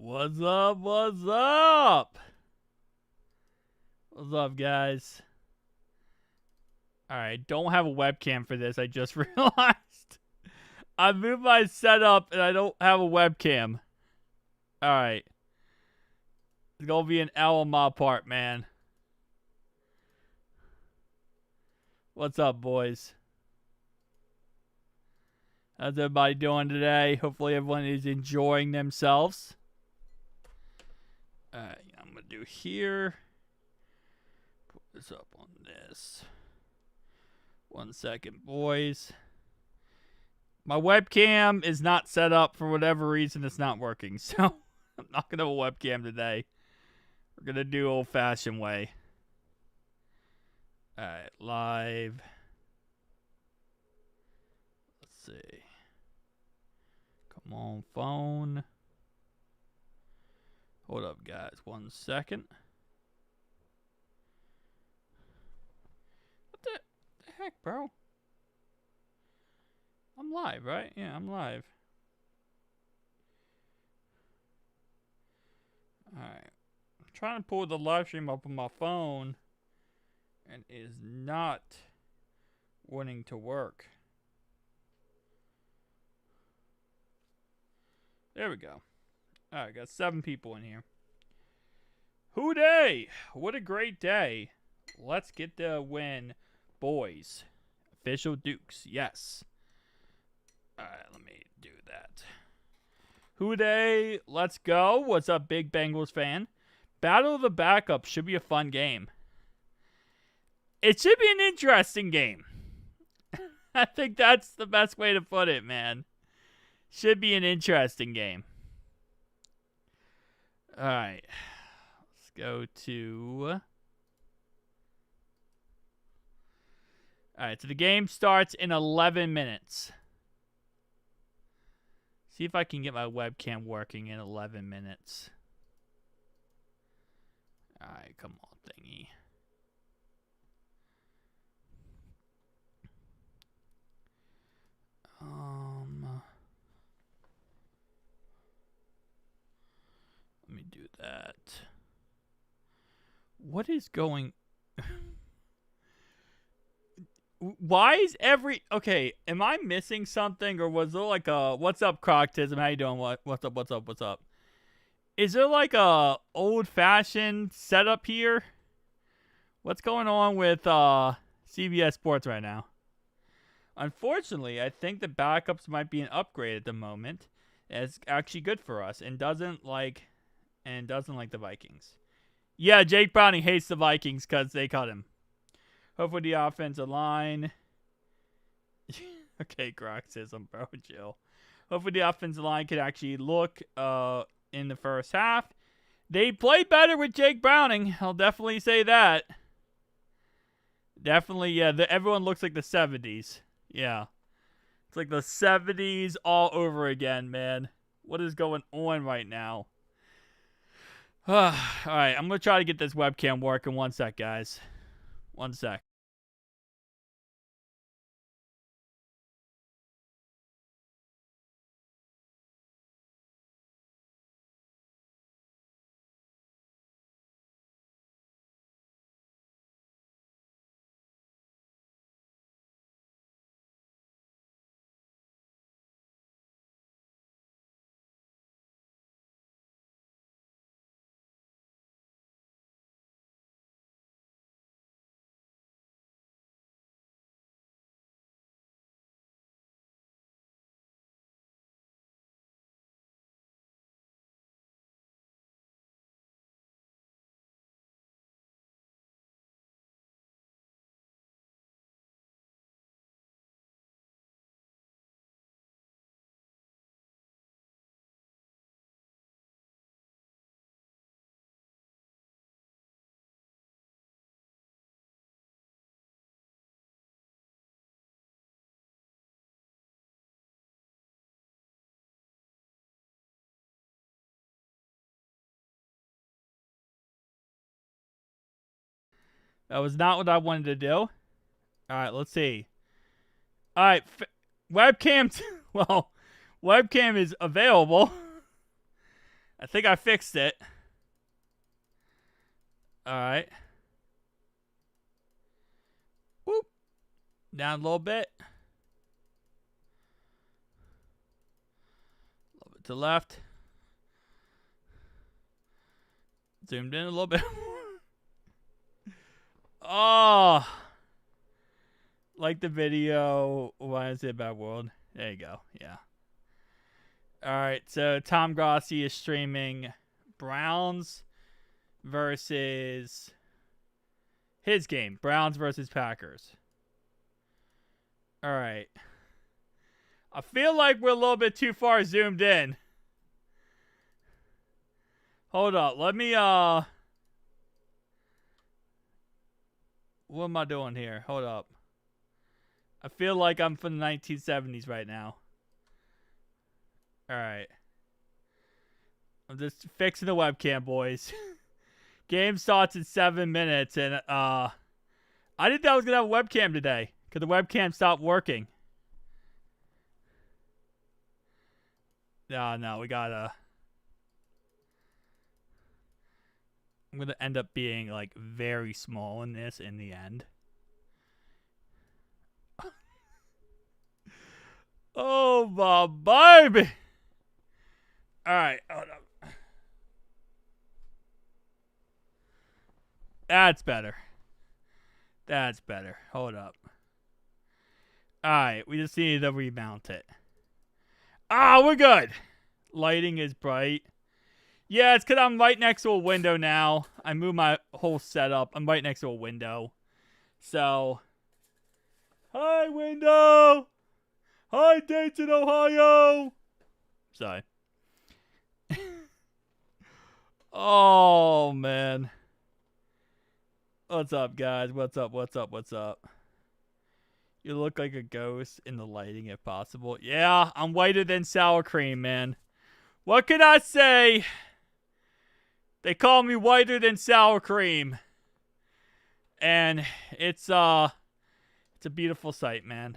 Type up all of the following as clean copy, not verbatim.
What's up? What's up? What's up, guys? Alright, don't have a webcam for this. I just realized. I moved my setup and I don't have a webcam. Alright. It's gonna be an L on my part, man. What's up, boys? How's everybody doing today? Hopefully everyone is enjoying themselves. Alright, I'm gonna do here. Put this up on this. 1 second, boys. My webcam is not set up for whatever reason. It's not working, so I'm not gonna have a webcam today. We're gonna do old-fashioned way. Alright, live. Let's see. Come on, phone. Hold up, guys. 1 second. What the heck, bro? I'm live, right? Yeah, I'm live. Alright. I'm trying to pull the live stream up on my phone, and it is not wanting to work. There we go. Alright, got 7 people in here. Hoo-day! What a great day. Let's get the win, boys. Official Dukes, yes. Alright, let me do that. Hoo-day, let's go. What's up, big Bengals fan? Battle of the Backups should be a fun game. It should be an interesting game. I think that's the best way to put it, man. Should be an interesting game. Alright. Let's go to... Alright, so the game starts in 11 minutes. See if I can get my webcam working in 11 minutes. Alright, come on, thingy. Let me do that. What is going... Why is every... Okay, am I missing something? Or was there like a... What's up, Croctism? How you doing? What's up, what's up, what's up? Is there like a old-fashioned setup here? What's going on with CBS Sports right now? Unfortunately, I think the backups might be an upgrade at the moment. It's actually good for us and doesn't like the Vikings. Yeah, Jake Browning hates the Vikings because they cut him. Hopefully the offensive line. Okay, Crocsism, bro, chill. Hopefully the offensive line could actually look in the first half. They played better with Jake Browning. I'll definitely say that. Definitely, yeah. Everyone looks like the 70s. Yeah. It's like the 70s all over again, man. What is going on right now? Alright, I'm going to try to get this webcam working. 1 sec, guys. 1 sec. That was not what I wanted to do. All right, let's see. All right, webcam. Well, webcam is available. I think I fixed it. All right. Whoop. Down a little bit. A little bit to the left. Zoomed in a little bit. Oh. Like the video. Why is it about world? There you go. Yeah. All right. So Tom Grossi is streaming Browns versus his game. Browns versus Packers. All right. I feel like we're a little bit too far zoomed in. Hold up. Let me, what am I doing here? Hold up. I feel like I'm from the 1970s right now. All right. I'm just fixing the webcam, boys. Game starts in 7 minutes, and, I didn't think I was going to have a webcam today, because the webcam stopped working. No, we gotta... I'm going to end up being, like, very small in this in the end. Oh, my baby! Alright, hold up. That's better. That's better. Hold up. Alright, we just need to remount it. We're good! Lighting is bright. Yeah, it's because I'm right next to a window now. I moved my whole setup. I'm right next to a window. So, hi, window! Hi, Dayton, Ohio! Sorry. Oh, man. What's up, guys? What's up? You look like a ghost in the lighting, if possible. Yeah, I'm whiter than sour cream, man. What can I say? They call me whiter than sour cream. And it's a beautiful sight, man.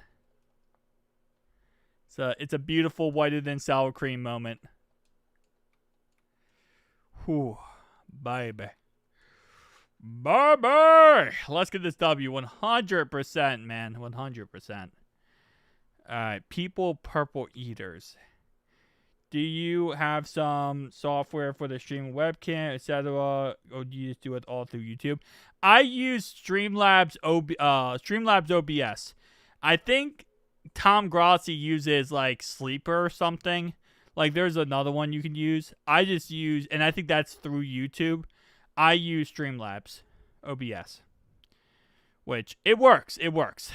It's a beautiful whiter than sour cream moment. Whew, baby. Baby! Let's get this W. 100%, man. 100%. Alright, people purple eaters. Do you have some software for the streaming webcam, etc., or do you just do it all through YouTube? I use Streamlabs OBS. I think Tom Grossi uses like Sleeper or something. Like there's another one you can use. I just use, and I think that's through YouTube. I use Streamlabs OBS, which it works. It works.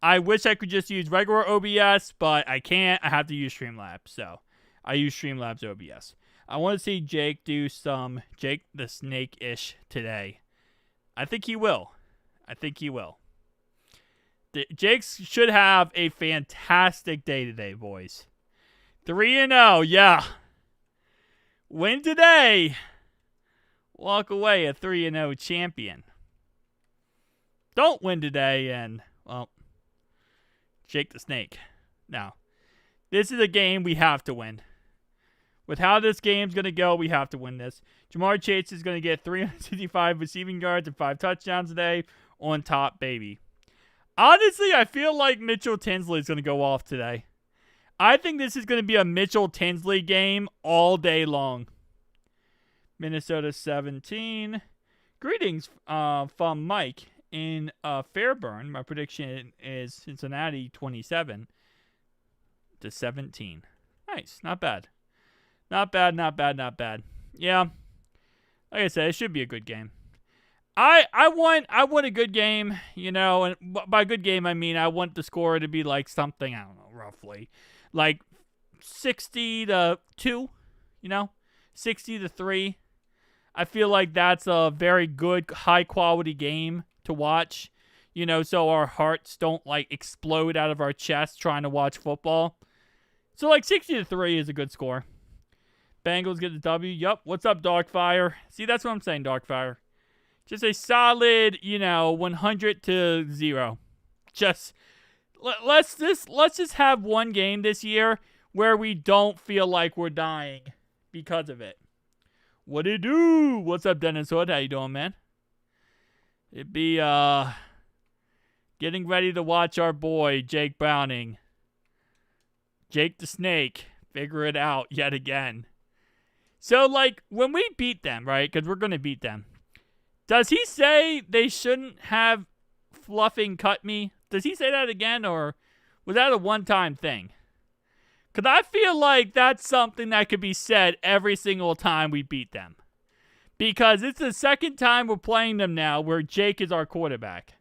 I wish I could just use regular OBS, but I can't. I have to use Streamlabs, so I use Streamlabs OBS. I want to see Jake do some Jake the Snake-ish today. I think he will. Jake should have a fantastic day today, boys. 3-0, yeah. Win today. Walk away a 3-0 champion. Don't win today and, well, Jake the Snake. No. This is a game we have to win. With how this game's going to go, we have to win this. Jamar Chase is going to get 365 receiving yards and 5 touchdowns today on top, baby. Honestly, I feel like Mitchell Tinsley is going to go off today. I think this is going to be a Mitchell Tinsley game all day long. Minnesota 17. Greetings from Mike in Fairburn. My prediction is Cincinnati 27-17. Nice. Not bad. Not bad. Yeah. Like I said, it should be a good game. I want a good game, you know, and by good game I mean I want the score to be like something, I don't know, roughly like 60-2, you know, 60-3. I feel like that's a very good, high quality game to watch, you know, so our hearts don't like explode out of our chests trying to watch football. So like 60-3 is a good score. Bengals get the W. Yup. What's up, Darkfire? See, that's what I'm saying, Darkfire. Just a solid, you know, 100-0. Just let's just have one game this year where we don't feel like we're dying because of it. What it do? What's up, Dennis Hood? How you doing, man? It'd be getting ready to watch our boy Jake Browning, Jake the Snake, figure it out yet again. So, like, when we beat them, right? Because we're going to beat them. Does he say they shouldn't have fluffing cut me? Does he say that again, or was that a one-time thing? Because I feel like that's something that could be said every single time we beat them. Because it's the second time we're playing them now where Jake is our quarterback.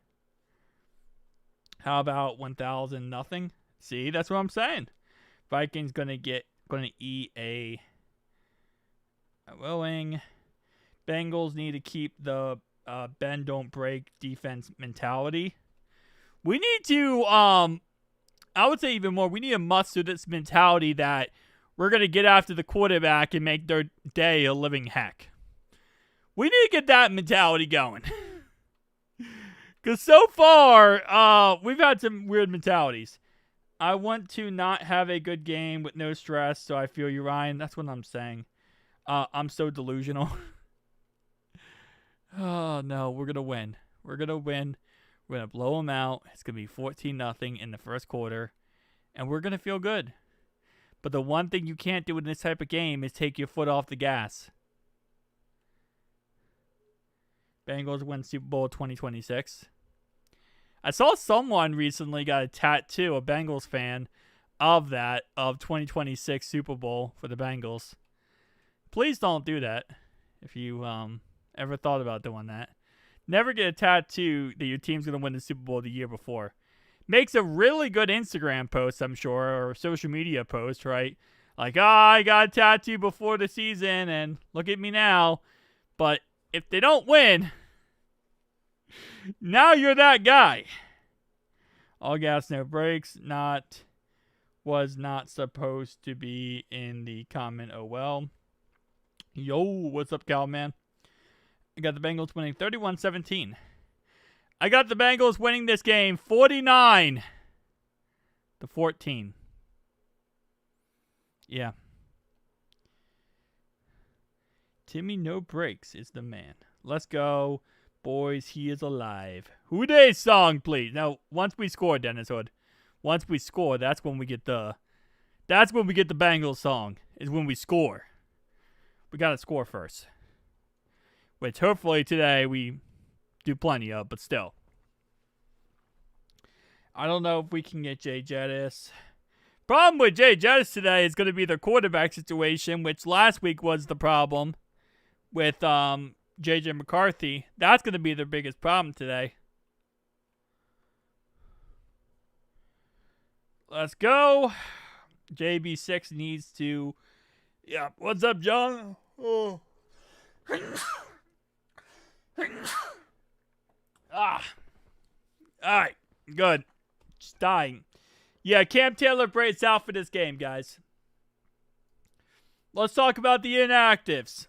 How about 1,000 nothing? See, that's what I'm saying. Vikings gonna eat a willing. Bengals need to keep the bend don't break defense mentality. We need to I would say even more, we need to muster this mentality that we're gonna get after the quarterback and make their day a living heck. We need to get that mentality going. Because so far, we've had some weird mentalities. I want to not have a good game with no stress, so I feel you, Ryan. That's what I'm saying. I'm so delusional. Oh, no, we're going to win. We're going to win. We're going to blow them out. It's going to be 14-0 in the first quarter, and we're going to feel good. But the one thing you can't do in this type of game is take your foot off the gas. Bengals win Super Bowl 2026. I saw someone recently got a tattoo, a Bengals fan, of 2026 Super Bowl for the Bengals. Please don't do that if you ever thought about doing that. Never get a tattoo that your team's going to win the Super Bowl the year before. Makes a really good Instagram post, I'm sure, or social media post, right? Like, I got a tattoo before the season, and look at me now. But if they don't win, now you're that guy. All gas, no brakes. Was not supposed to be in the comment. Oh, well. Yo, what's up, Cal, man? I got the Bengals winning 31-17. I got the Bengals winning this game 49-14. Yeah. Timmy No Breaks is the man. Let's go. Boys, he is alive. Who Dey song, please. Now, once we score, Dennis Hood. Once we score, that's when we get the Bengals song. Is when we score. We gotta score first. Which hopefully today we do plenty of, but still. I don't know if we can get Jay Jettis. Problem with Jay Jettis today is going to be their quarterback situation, which last week was the problem with J.J. McCarthy. That's going to be their biggest problem today. Let's go. JB6 needs to... Yeah, what's up, John? Oh. All right, good. Just dying. Yeah, Cam Taylor breaks out for this game, guys. Let's talk about the inactives.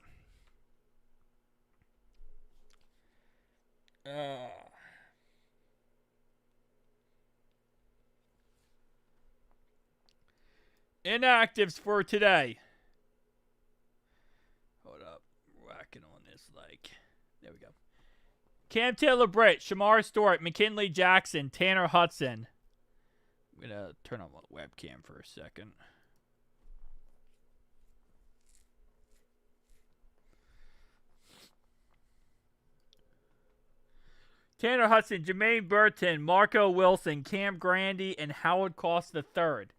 Inactives for today. Hold up. Whacking on this like... There we go. Cam Taylor Britt, Shamar Stewart, McKinley Jackson, Tanner Hudson. I'm going to turn on my webcam for a second. Tanner Hudson, Jermaine Burton, Marco Wilson, Cam Grandy, and Howard Cost III.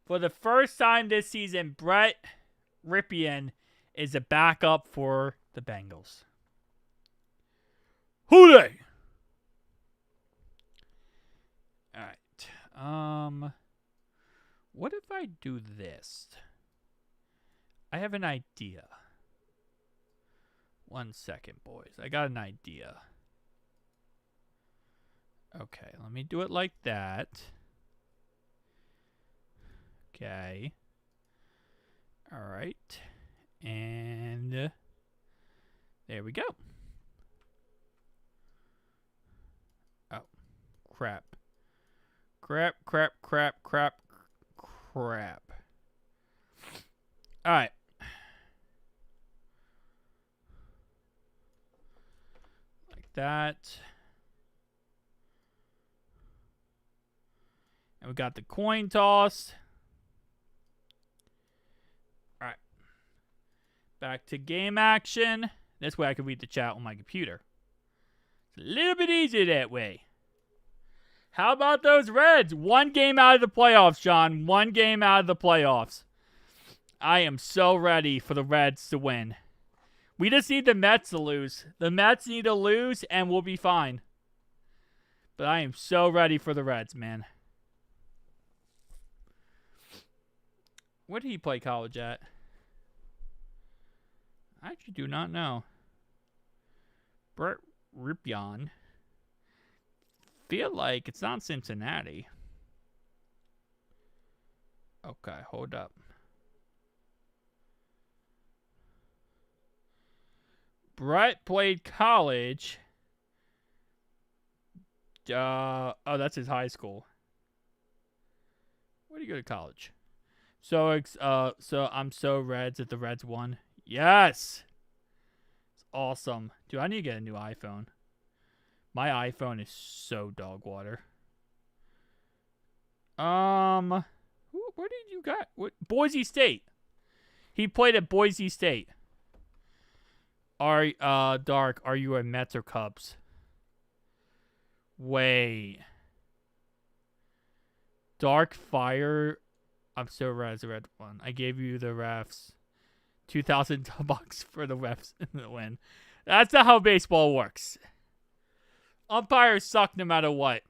For the first time this season, Brett Ripien is a backup for the Bengals. Who they? Alright. What if I do this? I have an idea. 1 second, boys. I got an idea. Okay, let me do it like that. Okay. Alright. And there we go. Oh, crap. Crap. Alright. that. And we got the coin toss. All right. Back to game action. This way I can read the chat on my computer. It's a little bit easier that way. How about those Reds? 1 game out of the playoffs, Sean. 1 game out of the playoffs. I am so ready for the Reds to win. We just need the Mets to lose. The Mets need to lose, and we'll be fine. But I am so ready for the Reds, man. Where did he play college at? I actually do not know. Brett Ripon. Feel like it's not Cincinnati. Okay, hold up. Brett played college. Oh, that's his high school. Where did he go to college? So I'm so Reds that the Reds won. Yes! It's awesome. Dude, I need to get a new iPhone. My iPhone is so dog water. Where did you got? What? Boise State. He played at Boise State. Dark, are you a Mets or Cubs? Wait. Dark Fire. I'm so red as a red one. I gave you the refs. $2,000 for the refs in the win. That's not how baseball works. Umpires suck no matter what.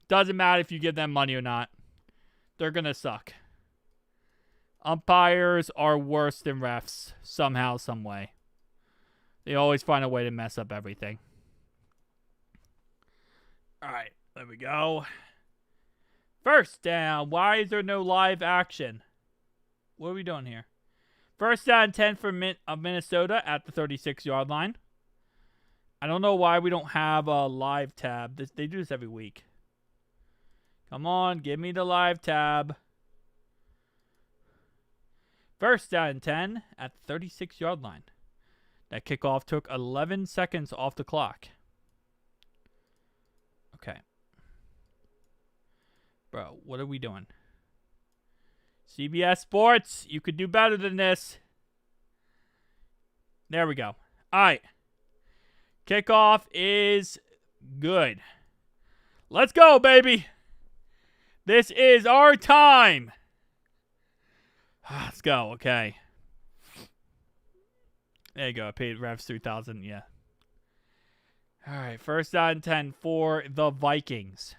Doesn't matter if you give them money or not. They're going to suck. Umpires are worse than refs somehow, some way. They always find a way to mess up everything. All right, there we go. First down. Why is there no live action? What are we doing here? First down 10 for Minnesota at the 36-yard line. I don't know why we don't have a live tab. They do this every week. Come on, give me the live tab. First down 10 at the 36-yard line. That kickoff took 11 seconds off the clock. Okay. Bro, what are we doing? CBS Sports, you could do better than this. There we go. All right. Kickoff is good. Let's go, baby. This is our time. Let's go. Okay. There you go. I paid refs $3,000. Yeah. All right. First down 10 for the Vikings.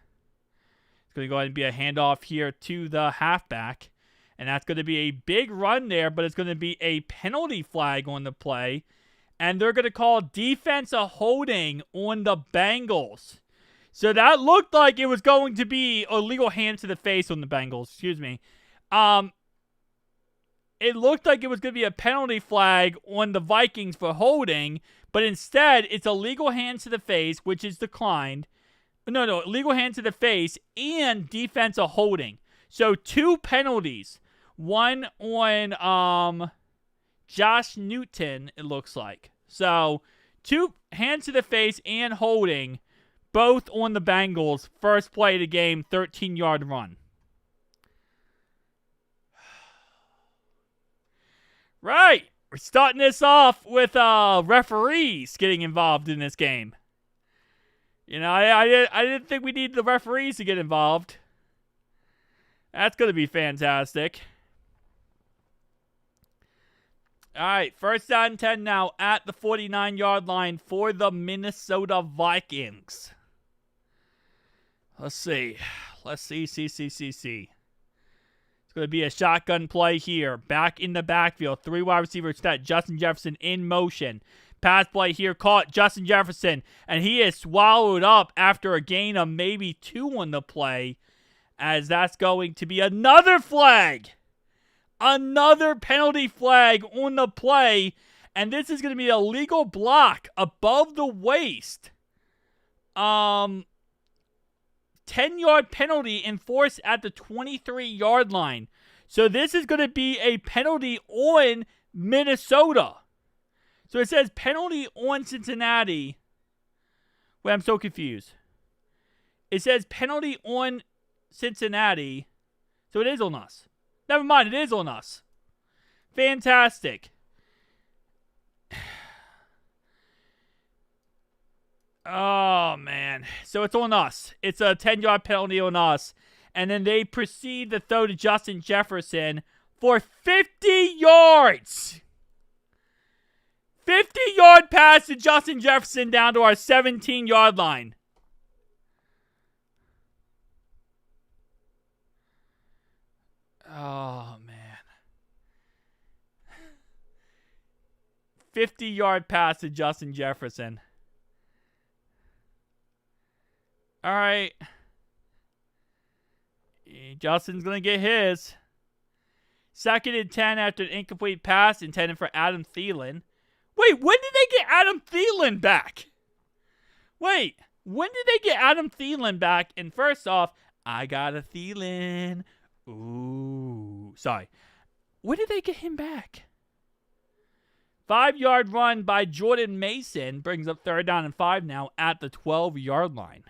It's going to go ahead and be a handoff here to the halfback. And that's going to be a big run there, but it's going to be a penalty flag on the play. And they're going to call defensive holding on the Bengals. So that looked like it was going to be a legal hand to the face on the Bengals. Excuse me. It looked like it was going to be a penalty flag on the Vikings for holding, but instead it's a legal hand to the face, which is declined. No, legal hand to the face and defensive holding. So 2 penalties. One on Josh Newton, it looks like. So 2 hands to the face and holding, both on the Bengals. First play of the game, 13-yard run. Right. We're starting this off with referees getting involved in this game. You know, I didn't think we needed the referees to get involved. That's going to be fantastic. All right, first down 10 now at the 49-yard line for the Minnesota Vikings. Let's see. See. It's going to be a shotgun play here. Back in the backfield. 3 wide receivers set. Justin Jefferson in motion. Pass play here caught Justin Jefferson. And he is swallowed up after a gain of maybe 2 on the play. As that's going to be another flag. Another penalty flag on the play. And this is going to be a legal block above the waist. 10-yard penalty enforced at the 23-yard line. So this is going to be a penalty on Minnesota. So it says penalty on Cincinnati. Wait, I'm so confused. It says penalty on Cincinnati, so it is on us. Never mind, it is on us. Fantastic. Oh, man. So it's on us. It's a 10-yard penalty on us. And then they proceed to throw to Justin Jefferson for 50 yards. 50-yard pass to Justin Jefferson down to our 17-yard line. Oh, man. 50-yard pass to Justin Jefferson. All right. Justin's going to get his. 2nd and 10 after an incomplete pass intended for Adam Thielen. Wait, when did they get Adam Thielen back? Wait, when did they get Adam Thielen back? And first off, I got a Thielen. Ooh, sorry. When did they get him back? 5-yard run by Jordan Mason brings up 3rd down and 5 now at the 12-yard line.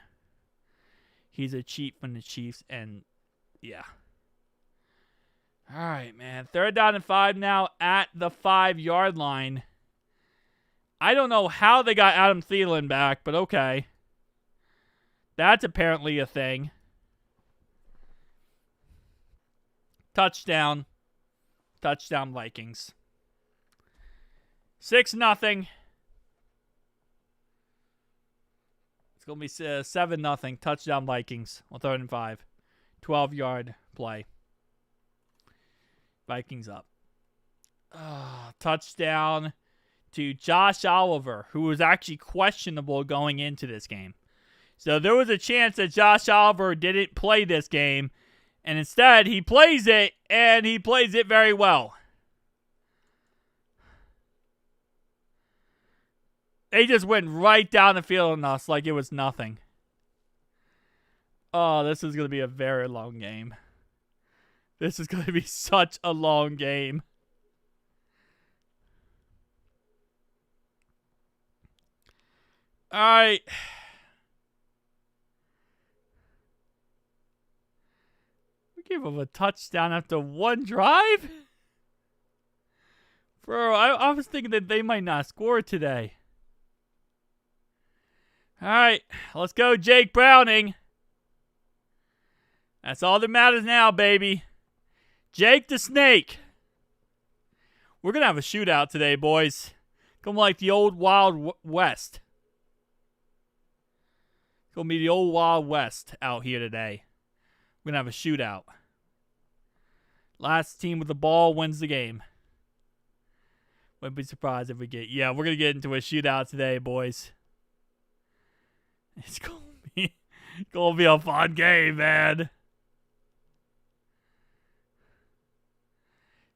He's a cheat from the Chiefs, and yeah. All right, man. 3rd down and 5 now at the 5-yard line. I don't know how they got Adam Thielen back, but okay. That's apparently a thing. Touchdown. Touchdown Vikings. 6-0. It's going to be 7-0. Touchdown Vikings on 3rd and 5. 12-yard play. Vikings up. Touchdown to Josh Oliver, who was actually questionable going into this game. So there was a chance that Josh Oliver didn't play this game, and instead he plays it, and he plays it very well. They just went right down the field on us like it was nothing. Oh, this is going to be a very long game. This is going to be such a long game. All right. We gave them a touchdown after one drive? Bro, I was thinking that they might not score today. All right. Let's go, Jake Browning. That's all that matters now, baby. Jake the Snake. We're going to have a shootout today, boys. Come like the old Wild West. It's going to be the old Wild West out here today. We're going to have a shootout. Last team with the ball wins the game. Wouldn't be surprised if we get... Yeah, we're going to get into a shootout today, boys. It's going to be a fun game, man.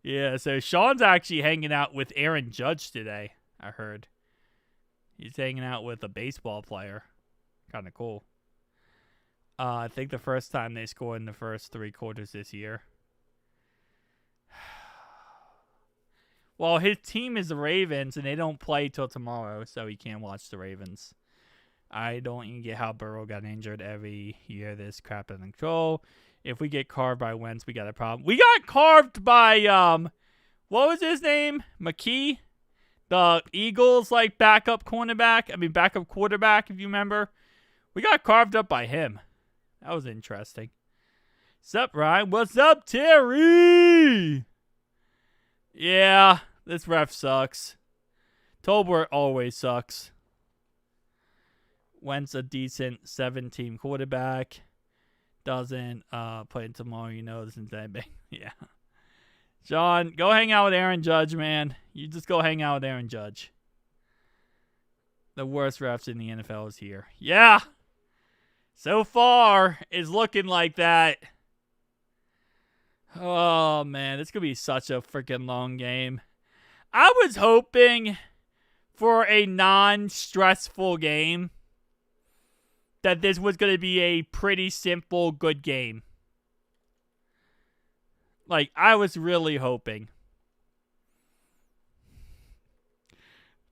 Yeah, so Sean's actually hanging out with Aaron Judge today, I heard. He's hanging out with a baseball player. Kind of cool. I think the first time they scored in the first 3 quarters this year. Well, his team is the Ravens, and they don't play till tomorrow, so he can't watch the Ravens. I don't even get how Burrow got injured every year. This crap in control. If we get carved by Wentz, we got a problem. We got carved by, what was his name? McKee? The Eagles, backup quarterback, if you remember. We got carved up by him. That was interesting. What's up, Ryan? What's up, Terry? Yeah, this ref sucks. Tolbert always sucks. Wentz a decent 7-team quarterback. Doesn't play tomorrow, this is that big. Yeah. John, go hang out with Aaron Judge, man. You just go hang out with Aaron Judge. The worst refs in the NFL is here. Yeah. So far, it's looking like that. Oh, man. This could be such a freaking long game. I was hoping for a non-stressful game. That this was going to be a pretty simple, good game. I was really hoping.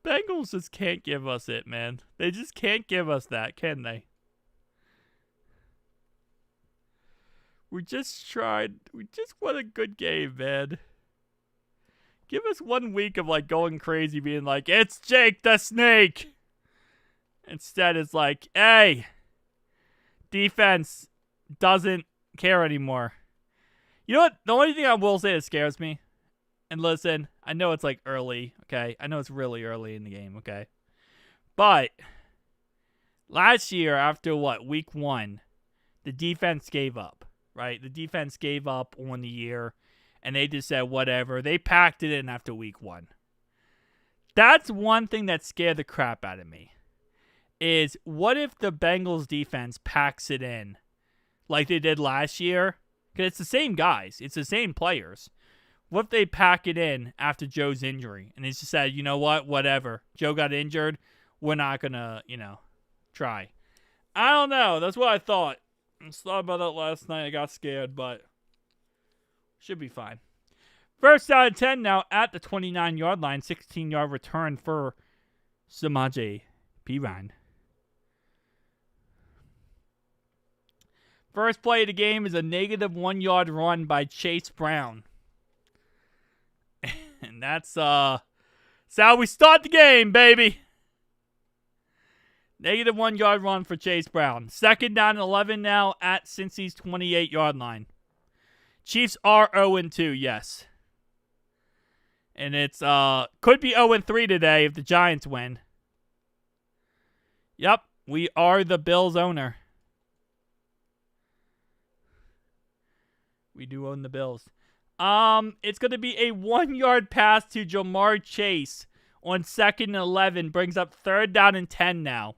Bengals just can't give us it, man. They just can't give us that, can they? We just tried. We just won a good game, man. Give us 1 week of like going crazy, being like, it's Jake the Snake. Instead, it's like, hey, defense doesn't care anymore. You know what? The only thing I will say that scares me, and listen, I know it's like early, okay? I know it's really early in the game, okay? But last year, after week 1, the defense gave up, right? The defense gave up on the year, and they just said, whatever. They packed it in after week 1. That's one thing that scared the crap out of me. Is what if the Bengals defense packs it in like they did last year? Because it's the same guys. It's the same players. What if they pack it in after Joe's injury? And they just said, you know what? Whatever. Joe got injured. We're not going to, try. I don't know. That's what I thought. I thought about that last night. I got scared, but should be fine. First down and 10 now at the 29-yard line. 16-yard return for Samaje Perine. First play of the game is a negative 1-yard run by Chase Brown. And that's how we start the game, baby. Negative 1-yard run for Chase Brown. Second down and 11 now at Cincy's 28-yard line. Chiefs are 0-2, yes. And it's could be 0-3 today if the Giants win. Yep, we are the Bills owner. We do own the Bills. It's going to be a 1-yard pass to Jamar Chase on 2nd and 11. Brings up 3rd down and 10 now.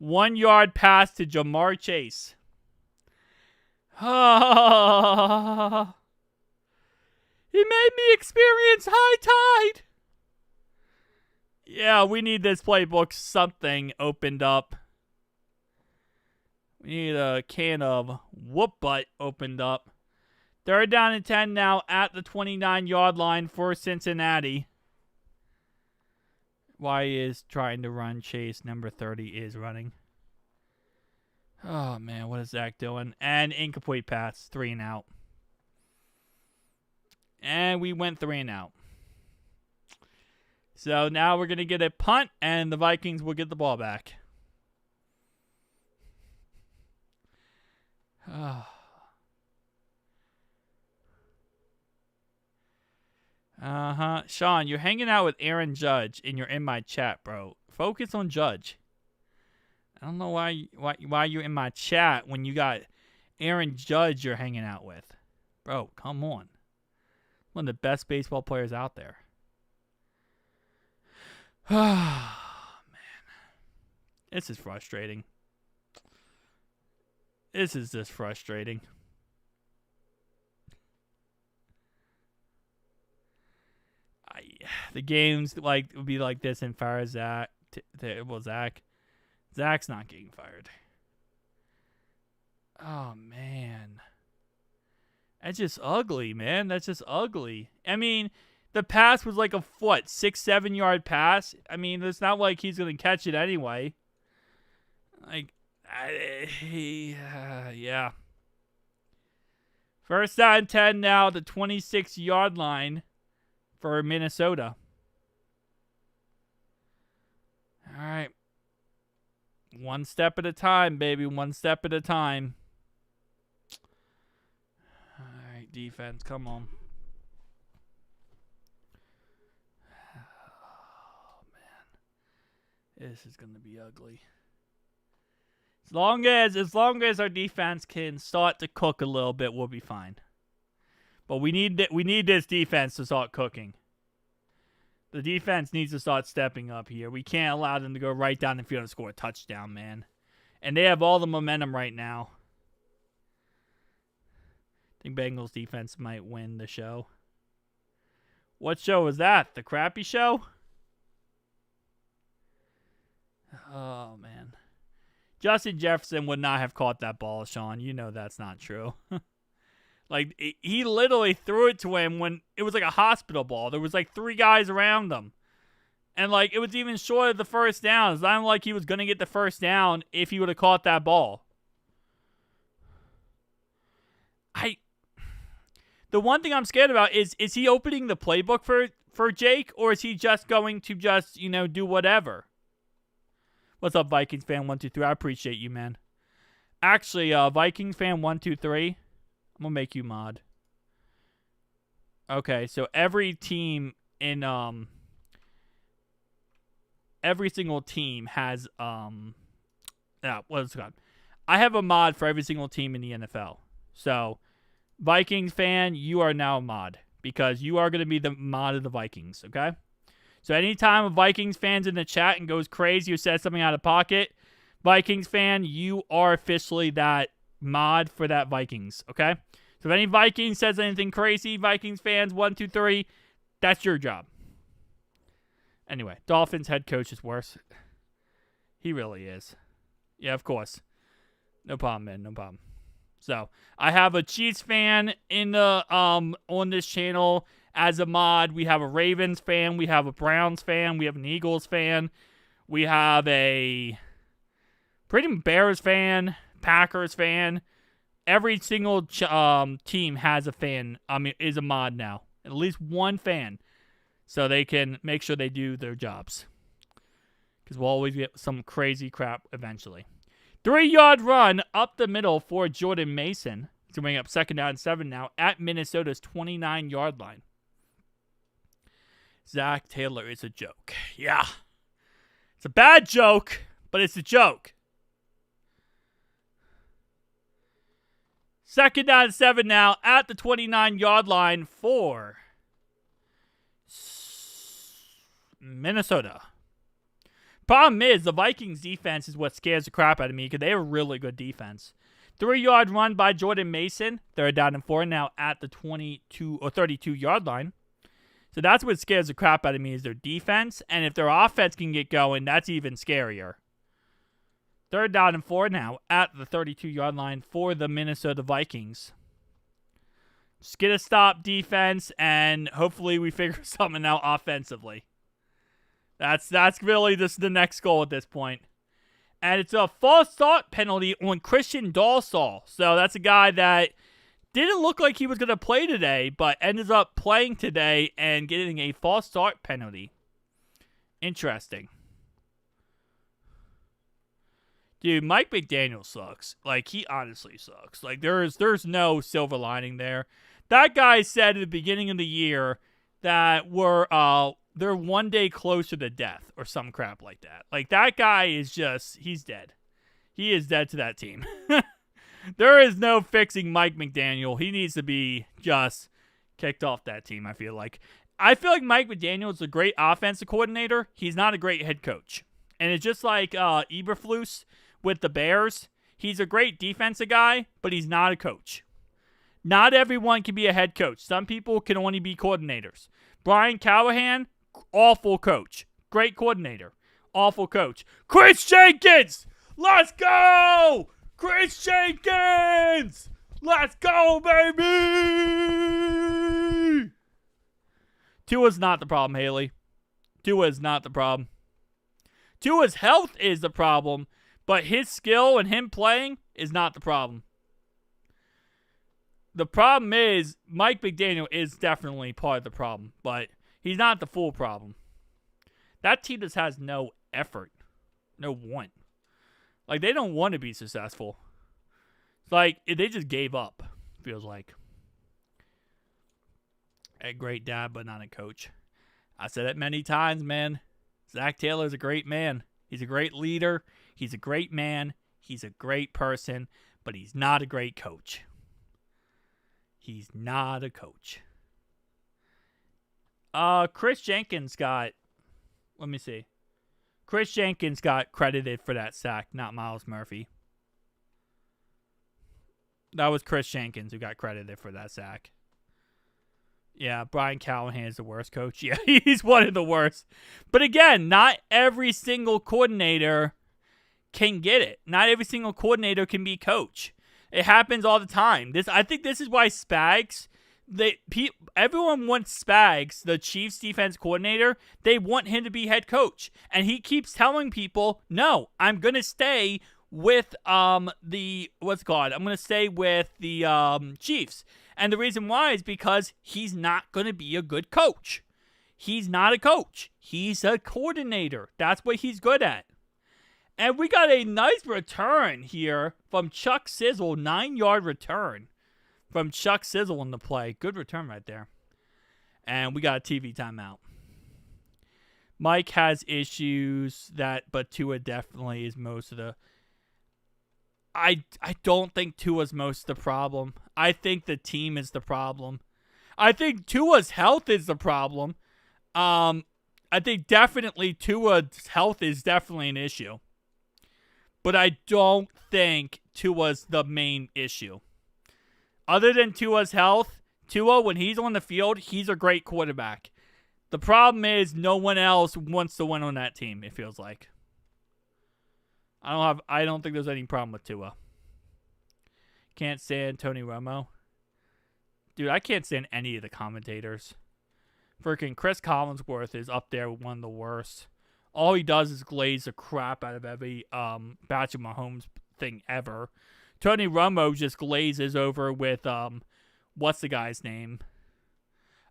1-yard pass to Jamar Chase. He made me experience high tide. Yeah, we need this playbook. Something opened up. We need a can of whoop butt opened up. 3rd down and 10 now at the 29-yard line for Cincinnati. Y is trying to run. Chase, number 30, is running. Oh, man, what is Zach doing? And incomplete pass, 3 and out. And we went 3 and out. So now we're going to get a punt, and the Vikings will get the ball back. Sean, you're hanging out with Aaron Judge, and you're in my chat, bro. Focus on Judge. I don't know why you're in my chat when you got Aaron Judge you're hanging out with. Bro, come on. One of the best baseball players out there. Oh, man. This is frustrating. This is just frustrating. The games would be like this and fire Zach. Zach's not getting fired. Oh, man. That's just ugly, man. That's just ugly. I mean, the pass was like a 6-7 yard pass. I mean, it's not like he's going to catch it anyway. Yeah. First down and 10 now, the 26-yard line for Minnesota. All right. One step at a time, baby. One step at a time. All right, defense, come on. Oh, man. This is going to be ugly. As long as our defense can start to cook a little bit, we'll be fine. But we need this defense to start cooking. The defense needs to start stepping up here. We can't allow them to go right down the field and score a touchdown, man. And they have all the momentum right now. I think Bengals defense might win the show. What show is that? The crappy show? Oh, man. Justin Jefferson would not have caught that ball, Sean. You know that's not true. He literally threw it to him when it was like a hospital ball. There was 3 guys around him. And, like, it was even short of the first down. It's not like he was going to get the first down if he would have caught that ball. The one thing I'm scared about is he opening the playbook for Jake, or is he just going to just, do whatever? What's up, Vikings fan 123? I appreciate you, man. Actually, Vikings fan 123, I'm going to make you mod. Okay, so every team in, every single team has, what's it called? I have a mod for every single team in the NFL. So, Vikings fan, you are now a mod because you are going to be the mod of the Vikings, okay? So anytime a Vikings fan's in the chat and goes crazy or says something out of pocket, Vikings fan, you are officially that mod for that Vikings, okay? So if any Vikings says anything crazy, Vikings fans, 1, 2, 3, that's your job. Anyway, Dolphins head coach is worse. He really is. Yeah, of course. No problem, man. No problem. So, I have a Chiefs fan in the on this channel as a mod. We have a Ravens fan. We have a Browns fan. We have an Eagles fan. We have a pretty Bears fan, Packers fan. Every single team has a fan. Is a mod now. At least one fan. So they can make sure they do their jobs. Because we'll always get some crazy crap eventually. 3-yard run up the middle for Jordan Mason. He's going up 2nd down and 7 now at Minnesota's 29-yard line. Zach Taylor is a joke. Yeah. It's a bad joke, but it's a joke. 2nd down and 7 now at the 29-yard line for Minnesota. Problem is, the Vikings defense is what scares the crap out of me because they have a really good defense. 3-yard run by Jordan Mason. 3rd down and 4 now at the 22 or 32-yard line. So that's what scares the crap out of me is their defense. And if their offense can get going, that's even scarier. 3rd down and 4 now at the 32-yard line for the Minnesota Vikings. Just get a stop defense, and hopefully we figure something out offensively. That's really just the next goal at this point. And it's a false start penalty on Christian Dalsall. So that's a guy that didn't look like he was going to play today, but ended up playing today and getting a false start penalty. Interesting. Dude, Mike McDaniel sucks. Like, he honestly sucks. Like, there's no silver lining there. That guy said at the beginning of the year that they're one day closer to death or some crap like that. Like, that guy is just, he's dead. He is dead to that team. There is no fixing Mike McDaniel. He needs to be just kicked off that team, I feel like. I feel like Mike McDaniel is a great offensive coordinator. He's not a great head coach. And it's just like Eberflus with the Bears. He's a great defensive guy, but he's not a coach. Not everyone can be a head coach. Some people can only be coordinators. Brian Callahan, awful coach. Great coordinator. Awful coach. Chris Jenkins! Let's go! Chris Jenkins! Let's go, baby! Tua's not the problem, Haley. Tua is not the problem. Tua's health is the problem, but his skill and him playing is not the problem. The problem is Mike McDaniel is definitely part of the problem, but he's not the full problem. That team just has no effort, no want. Like, they don't want to be successful. It's like they just gave up, feels like. A great dad, but not a coach. I said it many times, man. Zach Taylor's a great man. He's a great leader. He's a great man. He's a great person, but he's not a great coach. He's not a coach. Chris Jenkins got, let me see. Chris Jenkins got credited for that sack, not Myles Murphy. That was Chris Jenkins who got credited for that sack. Yeah, Brian Callahan is the worst coach. Yeah, he's one of the worst. But again, not every single coordinator can get it. Not every single coordinator can be coach. It happens all the time. I think this is why Spags Everyone wants Spags, the Chiefs defense coordinator. They want him to be head coach, and he keeps telling people, "No, I'm gonna stay with I'm gonna stay with the Chiefs." And the reason why is because he's not gonna be a good coach. He's not a coach. He's a coordinator. That's what he's good at. And we got a nice return here from Chuck Sizzle, 9-yard return from Chuck Sizzle in the play. Good return right there. And we got a TV timeout. Mike has issues but Tua definitely is most of the... I don't think Tua's most of the problem. I think the team is the problem. I think Tua's health is the problem. I think definitely Tua's health is definitely an issue. But I don't think Tua's the main issue. Other than Tua's health, Tua, when he's on the field, he's a great quarterback. The problem is no one else wants to win on that team, it feels like. I don't think there's any problem with Tua. Can't stand Tony Romo. Dude, I can't stand any of the commentators. Freaking Chris Collinsworth is up there with one of the worst. All he does is glaze the crap out of every Patrick Mahomes thing ever. Tony Romo just glazes over with what's the guy's name?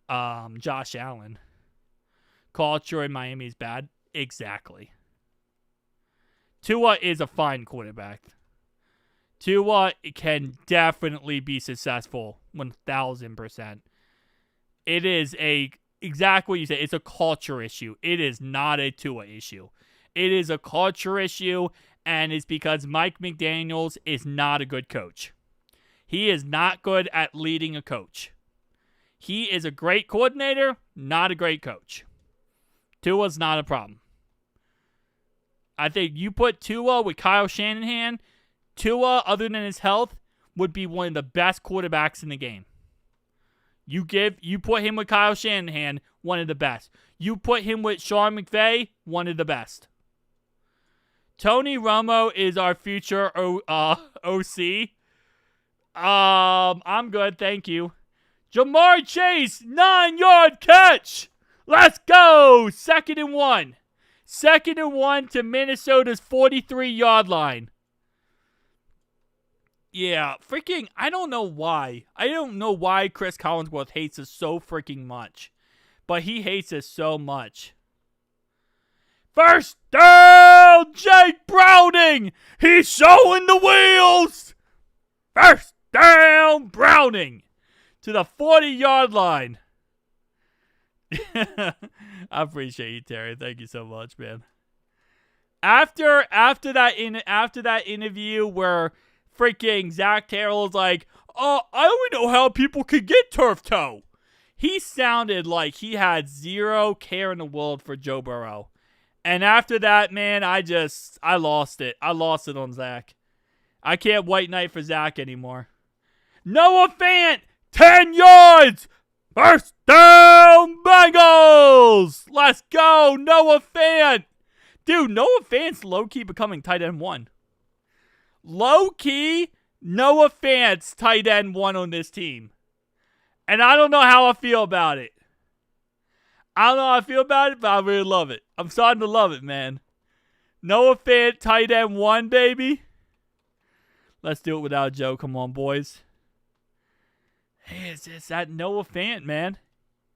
Josh Allen. Culture in Miami is bad. Exactly. Tua is a fine quarterback. Tua can definitely be successful 1,000%. It is exactly what you said. It's a culture issue. It is not a Tua issue. It is a culture issue, and it's because Mike McDaniels is not a good coach. He is not good at leading a coach. He is a great coordinator, not a great coach. Tua's not a problem. I think you put Tua with Kyle Shanahan, Tua, other than his health, would be one of the best quarterbacks in the game. You put him with Kyle Shanahan, one of the best. You put him with Sean McVay, one of the best. Tony Romo is our future OC. I'm good, thank you. Jamar Chase, 9-yard catch. Let's go. 2nd and 1. 2nd and 1 to Minnesota's 43-yard line. Yeah, freaking, I don't know why. I don't know why Chris Collinsworth hates us so freaking much. But he hates us so much. First down, Jake Browning. He's showing the wheels. First down, Browning. To the 40-yard line. I appreciate you, Terry. Thank you so much, man. After that interview where freaking Zach Carroll's like, "Oh, I don't know how people could get turf toe." He sounded like he had zero care in the world for Joe Burrow. And after that, man, I lost it. I lost it on Zach. I can't white knight for Zach anymore. Noah Fant, 10 yards. First down, Bengals. Let's go, Noah Fant. Dude, Noah Fant's low-key becoming tight end 1. Low-key, Noah Fant's tight end 1 on this team. And I don't know how I feel about it. But I really love it. I'm starting to love it, man. Noah Fant, tight end 1, baby. Let's do it without Joe. Come on, boys. Hey, it's just that Noah Fant, man.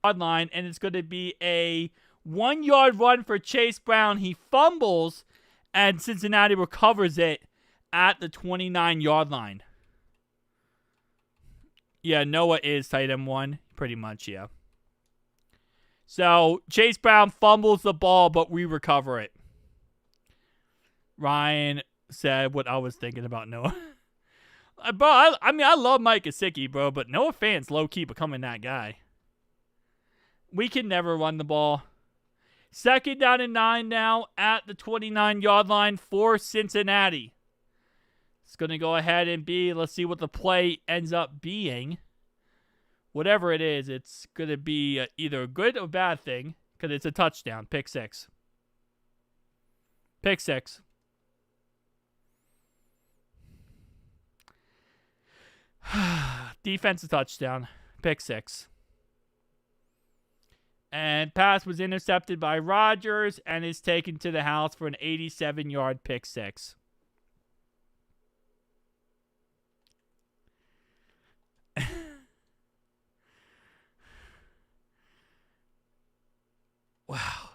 Line, and it's going to be a 1-yard run for Chase Brown. He fumbles, and Cincinnati recovers it at the 29-yard line. Yeah, Noah is tight end 1. Pretty much, yeah. So, Chase Brown fumbles the ball, but we recover it. Ryan said what I was thinking about Noah. Bro, I love Mike Gesicki, bro, but Noah Fant's low-key becoming that guy. We can never run the ball. 2nd down and 9 now at the 29-yard line for Cincinnati. It's going to go ahead and let's see what the play ends up being. Whatever it is, it's going to be either a good or bad thing because it's a touchdown. Pick 6. Pick 6. Defensive touchdown. Pick 6. And pass was intercepted by Rodgers and is taken to the house for an 87-yard pick 6. Wow.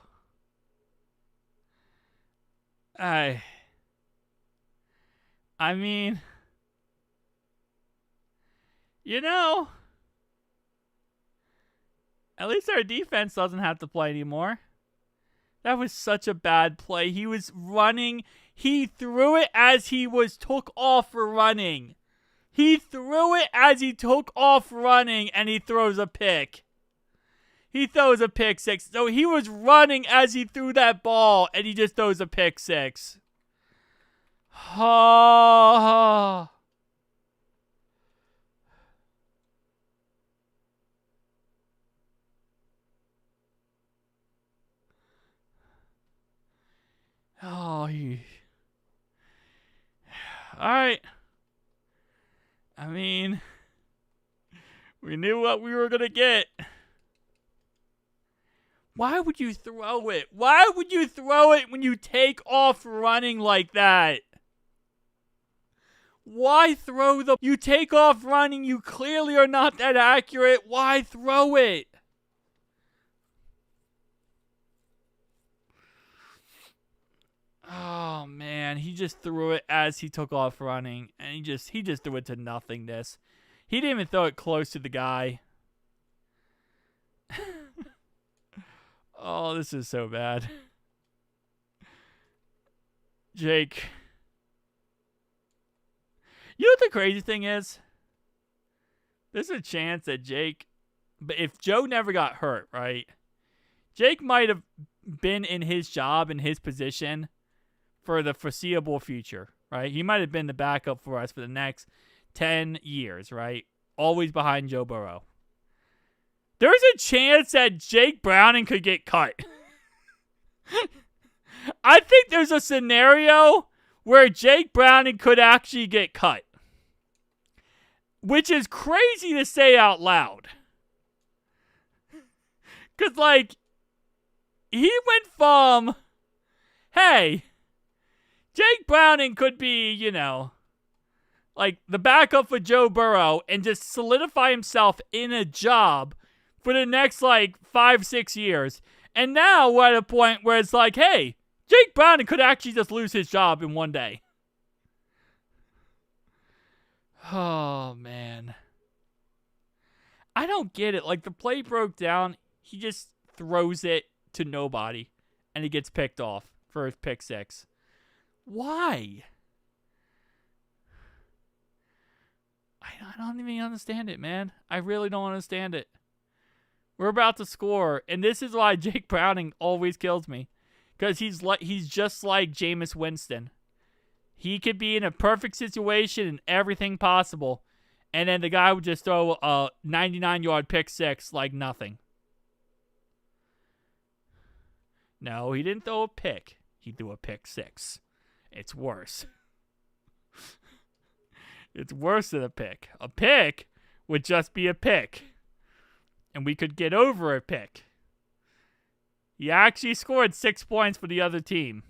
I mean, you know, at least our defense doesn't have to play anymore. That was such a bad play. He was running. He threw it as he took off running. He threw it as he took off running, and he throws a pick. He throws a pick 6. So he was running as he threw that ball, and he just throws a pick 6. Oh. All right. I mean, we knew what we were going to get. Why would you throw it? Why would you throw it when you take off running like that? Why throw you take off running, you clearly are not that accurate. Why throw it? Oh man, he just threw it as he took off running, and he just threw it to nothingness. He didn't even throw it close to the guy. Oh, this is so bad. Jake. You know what the crazy thing is? There's a chance that Jake, but if Joe never got hurt, right? Jake might have been in his job, in his position, for the foreseeable future, right? He might have been the backup for us for the next 10 years, right? Always behind Joe Burrow. There's a chance that Jake Browning could get cut. I think there's a scenario where Jake Browning could actually get cut. Which is crazy to say out loud. Because, like, he went from, hey, Jake Browning could be, you know, like the backup for Joe Burrow and just solidify himself in a job for the next, like, 5-6 years. And now we're at a point where it's like, hey, Jake Browning could actually just lose his job in one day. Oh, man. I don't get it. Like, the play broke down. He just throws it to nobody. And he gets picked off for his pick 6. Why? I don't even understand it, man. I really don't understand it. We're about to score, and this is why Jake Browning always kills me. Because he's just like Jameis Winston. He could be in a perfect situation and everything possible, and then the guy would just throw a 99-yard pick 6 like nothing. No, he didn't throw a pick. He threw a pick 6. It's worse. It's worse than a pick. A pick would just be a pick. And we could get over a pick. He actually scored 6 points for the other team.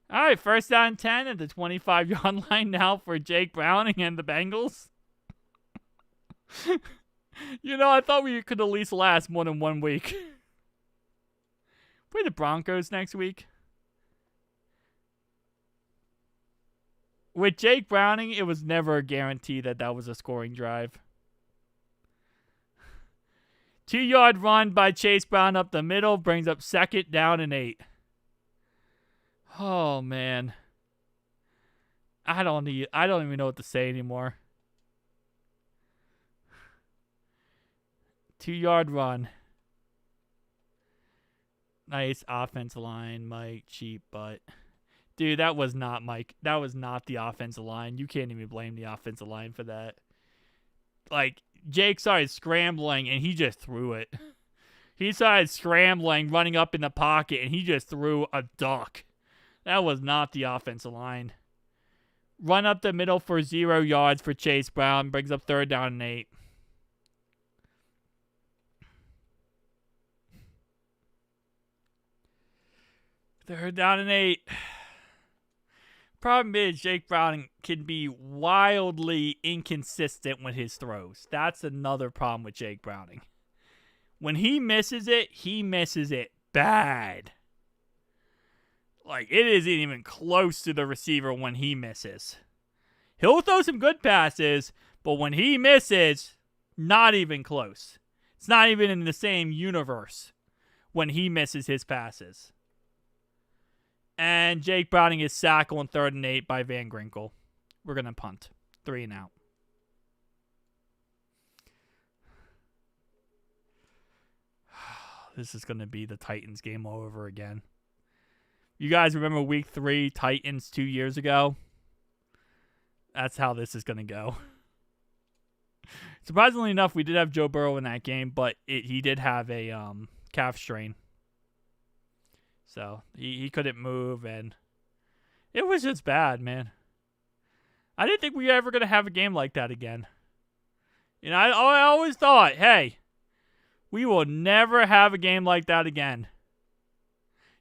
All right, 1st down 10 at the 25-yard line now for Jake Browning and the Bengals. You know, I thought we could at least last more than 1 week. Play the Broncos next week. With Jake Browning, it was never a guarantee that was a scoring drive. 2-yard run by Chase Brown up the middle brings up 2nd down and 8. Oh, man. I don't even know what to say anymore. 2-yard run. Nice offensive line, Mike. Cheap, but dude, that was not Mike. That was not the offensive line. You can't even blame the offensive line for that. Like, Jake started scrambling, and he just threw it. He started scrambling, running up in the pocket, and he just threw a duck. That was not the offensive line. Run up the middle for 0 yards for Chase Brown. Brings up 3rd down and 8. Third down and 8. Problem is, Jake Browning can be wildly inconsistent with his throws. That's another problem with Jake Browning. When he misses it bad. Like, it isn't even close to the receiver when he misses. He'll throw some good passes, but when he misses, not even close. It's not even in the same universe when he misses his passes. And Jake Browning is sacked on 3rd and 8 by Van Grinkle. We're going to punt. 3 and out. This is going to be the Titans game all over again. You guys remember week 3, Titans 2 years ago? That's how this is going to go. Surprisingly enough, we did have Joe Burrow in that game, but he did have a calf strain. So he couldn't move, and it was just bad, man. I didn't think we were ever going to have a game like that again. You know, I always thought, hey, we will never have a game like that again.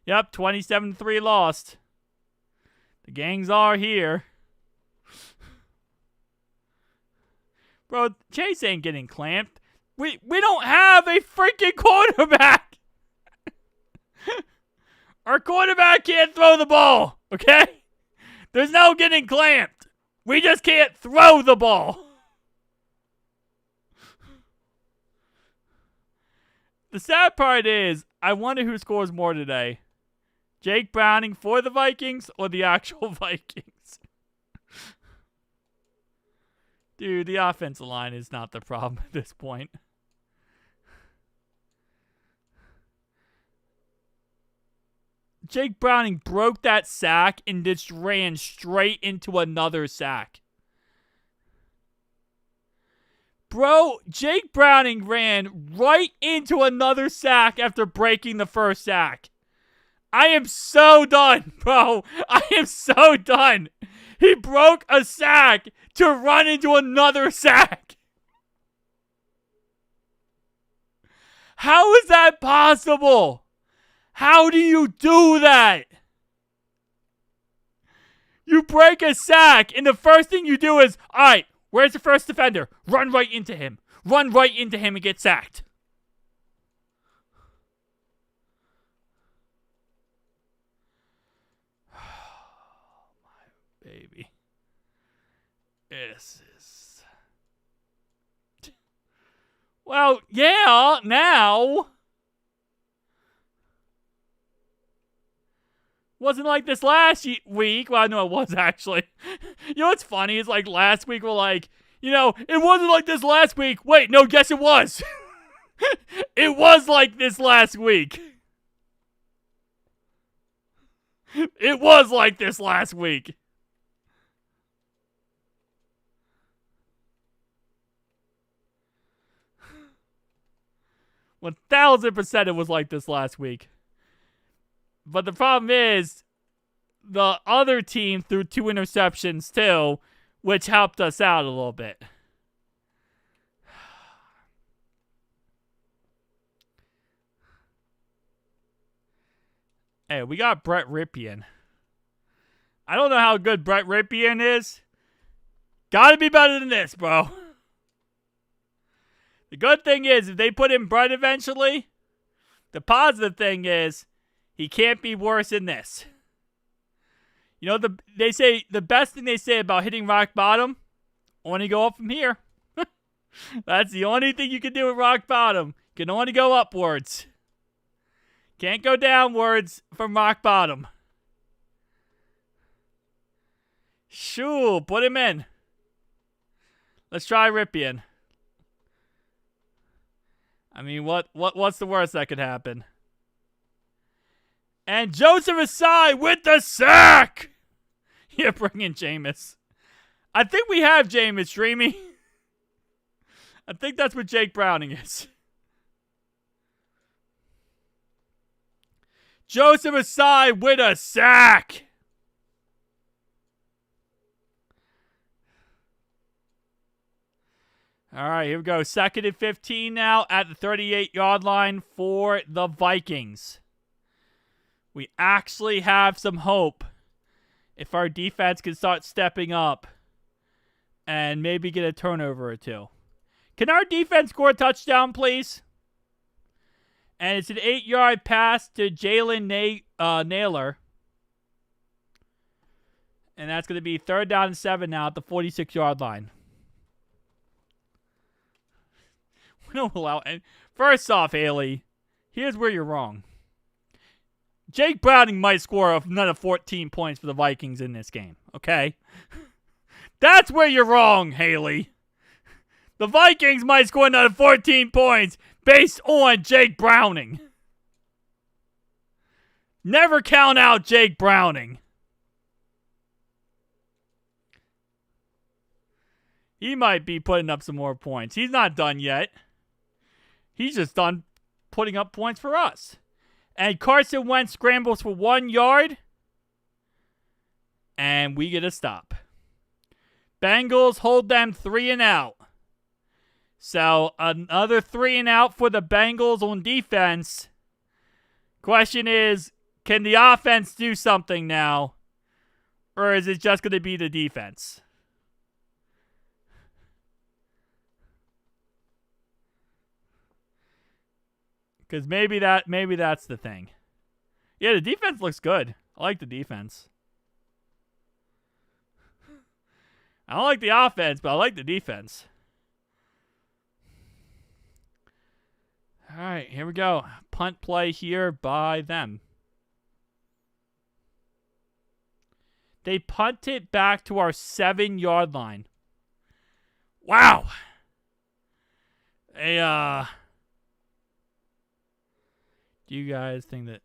Yep, 27-3 lost. The gangs are here. Bro, Chase ain't getting clamped. We don't have a freaking quarterback. Our quarterback can't throw the ball, okay? There's no getting clamped. We just can't throw the ball. The sad part is, I wonder who scores more today. Jake Browning for the Vikings or the actual Vikings? Dude, the offensive line is not the problem at this point. Jake Browning broke that sack and just ran straight into another sack. Bro, Jake Browning ran right into another sack after breaking the first sack. I am so done, bro. I am so done. He broke a sack to run into another sack. How is that possible? How do you do that? You break a sack, and the first thing you do is, all right, where's the first defender? Run right into him. Run right into him and get sacked. My baby. This is... Well, yeah, now... Wasn't like this last week. Well, no, it was actually. You know what's funny is like last week we're like, you know, it wasn't like this last week. Wait, no, guess it was. It was like this last week. It was like this last week. $1,000% it was like this last week. But the problem is, the other team threw 2 interceptions too, which helped us out a little bit. Hey, we got Brett Ripien. I don't know how good Brett Ripien is. Gotta be better than this, bro. The good thing is, if they put in Brett eventually, the positive thing is, he can't be worse than this. You know, they say the best thing they say about hitting rock bottom, only go up from here. That's the only thing you can do with rock bottom. You can only go upwards. Can't go downwards from rock bottom. Shoo, put him in. Let's try Ripien. I mean, what's the worst that could happen? And Joseph Asai with the sack! Yeah, bring in Jameis. I think we have Jameis, Dreamy. I think that's what Jake Browning is. Joseph Asai with a sack. All right, here we go. 2nd and 15 now at the 38-yard line for the Vikings. We actually have some hope if our defense can start stepping up and maybe get a turnover or two. Can our defense score a touchdown, please? And it's an 8-yard pass to Jalen Naylor. And that's going to be 3rd down and 7 now at the 46-yard line. We don't allow any. First off, Haley, here's where you're wrong. Jake Browning might score another 14 points for the Vikings in this game, okay? That's where you're wrong, Haley. The Vikings might score another 14 points based on Jake Browning. Never count out Jake Browning. He might be putting up some more points. He's not done yet. He's just done putting up points for us. And Carson Wentz scrambles for 1 yard. And we get a stop. Bengals hold them 3 and out. So another 3 and out for the Bengals on defense. Question is, can the offense do something now? Or is it just going to be the defense? Because maybe that's the thing. Yeah, the defense looks good. I like the defense. I don't like the offense, but I like the defense. All right, here we go. Punt play here by them. They punt it back to our 7-yard line. Wow. Do you guys think that...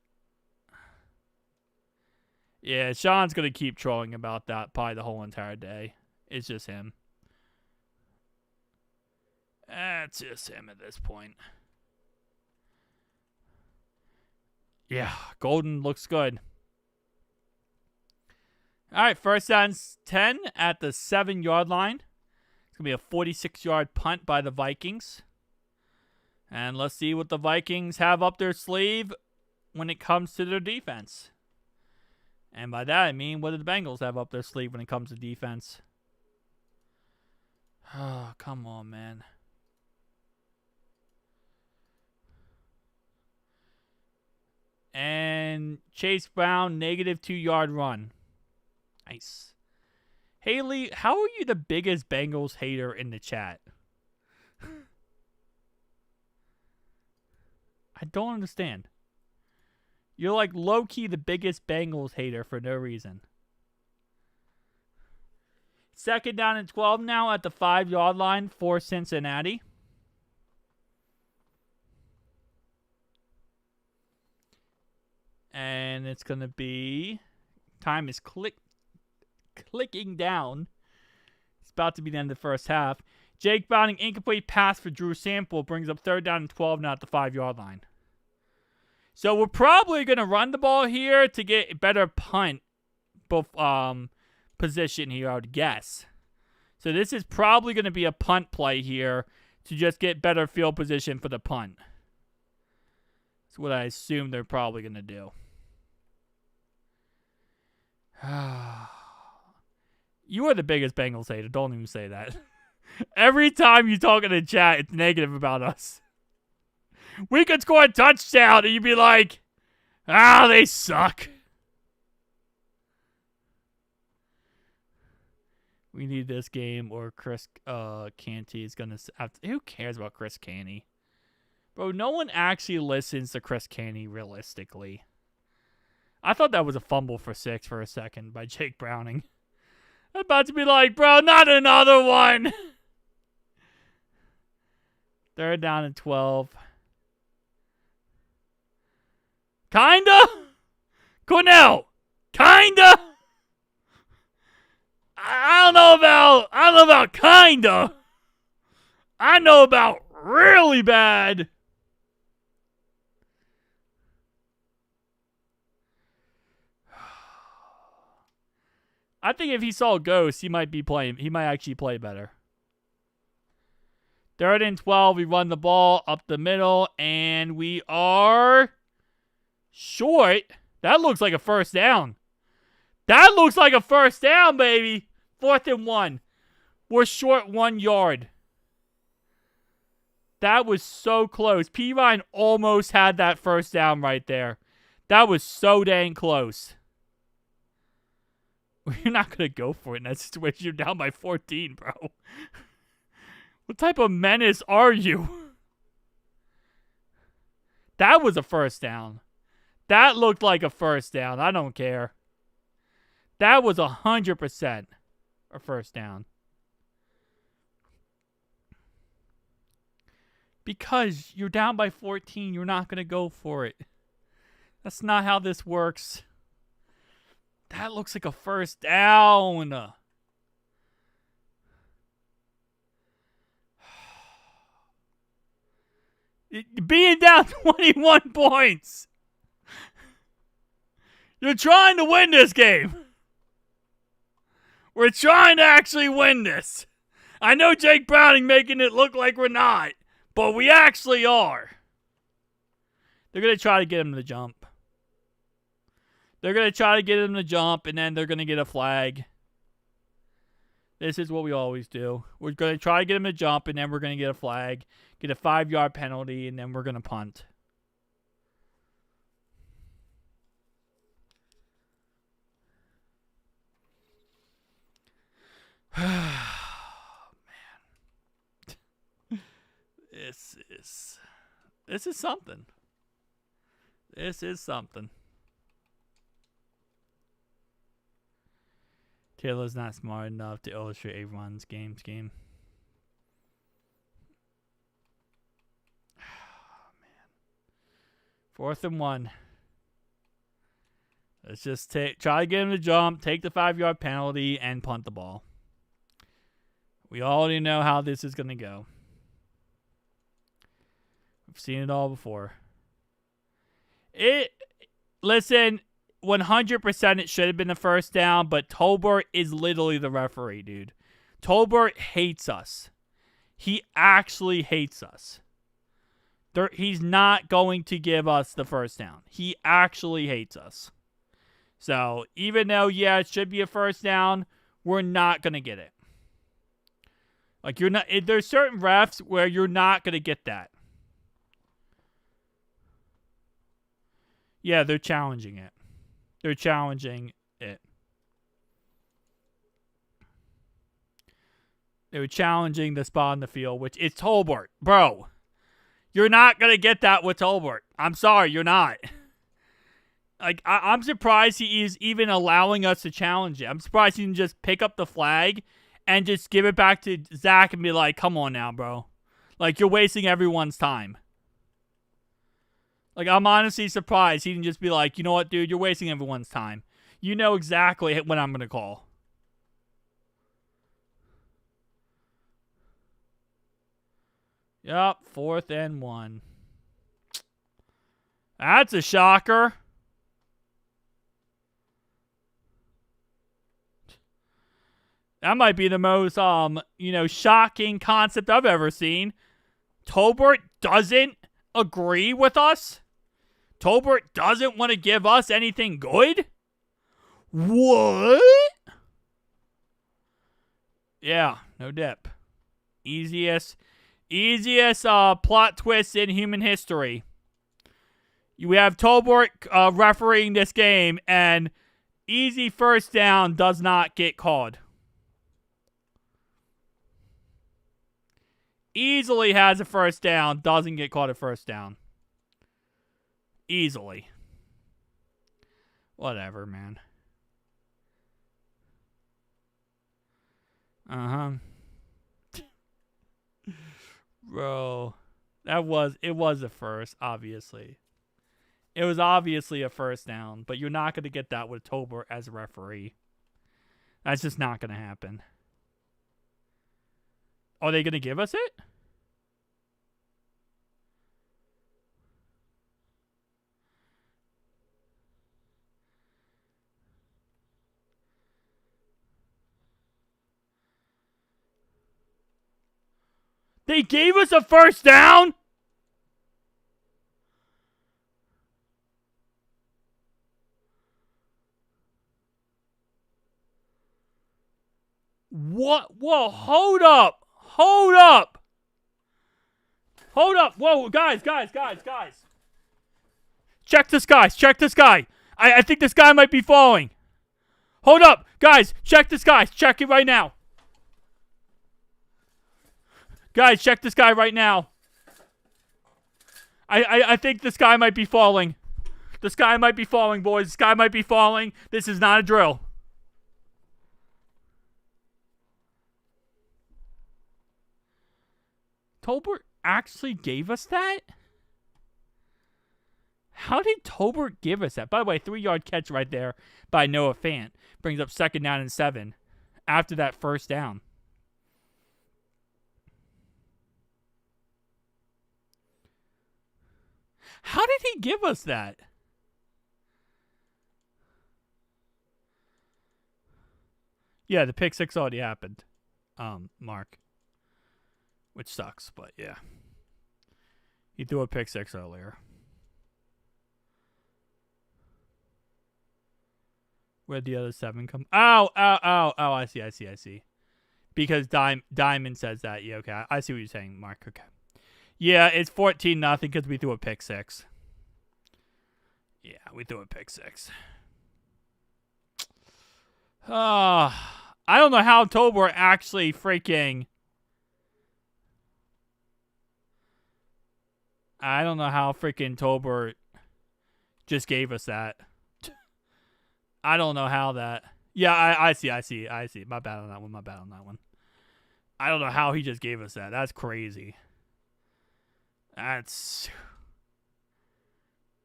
Yeah, Sean's going to keep trolling about that probably the whole entire day. It's just him. It's just him at this point. Yeah, Golden looks good. All right, 1st down 10 at the 7-yard line. It's going to be a 46-yard punt by the Vikings. And let's see what the Vikings have up their sleeve when it comes to their defense. And by that, I mean, what do the Bengals have up their sleeve when it comes to defense? Oh, come on, man. And Chase Brown, negative 2-yard run. Nice. Haley, how are you the biggest Bengals hater in the chat? I don't understand. You're like low-key the biggest Bengals hater for no reason. 2nd down and 12 now at the 5-yard line for Cincinnati. And it's going to be... Time is clicking down. It's about to be the end of the first half. Jake Browning, incomplete pass for Drew Sample, brings up 3rd down and 12 now at the 5-yard line. So we're probably going to run the ball here to get a better punt position here, I would guess. So this is probably going to be a punt play here to just get better field position for the punt. That's what I assume they're probably going to do. You are the biggest Bengals hater. Don't even say that. Every time you talk in the chat, it's negative about us. We could score a touchdown and you'd be like, they suck. We need this game or Chris Canty is going to have to... Who cares about Chris Canty? Bro, no one actually listens to Chris Canty realistically. I thought that was a fumble for 6 for a second by Jake Browning. I'm about to be like, bro, not another one. 3rd down and 12. Kinda? Cornell. Kinda? I don't know about kinda. I know about really bad. I think if he saw ghosts, he might be playing. He might actually play better. 3rd and 12. We run the ball up the middle, and we are short. That looks like a first down. That looks like a first down, baby. 4th and 1. We're short 1 yard. That was so close. P. Ryan almost had that first down right there. That was so dang close. You're not going to go for it in that situation. You're down by 14, bro. What type of menace are you? That was a first down. That looked like a first down. I don't care. That was 100% a first down. Because you're down by 14, you're not going to go for it. That's not how this works. That looks like a first down. Being down 21 points. You're trying to win this game. We're trying to actually win this. I know Jake Browning making it look like we're not, but we actually are. They're going to try to get him to jump. They're going to try to get him to jump, and then they're going to get a flag. This is what we always do. We're going to try to get him to jump, and then we're going to get a flag, get a 5-yard penalty, and then we're going to punt. Man. This is something. This is something. Taylor's not smart enough to illustrate everyone's game scheme. Oh, man. 4th and 1. Let's just try to get him to jump, take the 5-yard penalty, and punt the ball. We already know how this is going to go. We've seen it all before. Listen, 100% it should have been the first down, but Tolbert is literally the referee, dude. Tolbert hates us. He actually hates us. He's not going to give us the first down. He actually hates us. So, even though, yeah, it should be a first down, we're not going to get it. Like, there's certain refs where you're not going to get that. Yeah, they're challenging it. They're challenging it. They were challenging the spot on the field, which is Tolbert. Bro, you're not going to get that with Tolbert. I'm sorry, you're not. Like, I'm surprised he is even allowing us to challenge it. I'm surprised he can just pick up the flag and just give it back to Zach and be like, come on now, bro. Like, you're wasting everyone's time. Like, I'm honestly surprised he can just be like, you know what, dude, you're wasting everyone's time. You know exactly when I'm going to call. Yep, 4th and 1. That's a shocker. That might be the most, shocking concept I've ever seen. Tolbert doesn't agree with us? Tolbert doesn't want to give us anything good? What? Yeah, no dip. Easiest plot twist in human history. We have Tolbert refereeing this game, and easy first down does not get called. Easily has a first down, doesn't get called a first down. Easily. Whatever, man. Bro, it was a first, obviously. It was obviously a first down, but you're not going to get that with Tolbert as a referee. That's just not going to happen. Are they going to give us it? They gave us a first down? What? Whoa, hold up. Hold up. Hold up. Whoa, guys. Check this, guys. Check this guy. I think this guy might be falling. Hold up. Guys, check this guy. Check it right now. Guys, check this guy right now. I think this guy might be falling. This guy might be falling, boys. This guy might be falling. This is not a drill. Tolbert actually gave us that? How did Tolbert give us that? By the way, 3-yard catch right there by Noah Fant. Brings up 2nd down and 7 after that first down. How did he give us that? Yeah, the pick 6 already happened, Mark. Which sucks, but yeah. He threw a pick 6 earlier. Where'd the other 7 come? Oh, I see. Because Diamond says that. Yeah, okay. I see what you're saying, Mark. Okay. Yeah, it's 14-0 because we threw a pick 6. Yeah, we threw a pick 6. I don't know how Tolbert actually freaking... I don't know how freaking Tolbert just gave us that. I don't know how that... Yeah, I see. My bad on that one. I don't know how he just gave us that. That's crazy.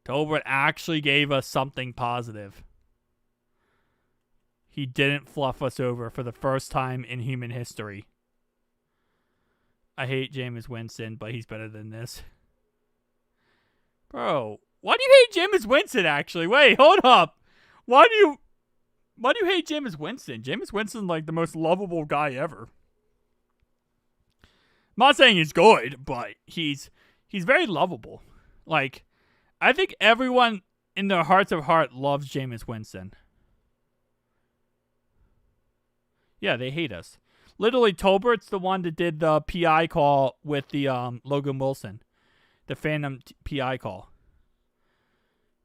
Tolbert actually gave us something positive. He didn't fluff us over for the first time in human history. I hate Jameis Winston, but he's better than this. Bro, why do you hate Jameis Winston, actually? Wait, hold up. Why do you hate Jameis Winston? Jameis Winston's like the most lovable guy ever. I'm not saying he's good, but he's very lovable. Like, I think everyone in their hearts of heart loves Jameis Winston. Yeah, they hate us. Literally, Tolbert's the one that did the PI call with the Logan Wilson. The Phantom PI call.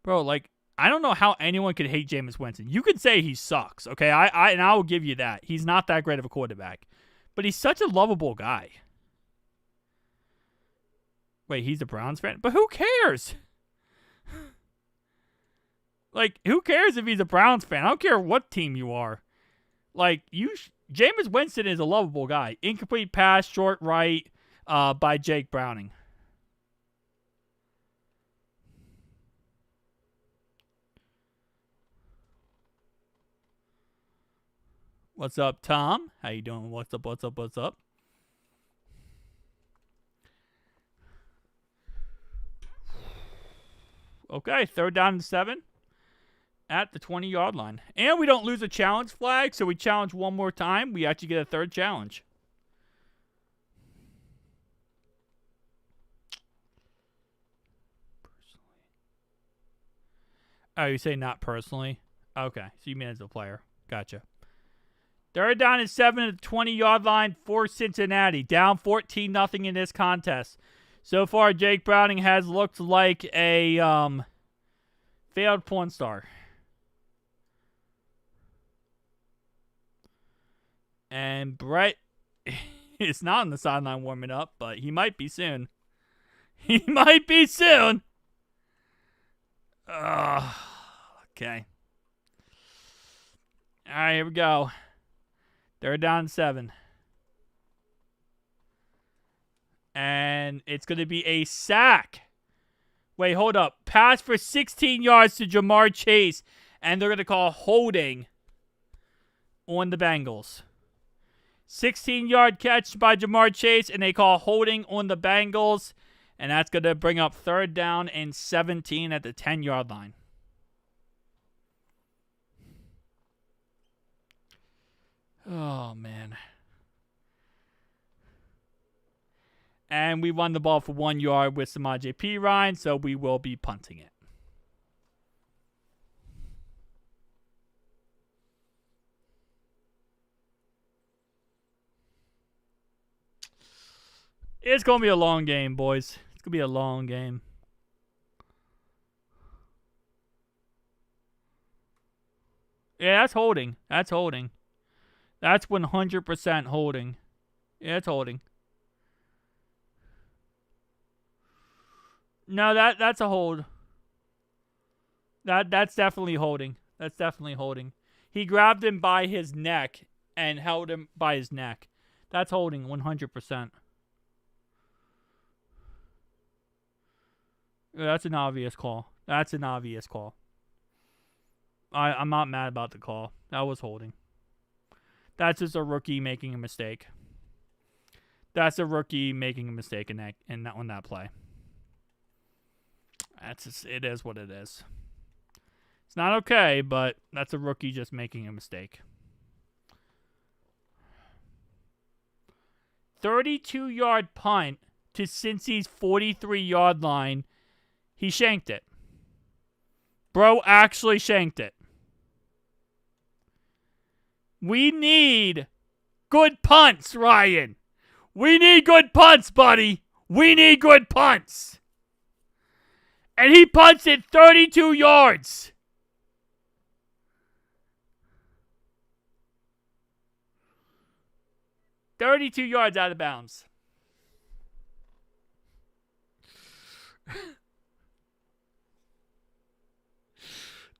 Bro, like, I don't know how anyone could hate Jameis Winston. You could say he sucks, okay? And I will give you that. He's not that great of a quarterback. But he's such a lovable guy. Wait, he's a Browns fan? But who cares? Like, who cares if he's a Browns fan? I don't care what team you are. Like, Jameis Winston is a lovable guy. Incomplete pass, short right, by Jake Browning. What's up, Tom? How you doing? What's up? Okay, 3rd down and 7 at the 20-yard line. And we don't lose a challenge flag, so we challenge one more time. We actually get a 3rd challenge. Oh, you say not personally? Okay, so you mean as a player. Gotcha. 3rd down and 7 at the 20-yard line for Cincinnati. Down 14-0 in this contest. So far, Jake Browning has looked like a failed porn star. And Brett is not on the sideline warming up, but he might be soon. Okay. All right, here we go. 3rd down and 7. And it's going to be a sack. Wait, hold up. Pass for 16 yards to Jamar Chase. And they're going to call holding on the Bengals. 16-yard catch by Jamar Chase. And they call holding on the Bengals. And that's going to bring up 3rd down and 17 at the 10-yard line. Oh, man. And we won the ball for 1 yard with Samaje Perine, so we will be punting it. It's going to be a long game, boys. It's going to be a long game. Yeah, that's holding. That's holding. That's 100% holding. Yeah, it's holding. No, that's a hold. That's definitely holding. That's definitely holding. He grabbed him by his neck and held him by his neck. That's holding 100%. Yeah, that's an obvious call. That's an obvious call. I'm not mad about the call. That was holding. That's just a rookie making a mistake. That's a rookie making a mistake in that play. That's just, it is what it is. It's not okay, but that's a rookie just making a mistake. 32-yard punt to Cincy's 43-yard line. He shanked it. Bro actually shanked it. We need good punts, Ryan. We need good punts, buddy. We need good punts. And he punts it 32 yards. "32 yards out of bounds.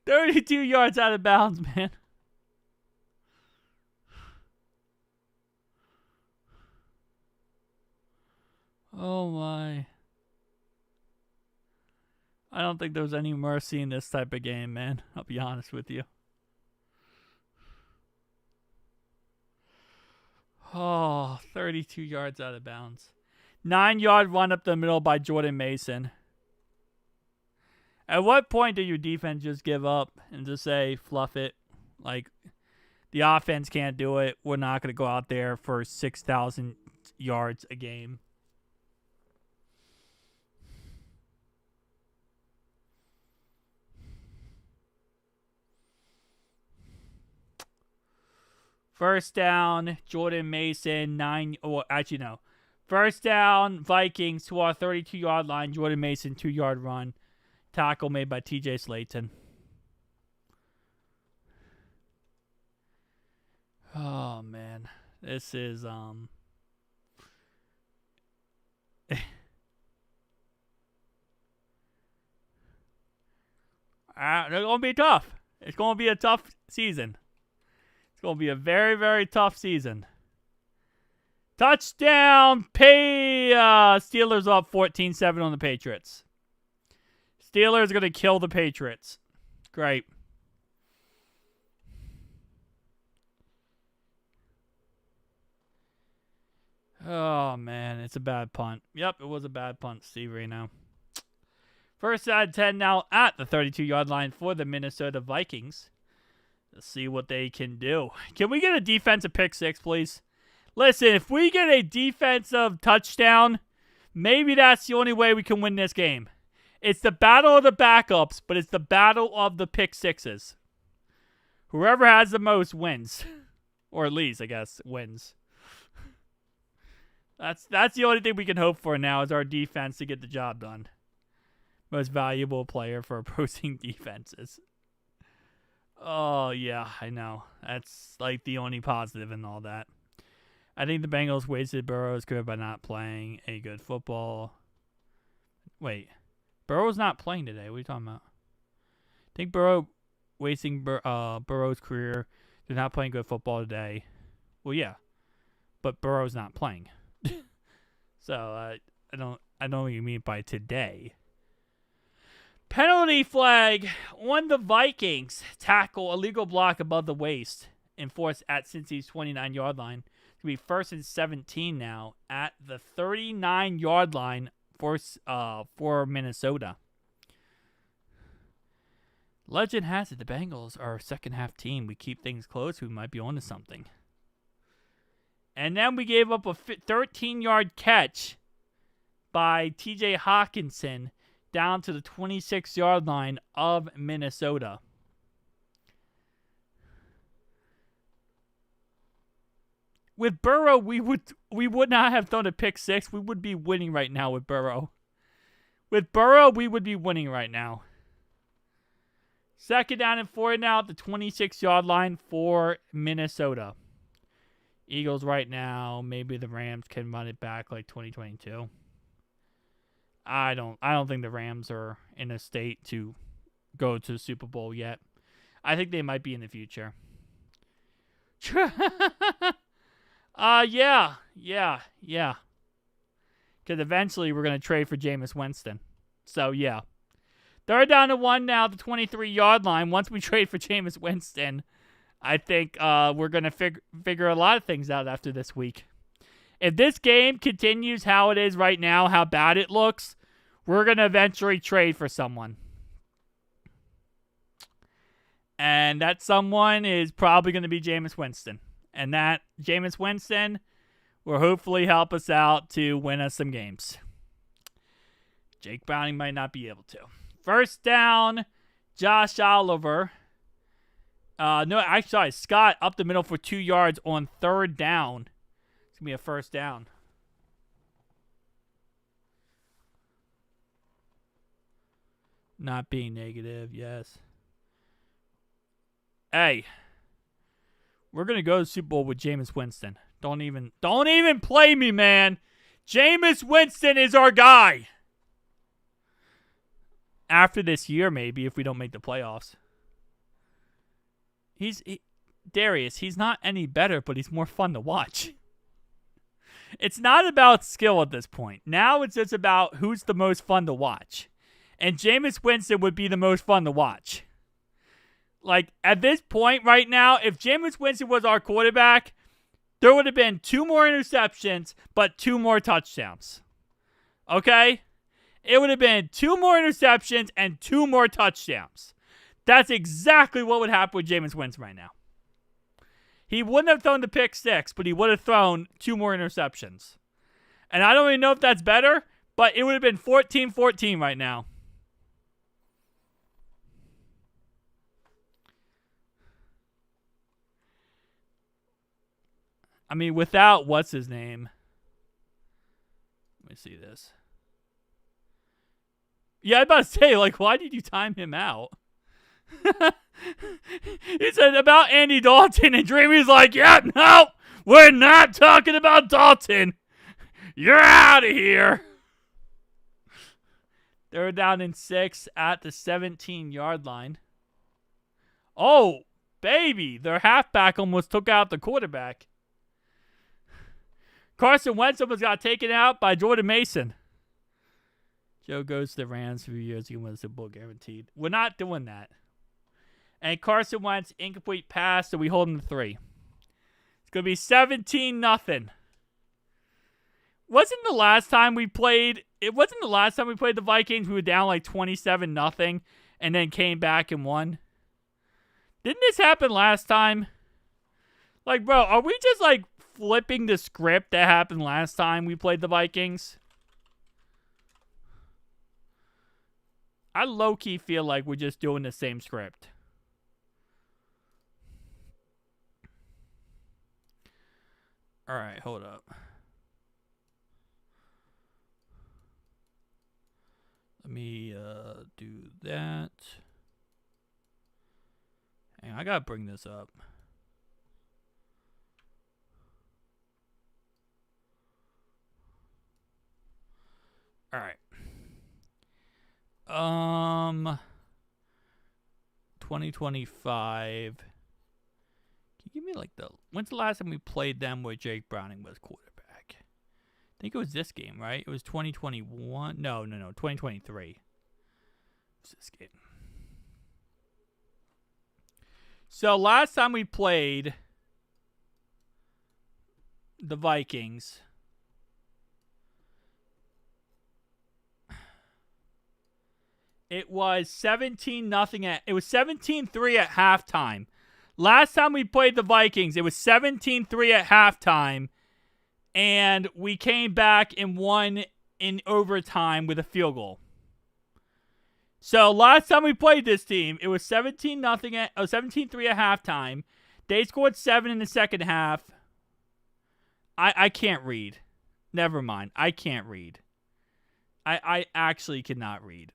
"32 yards out of bounds, man. Oh my. I don't think there's any mercy in this type of game, man. I'll be honest with you. Oh, 32 yards out of bounds. 9-yard run up the middle by Jordan Mason. At what point do your defense just give up and just say, fluff it? Like, the offense can't do it. We're not going to go out there for 6,000 yards a game. First down, Jordan Mason, 9. Well, actually, no. First down, Vikings to our 32-yard line. Jordan Mason, 2-yard run. Tackle made by TJ Slayton. Oh, man. This is, They're going to be tough. It's going to be a tough season. It's going to be a very, very tough season. Touchdown! Steelers up 14-7 on the Patriots. Steelers going to kill the Patriots. Great. Oh, man. It's a bad punt. Yep, it was a bad punt, Steve, right now. First and 10 now at the 32-yard line for the Minnesota Vikings. Let's see what they can do. Can we get a defensive pick six, please? Listen, if we get a defensive touchdown, maybe that's the only way we can win this game. It's the battle of the backups, but it's the battle of the pick sixes. Whoever has the most wins. Or at least, I guess, wins. That's the only thing we can hope for now is our defense to get the job done. Most valuable player for opposing defenses. Oh, yeah, I know. That's like the only positive in all that. I think the Bengals wasted Burrow's career by not playing a good football. Wait. Burrow's not playing today. What are you talking about? I think Burrow wasting Burrow's career through not playing good football today. Well, yeah. But Burrow's not playing. So, I don't know what you mean by today. Penalty flag on the Vikings. Tackle, illegal block above the waist. Enforced at Cincy's 29-yard line. It's going to be first and 17 now at the 39-yard line for Minnesota. Legend has it the Bengals are a second-half team. We keep things close. We might be onto something. And then we gave up a 13-yard catch by TJ Hawkinson down to the 26-yard line of Minnesota. With Burrow, we would not have thrown a pick six. We would be winning right now with Burrow. With Burrow, we would be winning right now. 2nd down and 4 now at the 26-yard line for Minnesota. Eagles right now. Maybe the Rams can run it back like 2022. I don't think the Rams are in a state to go to the Super Bowl yet. I think they might be in the future. Yeah. Because eventually we're going to trade for Jameis Winston. So, yeah. 3rd down and 1 now at the 23-yard line. Once we trade for Jameis Winston, I think we're going to figure a lot of things out after this week. If this game continues how it is right now, how bad it looks, we're going to eventually trade for someone. And that someone is probably going to be Jameis Winston. And that Jameis Winston will hopefully help us out to win us some games. Jake Browning might not be able to. 1st down, Josh Oliver. Scott up the middle for 2 yards on 3rd down. It's going to be a 1st down. Not being negative, yes. Hey. We're going to go to the Super Bowl with Jameis Winston. Don't even play me, man. Jameis Winston is our guy. After this year, maybe, if we don't make the playoffs. Darius, he's not any better, but he's more fun to watch. It's not about skill at this point. Now it's just about who's the most fun to watch. And Jameis Winston would be the most fun to watch. Like, at this point right now, if Jameis Winston was our quarterback, there would have been 2 more interceptions, but 2 more touchdowns. Okay? It would have been 2 more interceptions and 2 more touchdowns. That's exactly what would happen with Jameis Winston right now. He wouldn't have thrown the pick six, but he would have thrown 2 more interceptions. And I don't even know if that's better, but it would have been 14-14 right now. I mean, without what's his name. Let me see this. Yeah, I'm about to say, like, why did you time him out? He said about Andy Dalton, and Dreamy's like, yeah, no, we're not talking about Dalton. You're out of here. 3rd down and 6 at the 17-yard line. Oh, baby, their halfback almost took out the quarterback. Carson Wentz almost got taken out by Jordan Mason. Joe goes to the Rams for a few years. He wins the Super Bowl guaranteed. We're not doing that. And Carson Wentz, incomplete pass, so we hold him to 3. It's going to be 17-0. Wasn't the last time we played the Vikings, we were down like 27-0 and then came back and won? Didn't this happen last time? Like, bro, are we just like flipping the script that happened last time we played the Vikings? I low-key feel like we're just doing the same script. All right, hold up. Let me do that. Hang on, I gotta bring this up. All right. 2025. Can you give me like when's the last time we played them where Jake Browning was quarterback? I think it was this game, right? It was 2021. No, 2023. It was this game. So last time we played the Vikings, it was 17-0 it was 17-3 at halftime. Last time we played the Vikings, it was 17-3 at halftime, and we came back and won in overtime with a field goal. So last time we played this team, it was 17-3 at halftime. They scored 7 in the second half. I can't read. Never mind. I can't read. I actually cannot read.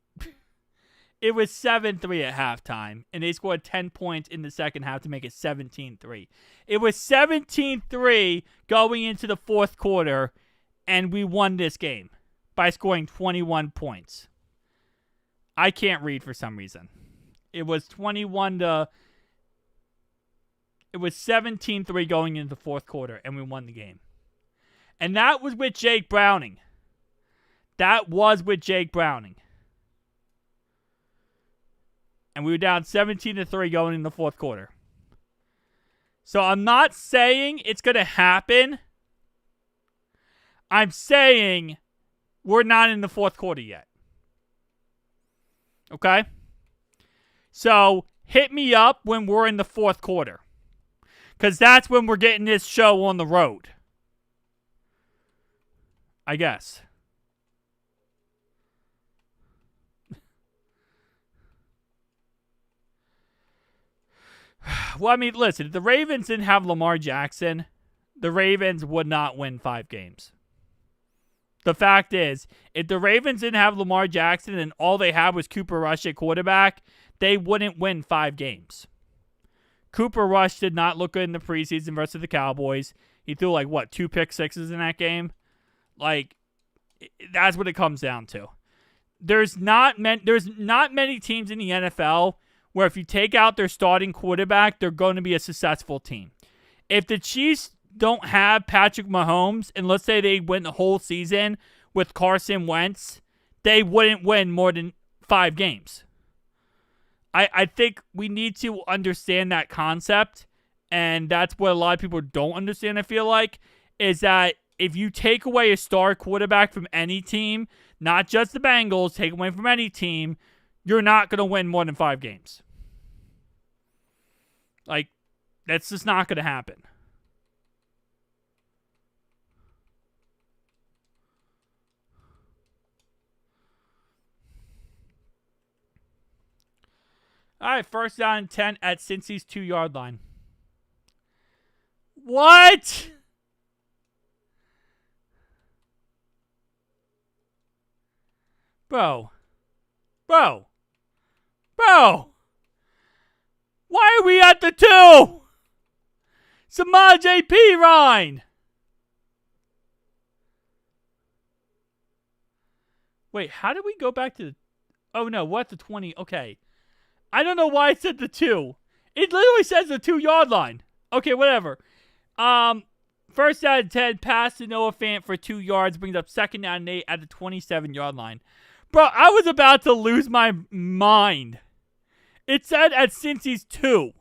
It was 7-3 at halftime, and they scored 10 points in the second half to make it 17-3. It was 17-3 going into the fourth quarter, and we won this game by scoring 21 points. I can't read for some reason. It was 17-3 going into the fourth quarter, and we won the game. And that was with Jake Browning. And we were down 17-3 going in the fourth quarter. So I'm not saying it's going to happen. I'm saying we're not in the fourth quarter yet. Okay? So hit me up when we're in the fourth quarter. Because that's when we're getting this show on the road. I guess. Well, I mean, listen, if the Ravens didn't have Lamar Jackson, the Ravens would not win 5 games. The fact is, if the Ravens didn't have Lamar Jackson and all they had was Cooper Rush at quarterback, they wouldn't win 5 games. Cooper Rush did not look good in the preseason versus the Cowboys. He threw 2 pick sixes in that game. That's what it comes down to. There's not many teams in the NFL where if you take out their starting quarterback, they're going to be a successful team. If the Chiefs don't have Patrick Mahomes, and let's say they win the whole season with Carson Wentz, they wouldn't win more than 5 games. I think we need to understand that concept, and that's what a lot of people don't understand, I feel like, is that if you take away a star quarterback from any team, not just the Bengals, take away from any team, you're not going to win more than 5 games. That's just not going to happen. All right, first down and 10 at Cincy's 2-yard line. What? Bro. Why are we at the 2? Samaj P. Ryan. Wait, how did we go back to the... Oh, no, what? The 20? Okay. I don't know why it said the 2. It literally says the 2-yard line. Okay, whatever. First down and 10, pass to Noah Fant for 2 yards, brings up second down and 8 at the 27-yard line. Bro, I was about to lose my mind. It said at Cincy's 2.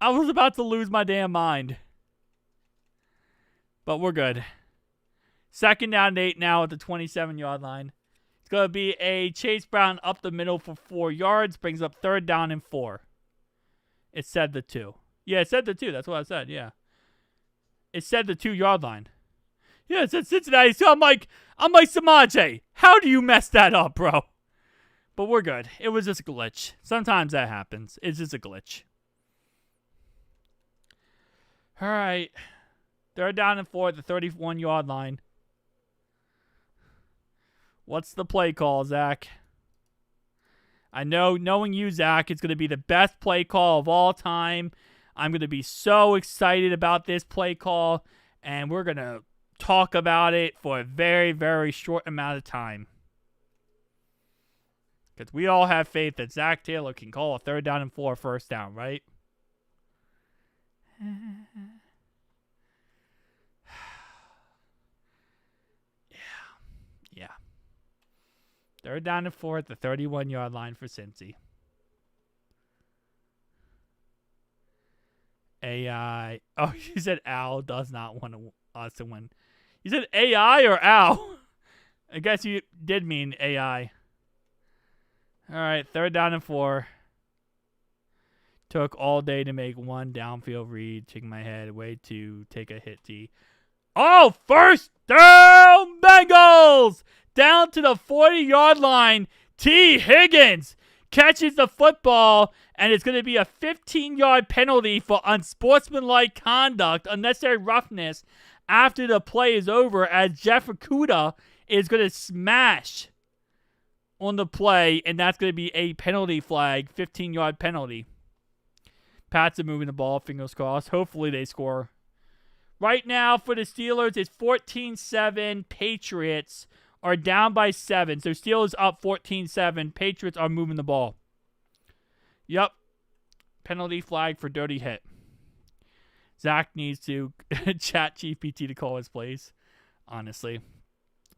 I was about to lose my damn mind. But we're good. Second down and 8 now at the 27-yard line. It's going to be a Chase Brown up the middle for 4 yards. Brings up third down and 4. It said the 2. Yeah, it said the 2. That's what I said, yeah. It said the 2-yard line. Yeah, it said Cincinnati. So I'm like, Samaje, how do you mess that up, bro? But we're good. It was just a glitch. Sometimes that happens. It's just a glitch. All right. Third down and 4 at the 31-yard line. What's the play call, Zach? I know, knowing you, Zach, it's going to be the best play call of all time. I'm going to be so excited about this play call, and we're going to talk about it for a very, very short amount of time. Because we all have faith that Zach Taylor can call a third down and 4 first down, right? Yeah. Third down and 4 at the 31-yard line for Cincy. AI. Oh, you said Al does not want us to win. You said AI or Al? I guess you did mean AI. All right, third down and 4. Took all day to make one downfield read. Shaking my head. Way to take a hit, T. Oh, first down, Bengals! Down to the 40-yard line. T. Higgins catches the football, and it's going to be a 15-yard penalty for unsportsmanlike conduct, unnecessary roughness, after the play is over, as Jeff Okudah is going to smash on the play, and that's going to be a penalty flag, 15-yard penalty. Pats are moving the ball, fingers crossed. Hopefully they score. Right now for the Steelers, it's 14-7. Patriots are down by 7. So Steelers up 14-7. Patriots are moving the ball. Yep. Penalty flag for dirty hit. Zach needs to chat GPT to call his plays. Honestly.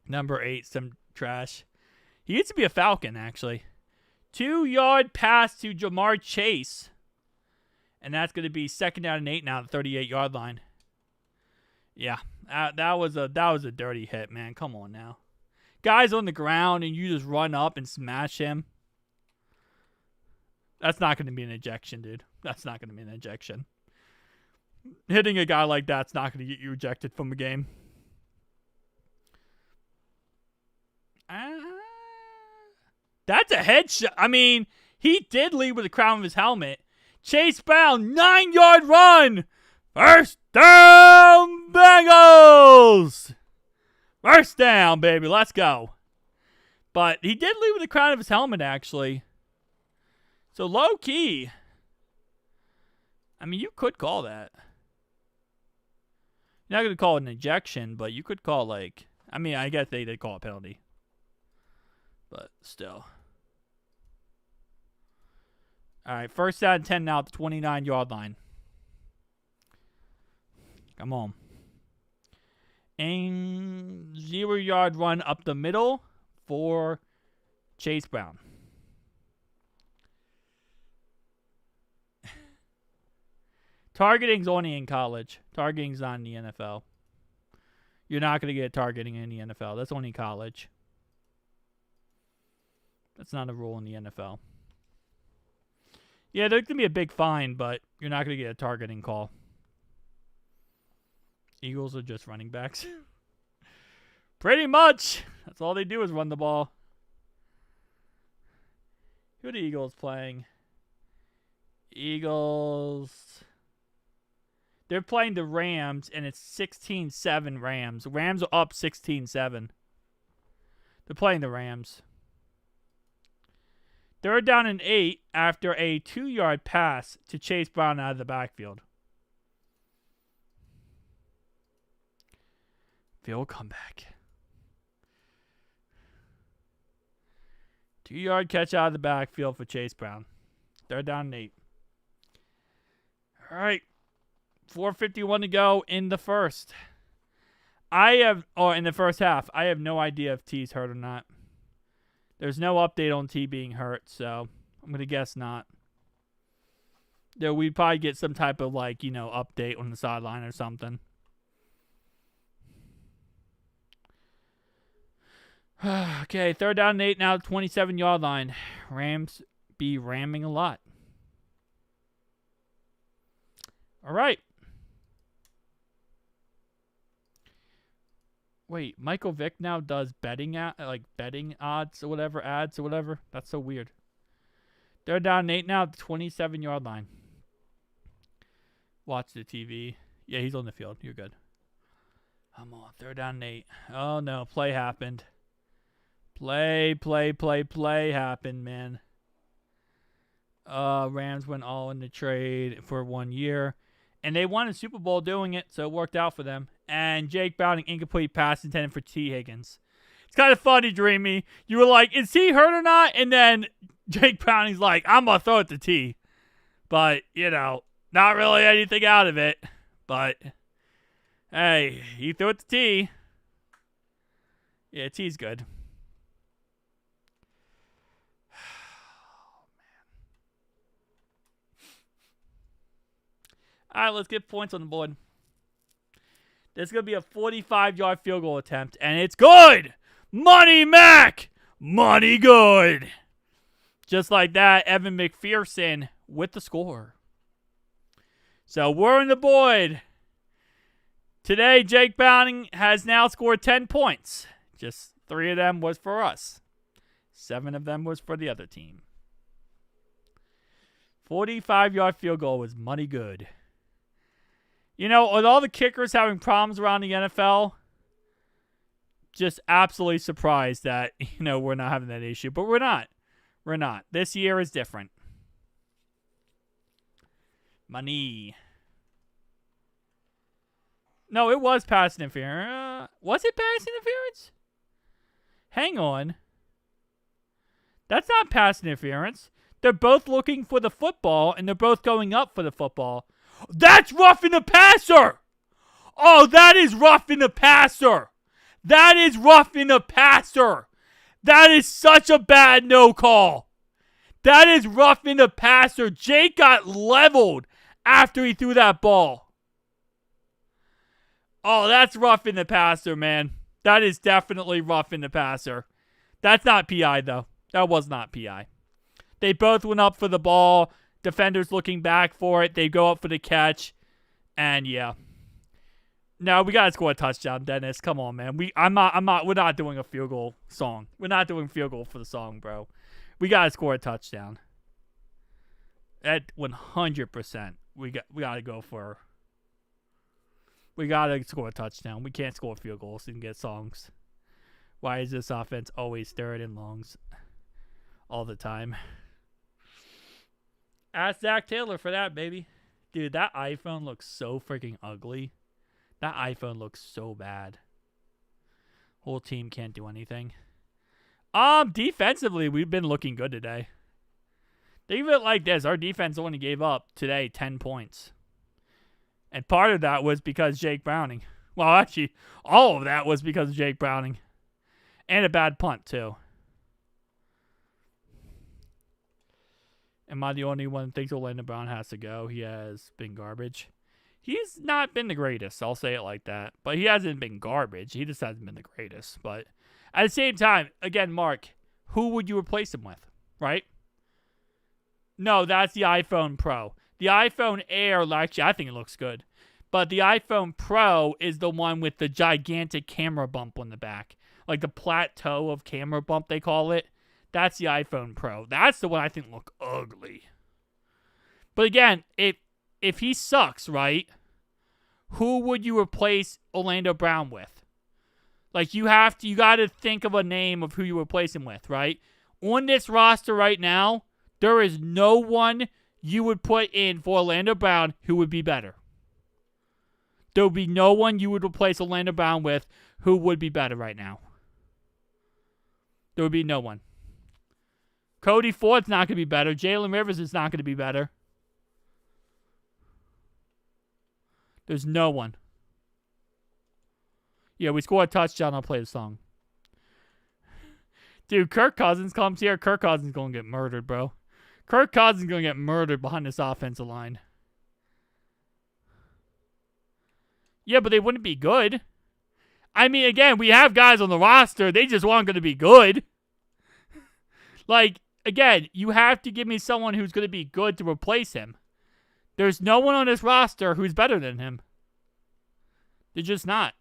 Number 8, some trash. He used to be a Falcon, actually. 2-yard pass to Jamar Chase. And that's going to be 2nd down and 8 now at the 38-yard line. Yeah, that was a dirty hit, man. Come on now. Guy's on the ground and you just run up and smash him. That's not going to be an ejection, dude. That's not going to be an ejection. Hitting a guy like that's not going to get you ejected from a game. That's a headshot. I mean, he did lead with the crown of his helmet. Chase Brown, 9-yard run. First down, Bengals. First down, baby. Let's go. But he did lead with the crown of his helmet, actually. So low key. I mean, you could call that. You're not going to call it an ejection, but you could call like, I mean, I guess they did call it penalty. But still. All right, 1st down and 10 now at the 29-yard line. Come on. And 0-yard run up the middle for Chase Brown. Targeting's only in college. Targeting's not in the NFL. You're not going to get targeting in the NFL. That's only college. That's not a rule in the NFL. Yeah, there's going to be a big fine, but you're not going to get a targeting call. Eagles are just running backs. Pretty much. That's all they do is run the ball. Who are the Eagles playing? Eagles. They're playing the Rams, and it's 16-7 Rams. The Rams are up 16-7. They're playing the Rams. 3rd down and 8 after a 2-yard pass to Chase Brown out of the backfield. Field comeback. 2-yard catch out of the backfield for Chase Brown. 3rd down and 8. All right. 4:51 to go in the first. In the first half. I have no idea if T's hurt or not. There's no update on T being hurt, so I'm going to guess not. We'd probably get some type of, update on the sideline or something. Okay, 3rd down and 8 now, 27-yard line. Rams be ramming a lot. All right. Wait, Michael Vick now does betting odds or whatever, ads or whatever. That's so weird. 3rd down and 8 now at the 27-yard line. Watch the TV. Yeah, he's on the field. You're good. Come on, 3rd down and 8. Oh, no, play happened. Play happened, man. Rams went all in the trade for 1 year. And they won a Super Bowl doing it, so it worked out for them. And Jake Browning, incomplete pass intended for T. Higgins. It's kind of funny, Dreamy. You were like, is he hurt or not? And then Jake Browning's like, I'm going to throw it to T. But, not really anything out of it. But, hey, he threw it to T. Yeah, T's good. All right, let's get points on the board. There's going to be a 45-yard field goal attempt, and it's good! Money Mac! Money good! Just like that, Evan McPherson with the score. So we're on the board. Today, Jake Browning has now scored 10 points. Just 3 of them was for us. 7 of them was for the other team. 45-yard field goal was money good. You know, with all the kickers having problems around the NFL, just absolutely surprised that, we're not having that issue. But we're not. We're not. This year is different. Money. No, it was pass interference. Was it pass interference? Hang on. That's not pass interference. They're both looking for the football, and they're both going up for the football. That's roughing the passer! Oh, that is roughing the passer! That is roughing the passer! That is such a bad no call. That is roughing the passer. Jake got leveled after he threw that ball. Oh, that's roughing the passer, man. That is definitely roughing the passer. That's not PI, though. That was not PI. They both went up for the ball. Defenders looking back for it. They go up for the catch. And, yeah. No, we got to score a touchdown, Dennis. Come on, man. We're not doing a field goal song. We're not doing field goal for the song, bro. We got to score a touchdown. At 100%. We got to go for... We got to score a touchdown. We can't score field goals and get songs. Why is this offense always third and longs all the time? Ask Zach Taylor for that, baby. Dude, that iPhone looks so freaking ugly. That iPhone looks so bad. Whole team can't do anything. Defensively, we've been looking good today. Think of it like this. Our defense only gave up today 10 points. And part of that was because Jake Browning. Well, actually, all of that was because of Jake Browning. And a bad punt, too. Am I the only one who thinks Orlando Brown has to go? He has been garbage. He's not been the greatest. I'll say it like that. But he hasn't been garbage. He just hasn't been the greatest. But at the same time, again, Mark, who would you replace him with? Right? No, that's the iPhone Pro. The iPhone Air, actually, I think it looks good. But the iPhone Pro is the one with the gigantic camera bump on the back. Like the plateau of camera bump, they call it. That's the iPhone Pro. That's the one I think look ugly. But again, if he sucks, right, who would you replace Orlando Brown with? Like, you got to think of a name of who you replace him with, right? On this roster right now, there is no one you would put in for Orlando Brown who would be better. There would be no one you would replace Orlando Brown with who would be better right now. There would be no one. Cody Ford's not going to be better. Jalen Rivers is not going to be better. There's no one. Yeah, we score a touchdown. I'll play the song. Dude, Kirk Cousins comes here. Kirk Cousins is going to get murdered, bro. Kirk Cousins is going to get murdered behind this offensive line. Yeah, but they wouldn't be good. I mean, again, we have guys on the roster. They just aren't going to be good. Like, again, you have to give me someone who's going to be good to replace him. There's no one on this roster who's better than him. They're just not.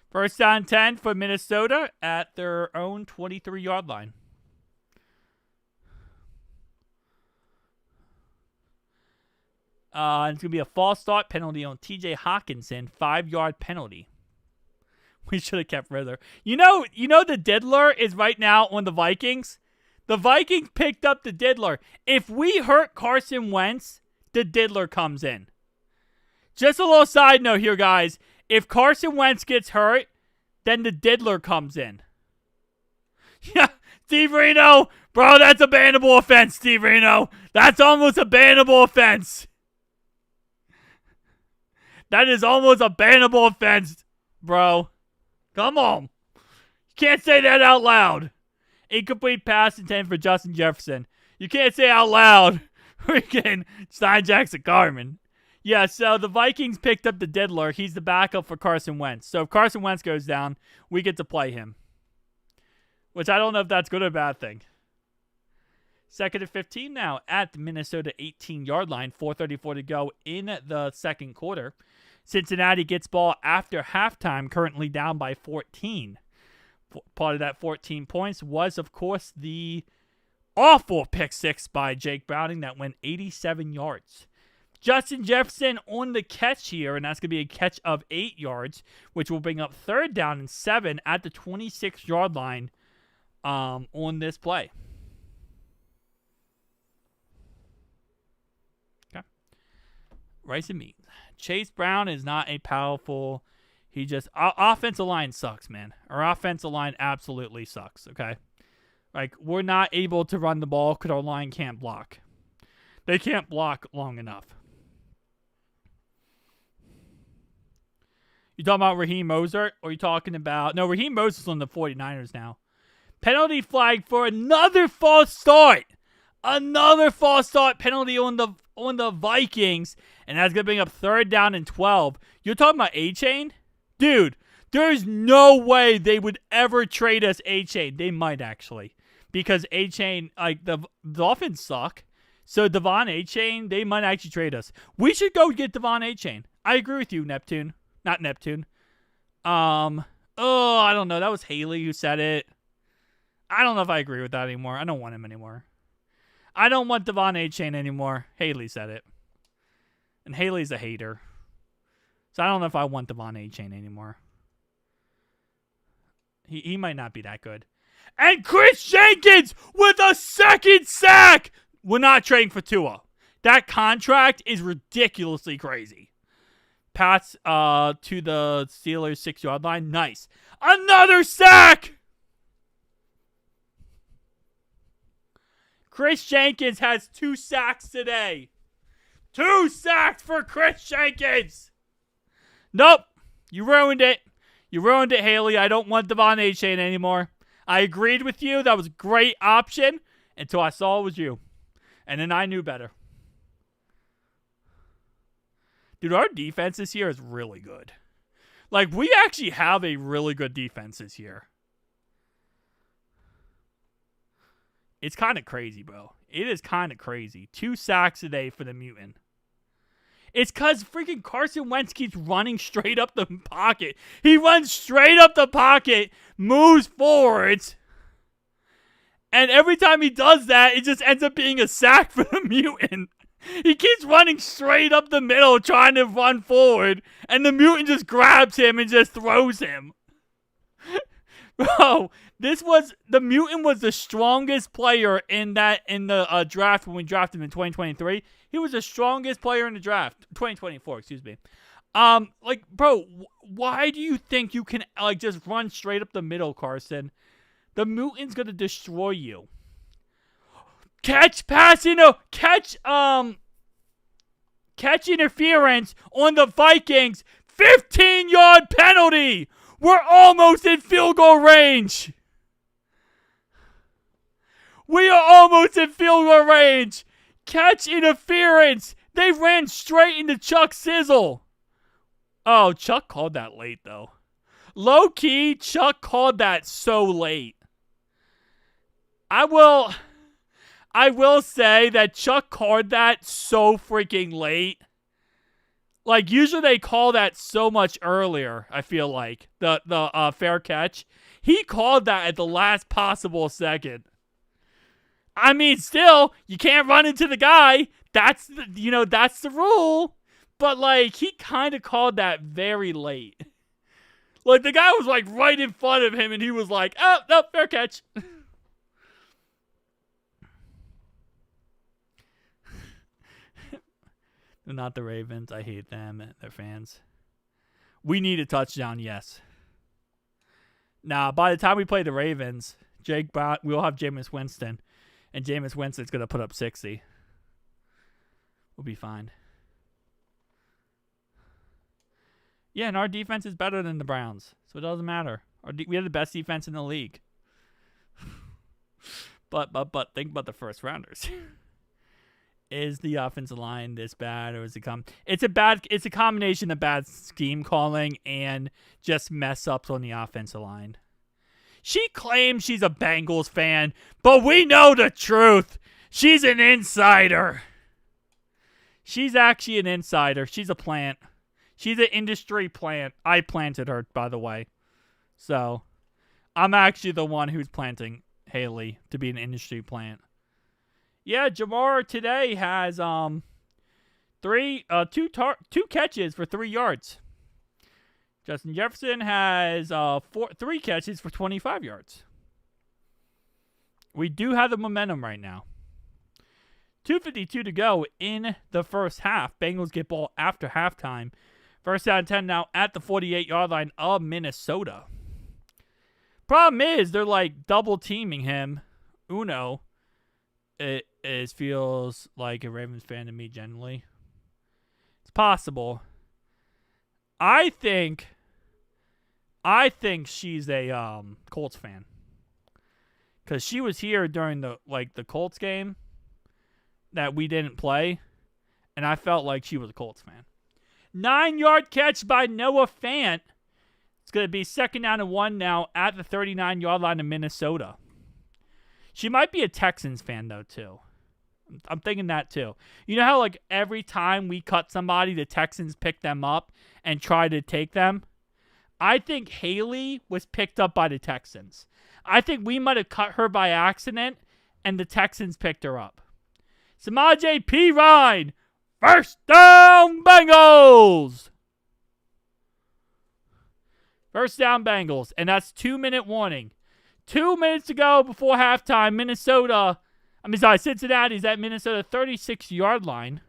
First down 10 for Minnesota at their own 23-yard line. It's going to be a false start penalty on TJ Hawkinson, 5-yard penalty. We should have kept Ritter. You know the diddler is right now on the Vikings? The Vikings picked up the diddler. If we hurt Carson Wentz, the diddler comes in. Just a little side note here, guys. If Carson Wentz gets hurt, then the diddler comes in. Yeah, Steve Reno. Bro, that's a bannable offense, Steve Reno. That's almost a bannable offense. That is almost a bannable offense, bro. Come on. You can't say that out loud. Incomplete pass intended for Justin Jefferson. You can't say out loud. Freaking Stein Jackson Carmen. Yeah, so the Vikings picked up the diddler. He's the backup for Carson Wentz. So if Carson Wentz goes down, we get to play him. Which I don't know if that's good or a bad thing. 2nd and 15 now at the Minnesota 18-yard line. 4:34 to go in the second quarter. Cincinnati gets ball after halftime, currently down by 14. Part of that 14 points was, of course, the awful pick six by Jake Browning that went 87 yards. Justin Jefferson on the catch here, and that's going to be a catch of 8 yards, which will bring up 3rd down and 7 at the 26-yard line on this play. Okay. Rice and meat. Chase Brown is not a powerful. He just offensive line sucks, man. Our offensive line absolutely sucks. Okay, like we're not able to run the ball because our line can't block. They can't block long enough. You talking about Raheem Mostert, or you talking about Raheem Mostert's on the 49ers now. Penalty flag for another false start. Another false start penalty on the Vikings, and that's gonna bring up 3rd down and 12. You're talking about A-Chain? Dude, there's no way they would ever trade us A-Chain. They might actually. Because A-Chain, like, the Dolphins suck. So Devon A-Chain, they might actually trade us. We should go get Devon A-Chain. I agree with you, Neptune. Not Neptune. I don't know. That was Haley who said it. I don't know if I agree with that anymore. I don't want him anymore. I don't want Devon A-Chain anymore. Haley said it. And Haley's a hater. So I don't know if I want Devon A-Chain anymore. He might not be that good. And Chris Jenkins with a 2nd sack! We're not trading for Tua. That contract is ridiculously crazy. Pass to the Steelers 6-yard line. Nice. Another sack! Chris Jenkins has 2 sacks today. 2 sacks for Chris Jenkins! Nope. You ruined it. You ruined it, Haley. I don't want Devon A-Chain anymore. I agreed with you. That was a great option until I saw it was you. And then I knew better. Dude, our defense this year is really good. Like, we actually have a really good defense this year. It's kind of crazy, bro. It is kind of crazy. 2 sacks a day for the Mutant. It's because freaking Carson Wentz keeps running straight up the pocket. He runs straight up the pocket, moves forwards, and every time he does that, it just ends up being a sack for the Mutant. He keeps running straight up the middle, trying to run forward, and the Mutant just grabs him and just throws him. Bro, the Mutant was the strongest player in the draft when we drafted him in 2023. He was the strongest player in the draft. 2024, excuse me. Bro, why do you think you can just run straight up the middle, Carson? The Mutant's gonna destroy you. Catch interference on the Vikings. 15-yard penalty. We're almost in field goal range. We are almost in field goal range. Catch interference. They ran straight into Chuck Sizzle. Oh, Chuck called that late, though. Low-key, Chuck called that so late. I will say that Chuck called that so freaking late. Like, usually they call that so much earlier, I feel like. The fair catch. He called that at the last possible second. I mean, still, you can't run into the guy. That's the rule. But, like, he kind of called that very late. Like, the guy was, like, right in front of him, and he was like, oh, no, fair catch. They're not the Ravens. I hate them and their fans. We need a touchdown, yes. Now, by the time we play the Ravens, we'll have Jameis Winston. And Jameis Winston's going to put up 60. We'll be fine. Yeah, and our defense is better than the Browns. So it doesn't matter. We have the best defense in the league. But think about the first rounders. Is the offensive line this bad, or is it It's a combination of bad scheme calling and just mess ups on the offensive line. She claims she's a Bengals fan, but we know the truth. She's an insider. She's actually an insider. She's a plant. She's an industry plant. I planted her, by the way. So, I'm actually the one who's planting Haley to be an industry plant. Yeah, Jamar today has two catches for 3 yards. Justin Jefferson has 3 catches for 25 yards. We do have the momentum right now. 2:52 to go in the first half. Bengals get ball after halftime. First down 10 now at the 48-yard line of Minnesota. Problem is, they're like double teaming him. Uno. It feels like a Ravens fan to me generally. It's possible. I think she's a Colts fan. Because she was here during the Colts game that we didn't play. And I felt like she was a Colts fan. 9-yard catch by Noah Fant. It's going to be 2nd down and 1 now at the 39-yard line of Minnesota. She might be a Texans fan, though, too. I'm thinking that, too. You know how, like, every time we cut somebody, the Texans pick them up and try to take them? I think Haley was picked up by the Texans. I think we might have cut her by accident, and the Texans picked her up. Samaje Perine, first down Bengals! First down Bengals, and that's 2-minute warning. 2 minutes to go before halftime. Cincinnati's at Minnesota 36-yard line.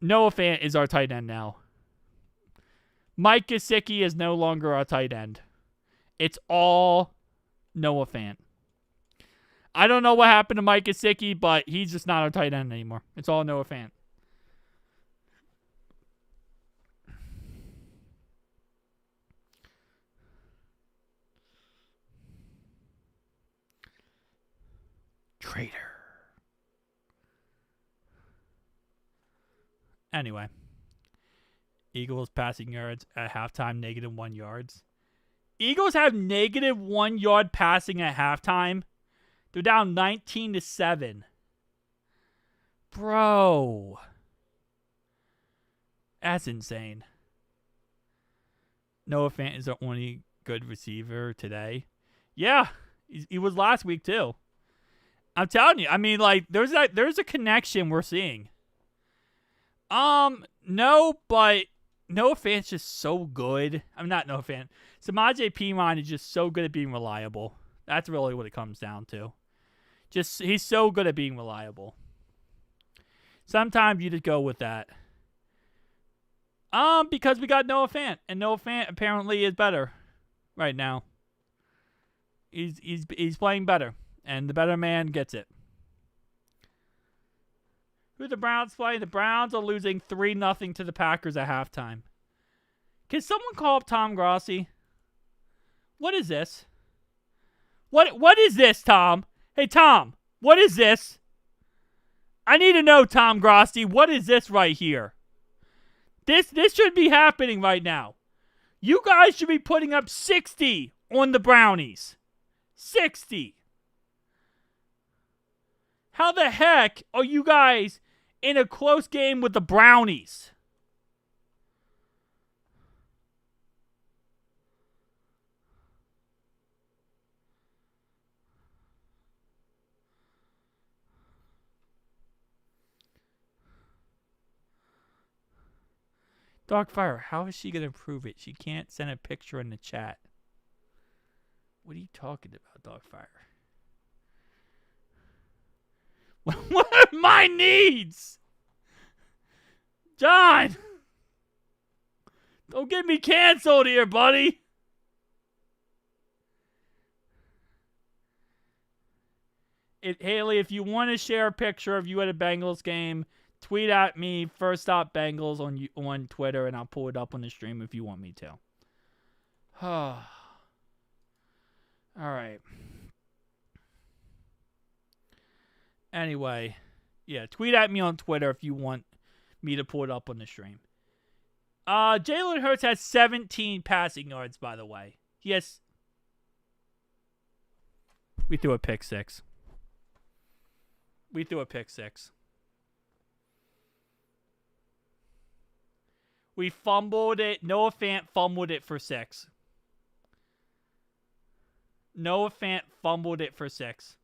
Noah Fant is our tight end now. Mike Gesicki is no longer our tight end. It's all Noah Fant. I don't know what happened to Mike Gesicki, but he's just not our tight end anymore. It's all Noah Fant. Traitor. Anyway. Eagles passing yards at halftime, -1 yards. Eagles have -1 yard passing at halftime. They're down 19-7. Bro. That's insane. Noah Fant is the only good receiver today. Yeah, he was last week too. I'm telling you. I mean, like, there's a connection we're seeing. No, but Noah Fant's just so good. I'm not Noah Fant. Samaje Perine is just so good at being reliable. That's really what it comes down to. Just, he's so good at being reliable. Sometimes you just go with that. Because we got Noah Fant, and Noah Fant apparently is better right now. He's playing better, and the better man gets it. Who the Browns play? The Browns are losing 3-0 to the Packers at halftime. Can someone call up Tom Grossi? What is this? What is this, Tom? Hey, Tom, what is this? I need to know, Tom Grossi, what is this right here? This should be happening right now. You guys should be putting up 60 on the Brownies. 60. How the heck are you guys in a close game with the Brownies? Dogfire, how is she going to prove it? She can't send a picture in the chat. What are you talking about, Dogfire? What are my needs? John! Don't get me canceled here, buddy. Haley, if you want to share a picture of you at a Bengals game, tweet at me, First Stop Bengals on Twitter, and I'll pull it up on the stream if you want me to. All right. Anyway, yeah, tweet at me on Twitter if you want me to pull it up on the stream. Jalen Hurts has 17 passing yards, by the way. Yes. We threw a pick six. We fumbled it. Noah Fant fumbled it for 6. Noah Fant fumbled it for 6.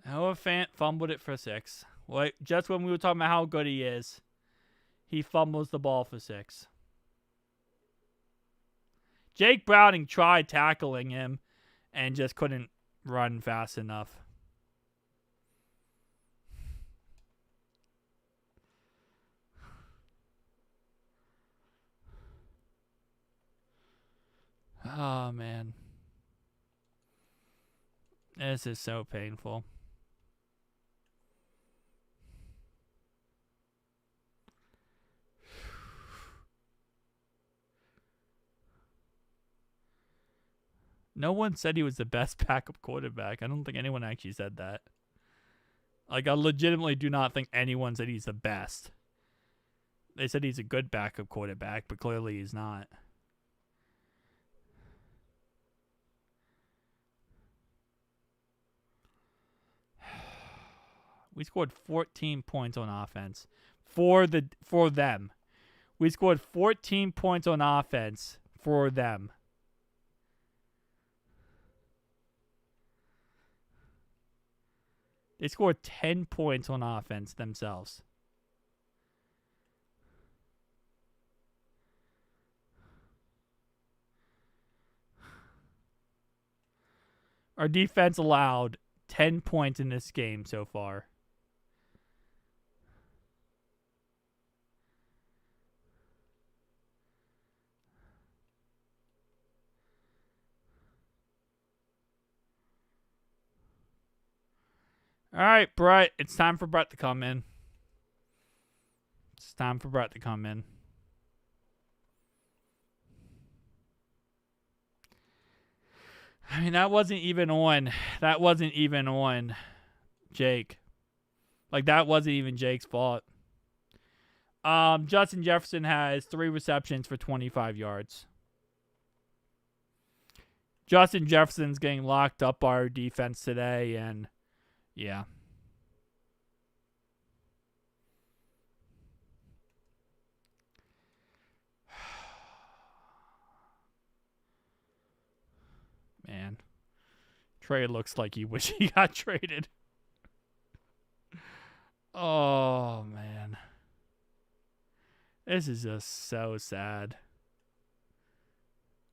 Noah Fant fumbled it for 6. Like, just when we were talking about how good he is, he fumbles the ball for 6. Jake Browning tried tackling him and just couldn't run fast enough. Oh, man. This is so painful. No one said he was the best backup quarterback. I don't think anyone actually said that. Like, I legitimately do not think anyone said he's the best. They said he's a good backup quarterback, but clearly he's not. We scored 14 points on offense for them. We scored 14 points on offense for them. They scored 10 points on offense themselves. Our defense allowed 10 points in this game so far. All right, Brett. It's time for Brett to come in. It's time for Brett to come in. I mean, that wasn't even on Jake. Like, that wasn't even Jake's fault. Justin Jefferson has 3 receptions for 25 yards. Justin Jefferson's getting locked up by our defense today, and yeah. Man. Trey looks like he wish he got traded. Oh, man. This is just so sad.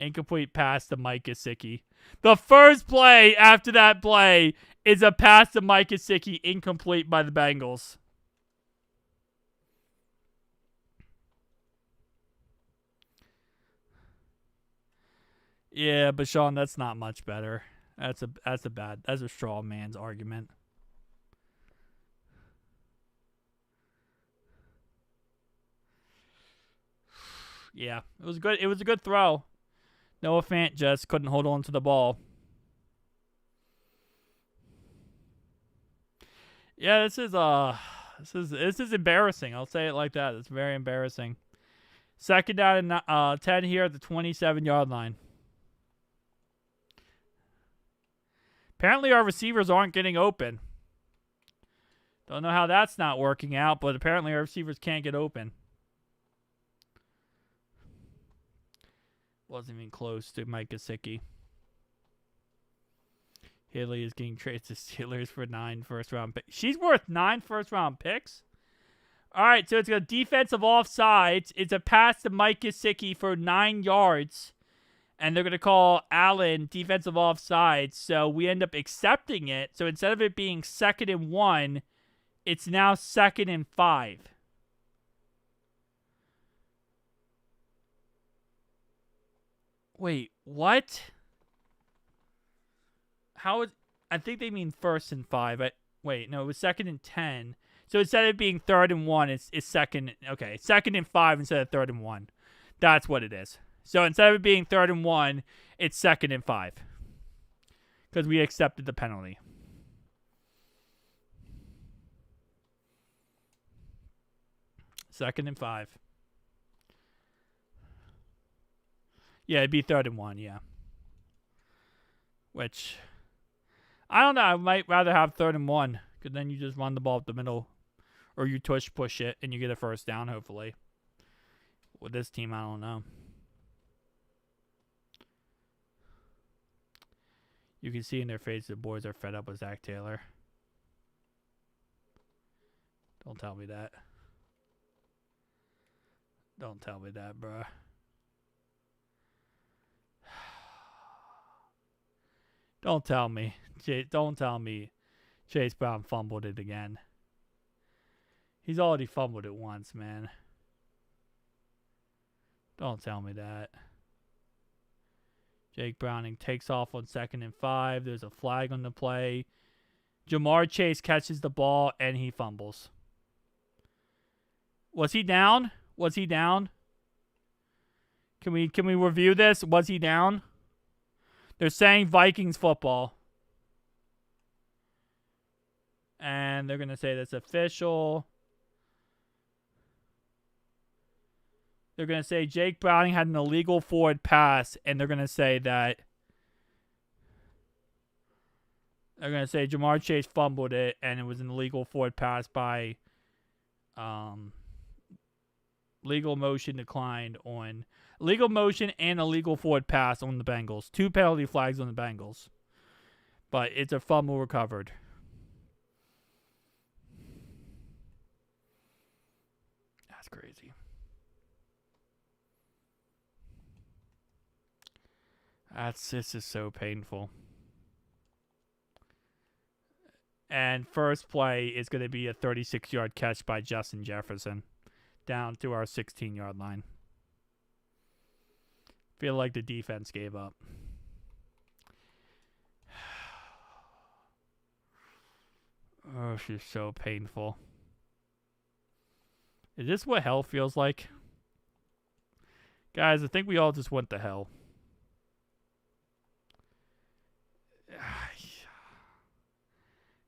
Incomplete pass to Mike Gesicki. The first play after that play is a pass to Mike Gesicki, incomplete by the Bengals. Yeah, but Sean, that's not much better. That's a straw man's argument. Yeah, it was good. It was a good throw. Noah Fant just couldn't hold on to the ball. Yeah, this is embarrassing. I'll say it like that. It's very embarrassing. Second down and 10 here at the 27-yard line. Apparently our receivers aren't getting open. Don't know how that's not working out, but apparently our receivers can't get open. Wasn't even close to Mike Gesicki. Haley is getting traded to Steelers for 9 first-round picks. She's worth 9 first-round picks? All right, so it's a defensive offsides. It's a pass to Mike Gesicki for 9 yards. And they're going to call Allen defensive offsides. So we end up accepting it. So instead of it being 2nd and 1, it's now 2nd and 5. Wait, what? How is... I think they mean 1st and 5. Wait, no, it was 2nd and 10. So instead of being 3rd and 1, it's 2nd... Okay, 2nd and 5 instead of 3rd and 1. That's what it is. So instead of it being 3rd and 1, it's 2nd and 5. Because we accepted the penalty. 2nd and 5. Yeah, it'd be 3rd and 1, yeah. Which, I don't know. I might rather have 3rd and 1, because then you just run the ball up the middle. Or you push it, and you get a first down, hopefully. With this team, I don't know. You can see in their face the boys are fed up with Zach Taylor. Don't tell me that. Don't tell me that, bruh. Don't tell me. Don't tell me Chase Brown fumbled it again. He's already fumbled it once, man. Don't tell me that. Jake Browning takes off on 2nd and 5. There's a flag on the play. Jamar Chase catches the ball, and he fumbles. Was he down? Was he down? Can we review this? Was he down? They're saying Vikings football. And they're going to say that's official. They're going to say Jake Browning had an illegal forward pass, and they're going to say that they're going to say Jamar Chase fumbled it, and it was an illegal forward pass by legal motion declined on legal motion and illegal forward pass on the Bengals. 2 penalty flags on the Bengals. But it's a fumble recovered. That's crazy. This is so painful. And first play is going to be a 36-yard catch by Justin Jefferson down to our 16-yard line. Feel like the defense gave up. Oh, she's so painful. Is this what hell feels like? Guys, I think we all just went to hell.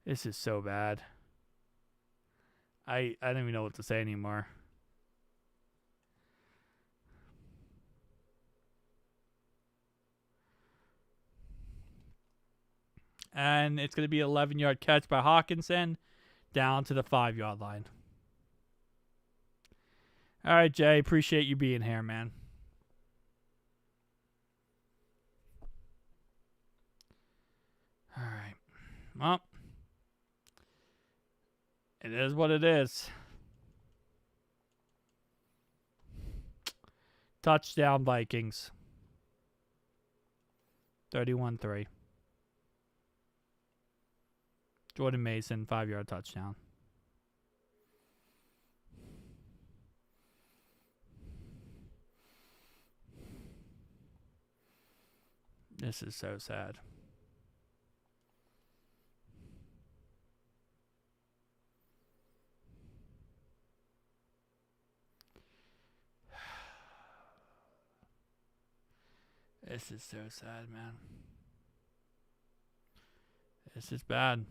This is so bad. I don't even know what to say anymore. And it's going to be an 11-yard catch by Hawkinson down to the 5-yard line. All right, Jay. Appreciate you being here, man. All right. Well, it is what it is. Touchdown, Vikings. 31-3. Jordan Mason, 5-yard touchdown. This is so sad. This is so sad, man. This is bad.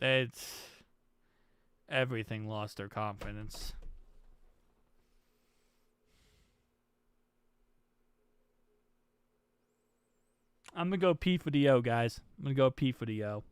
It's everything lost their confidence. I'm going to go P for the O, guys. I'm going to go P for the O.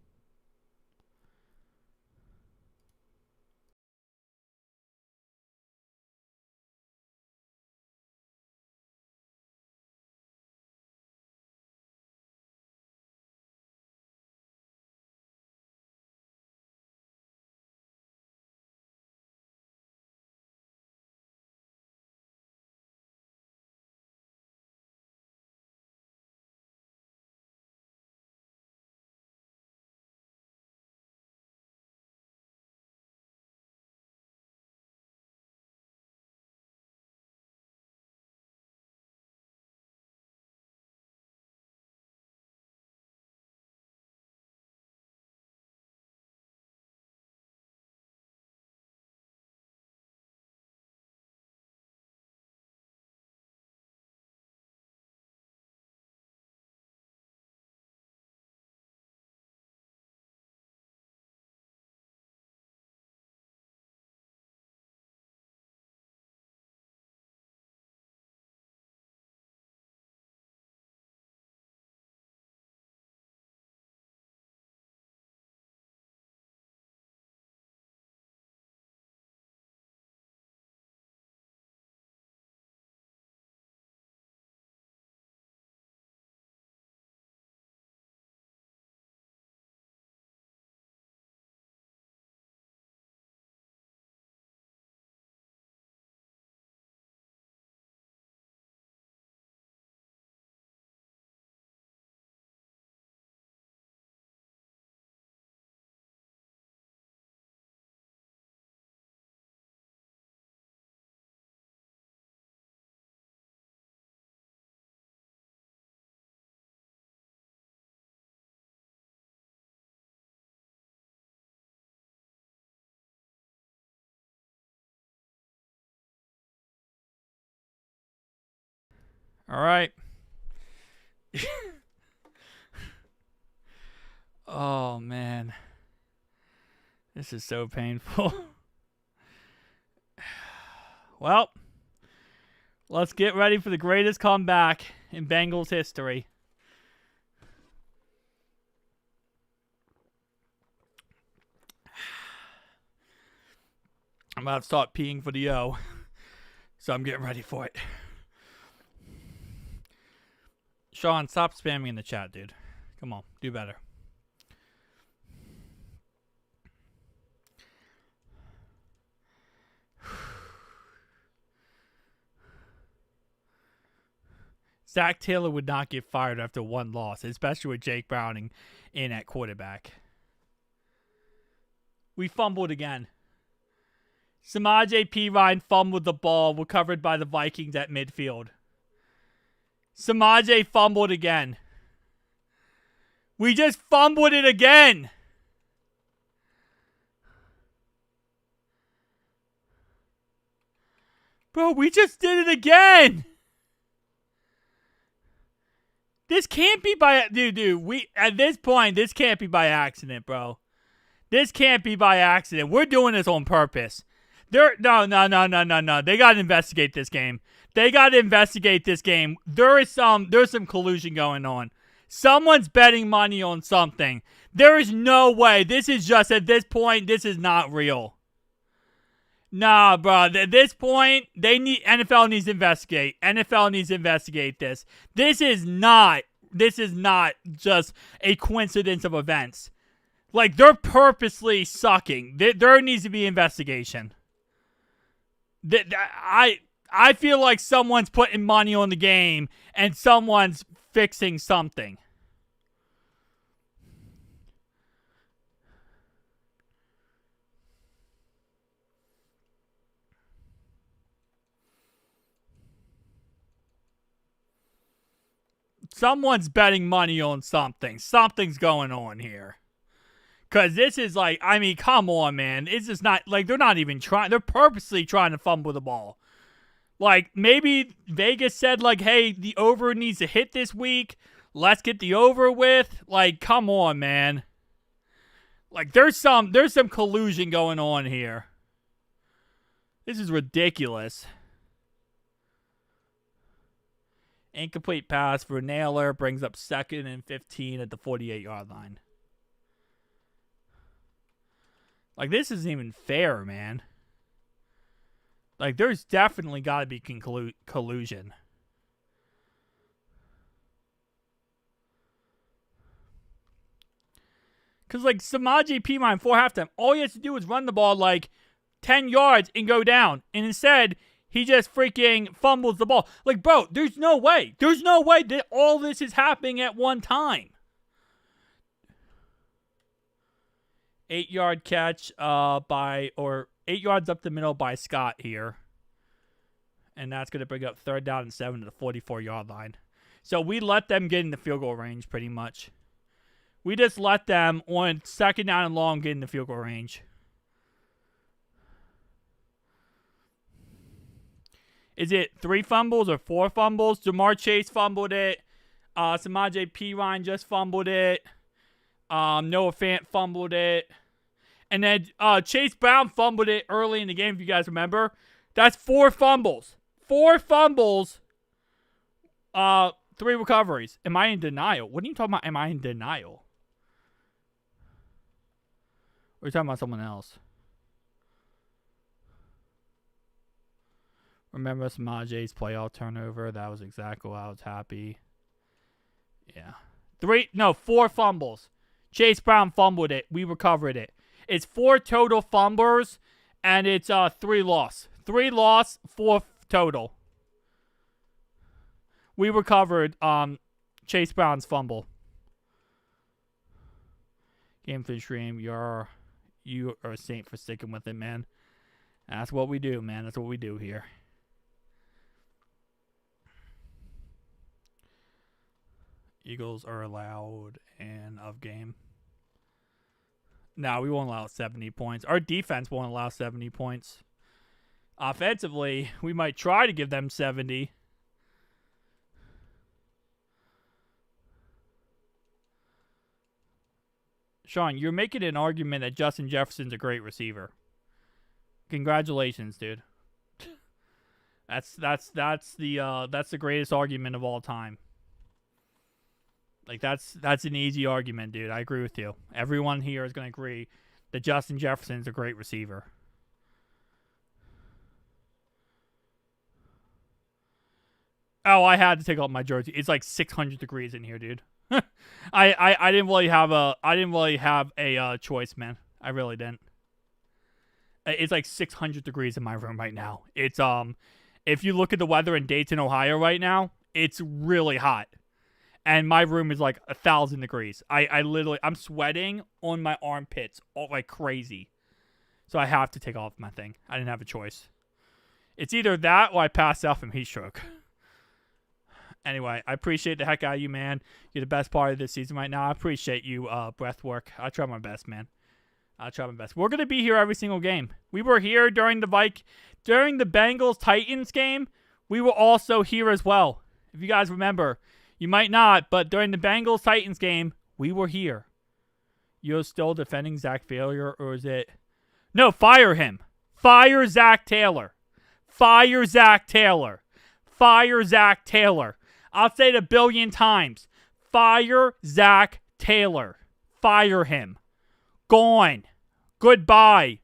All right. Oh, man. This is so painful. Well, let's get ready for the greatest comeback in Bengals history. I'm about to start peeing for the O, so I'm getting ready for it. Sean, stop spamming in the chat, dude. Come on, do better. Zach Taylor would not get fired after one loss, especially with Jake Browning in at quarterback. We fumbled again. Samaje Perine fumbled the ball, recovered by the Vikings at midfield. Samaje fumbled again. We just fumbled it again. Bro, we just did it again. This can't be by... Dude, at this point, this can't be by accident, bro. This can't be by accident. We're doing this on purpose. No. They got to investigate this game. There's some collusion going on. Someone's betting money on something. There is no way. This is just, at this point, this is not real. Nah, bro. At this point, NFL needs to investigate. NFL needs to investigate this. This is not just a coincidence of events. Like, they're purposely sucking. There needs to be investigation. I feel like someone's putting money on the game and someone's fixing something. Someone's betting money on something. Something's going on here. Because this is like, I mean, come on, man. It's just not, like, they're not even trying. They're purposely trying to fumble the ball. Like, maybe Vegas said, like, hey, the over needs to hit this week. Let's get the over with. Like, come on, man. Like, there's some collusion going on here. This is ridiculous. Incomplete pass for Naylor brings up 2nd and 15 at the 48-yard line. Like, this isn't even fair, man. Like, there's definitely got to be collusion. Because, like, Samaje Perine for halftime, all he has to do is run the ball, like, 10 yards and go down. And instead, he just freaking fumbles the ball. Like, bro, there's no way. There's no way that all this is happening at one time. 8-yard catch 8 yards up the middle by Scott here. And that's going to bring up 3rd down and 7 to the 44-yard line. So we let them get in the field goal range pretty much. We just let them, on 2nd down and long, get in the field goal range. Is it 3 fumbles or 4 fumbles? Jamar Chase fumbled it. Samaje Perine just fumbled it. Noah Fant fumbled it. And then Chase Brown fumbled it early in the game, if you guys remember. That's 4 fumbles. 4 fumbles. 3 recoveries. Am I in denial? What are you talking about? Am I in denial? Or are you talking about someone else? Remember Samaje's playoff turnover? That was exactly why I was happy. Yeah. 4 fumbles. Chase Brown fumbled it. We recovered it. It's 4 total fumbles, and it's 3 loss. 3 loss, 4 total. We recovered Chase Brown's fumble. Game for the stream. You are a saint for sticking with it, man. That's what we do, man. That's what we do here. Eagles are allowed and of game. No, we won't allow 70 points. Our defense won't allow 70 points. Offensively, we might try to give them 70. Sean, you're making an argument that Justin Jefferson's a great receiver. Congratulations, dude. That's the greatest argument of all time. Like that's an easy argument, dude. I agree with you. Everyone here is going to agree that Justin Jefferson's a great receiver. Oh, I had to take off my jersey. It's like 600 degrees in here, dude. I didn't really have a choice, man. I really didn't. It's like 600 degrees in my room right now. It's if you look at the weather in Dayton, Ohio right now, it's really hot. And my room is like 1,000 degrees. I'm sweating on my armpits like crazy. So I have to take off my thing. I didn't have a choice. It's either that or I pass out from heat stroke. Anyway, I appreciate the heck out of you, man. You're the best part of this season right now. I appreciate you, breath work. I try my best, man. I try my best. We're going to be here every single game. We were here during the Bengals-Titans game. We were also here as well. If you guys remember, you might not, but during the Bengals-Titans game, we were here. You're still defending Zach Taylor, or is it? No, fire him. Fire Zach Taylor. Fire Zach Taylor. Fire Zach Taylor. I'll say it 1 billion times. Fire Zach Taylor. Fire him. Gone. Goodbye.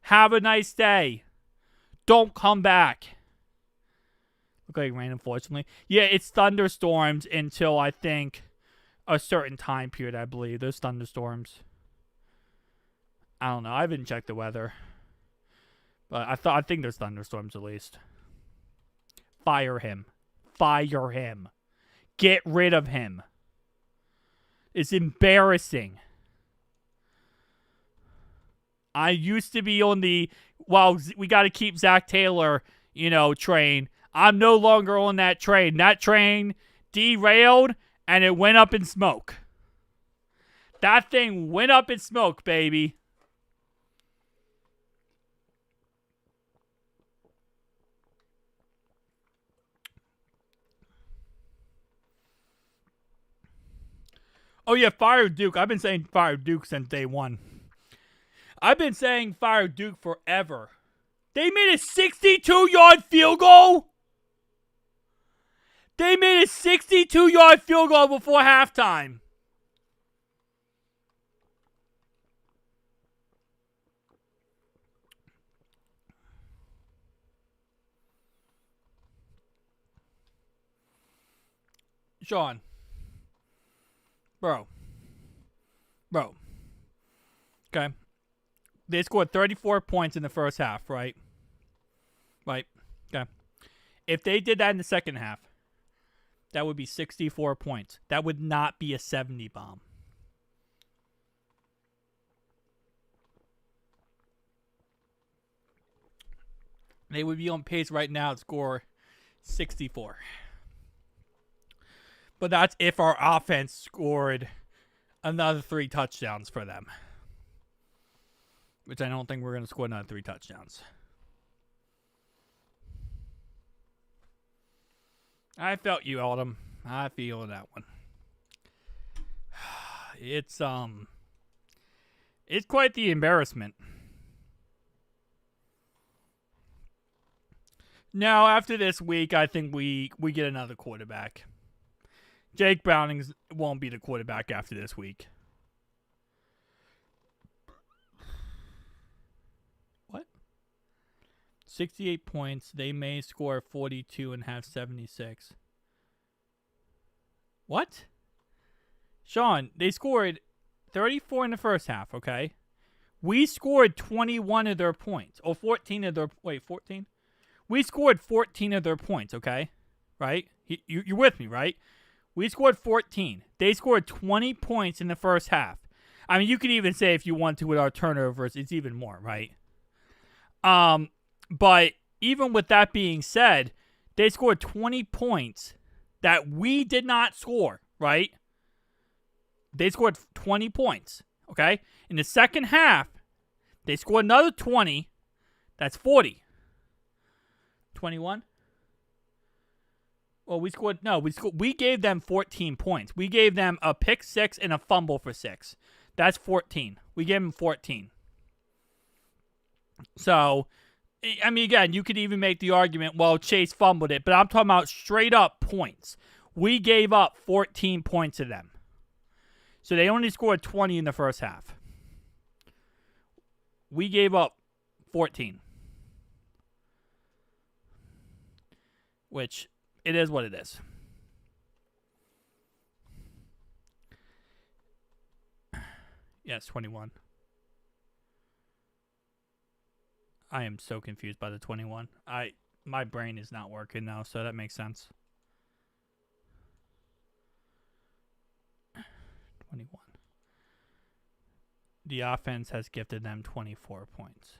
Have a nice day. Don't come back. Look like rain, unfortunately. Yeah, it's thunderstorms until I think a certain time period, I believe. There's thunderstorms. I don't know. I haven't checked the weather. But I think there's thunderstorms at least. Fire him. Fire him. Get rid of him. It's embarrassing. I used to be on the, well, we got to keep Zach Taylor, train. I'm no longer on that train. That train derailed and it went up in smoke. That thing went up in smoke, baby. Oh, yeah, fire Duke. I've been saying fire Duke since day one. I've been saying fire Duke forever. They made a 62-yard field goal? They made a 62-yard field goal before halftime. Sean. Bro. Okay. They scored 34 points in the first half, right? Right. Okay. If they did that in the second half, that would be 64 points. That would not be a 70 bomb. They would be on pace right now to score 64. But that's if our offense scored another 3 touchdowns for them. Which I don't think we're going to score another 3 touchdowns. I felt you, Autumn. I feel that one. It's quite the embarrassment. Now, after this week, I think we get another quarterback. Jake Browning won't be the quarterback after this week. What? 68 points. They may score 42 and have 76. What? Sean, they scored 34 in the first half, okay? We scored 21 of their points. Or 14 of their... Wait, 14? We scored 14 of their points, okay? Right? You're with me, right? We scored 14. They scored 20 points in the first half. I mean, you could even say if you want to with our turnovers, it's even more, right? But even with that being said, they scored 20 points that we did not score, right? They scored 20 points, okay? In the second half, they scored another 20. That's 40. 21? Well, we gave them 14 points. We gave them a pick 6 and a fumble for 6. That's 14. We gave them 14. So, I mean, again, you could even make the argument, well, Chase fumbled it, but I'm talking about straight up points. We gave up 14 points to them. So they only scored 20 in the first half. We gave up 14. Which, it is what it is. Yes, 21. I am so confused by the 21. My brain is not working now, so that makes sense. 21. The offense has gifted them 24 points.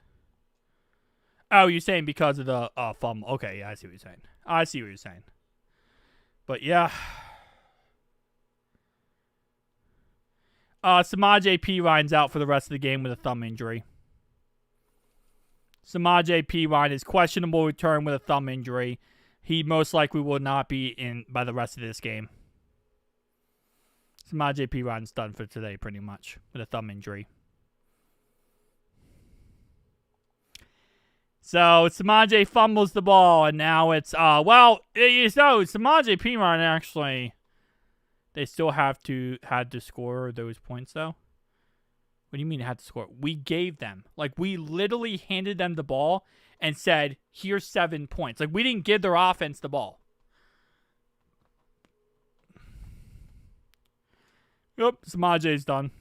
Oh, you're saying because of the fumble. Okay, yeah, I see what you're saying. But yeah. Samaje Perine's out for the rest of the game with a thumb injury. Samaje Perine is questionable return with a thumb injury. He most likely will not be in by the rest of this game. Samaje Perine's done for today pretty much with a thumb injury. So Samaje fumbles the ball, and now it's Samaje Perine actually, they still had to score those points though. What do you mean had to score? We gave them, we literally handed them the ball and said, "Here's 7 points." We didn't give their offense the ball. Yep, Samaje's done.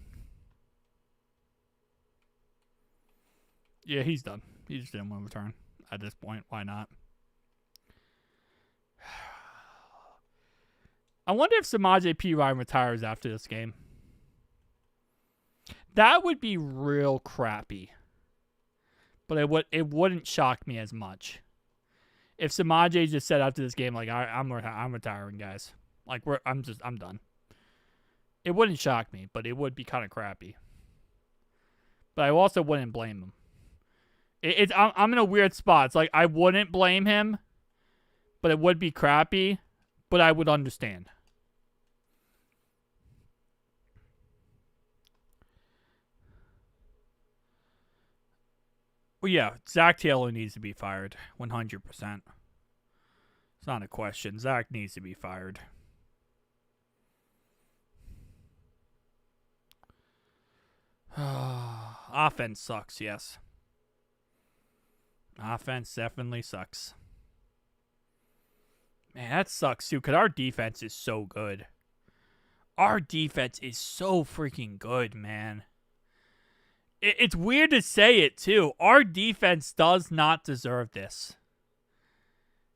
Yeah, he's done. He just didn't want to return at this point. Why not? I wonder if Samaje Perine retires after this game. That would be real crappy. But it wouldn't shock me as much. If Samaje just said after this game, I'm retiring, guys. I'm done. It wouldn't shock me, but it would be kind of crappy. But I also wouldn't blame him. I'm in a weird spot. It's I wouldn't blame him, but it would be crappy, but I would understand. Well, yeah, Zach Taylor needs to be fired, 100%. It's not a question. Zach needs to be fired. Offense sucks, yes. Offense definitely sucks. Man, that sucks too, because our defense is so good. Our defense is so freaking good, man. It's weird to say it too. Our defense does not deserve this.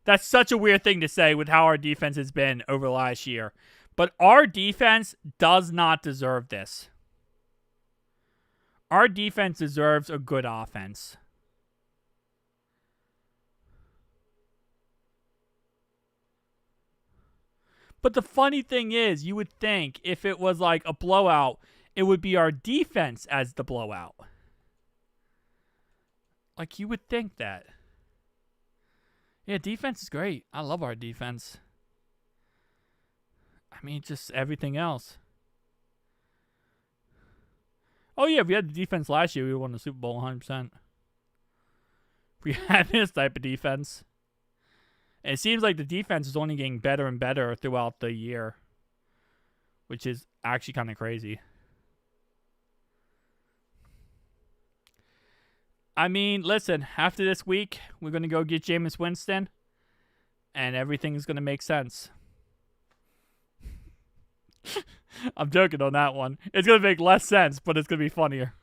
That's such a weird thing to say with how our defense has been over the last year. But our defense does not deserve this. Our defense deserves a good offense. But the funny thing is, you would think if it was a blowout, it would be our defense as the blowout. You would think that. Yeah, defense is great. I love our defense. I mean, just everything else. Oh, yeah, if we had the defense last year, we would have won the Super Bowl 100%. If we had this type of defense. And it seems like the defense is only getting better and better throughout the year, which is actually kind of crazy. I mean, listen, after this week, we're going to go get Jameis Winston, and everything's going to make sense. I'm joking on that one. It's going to make less sense, but it's going to be funnier.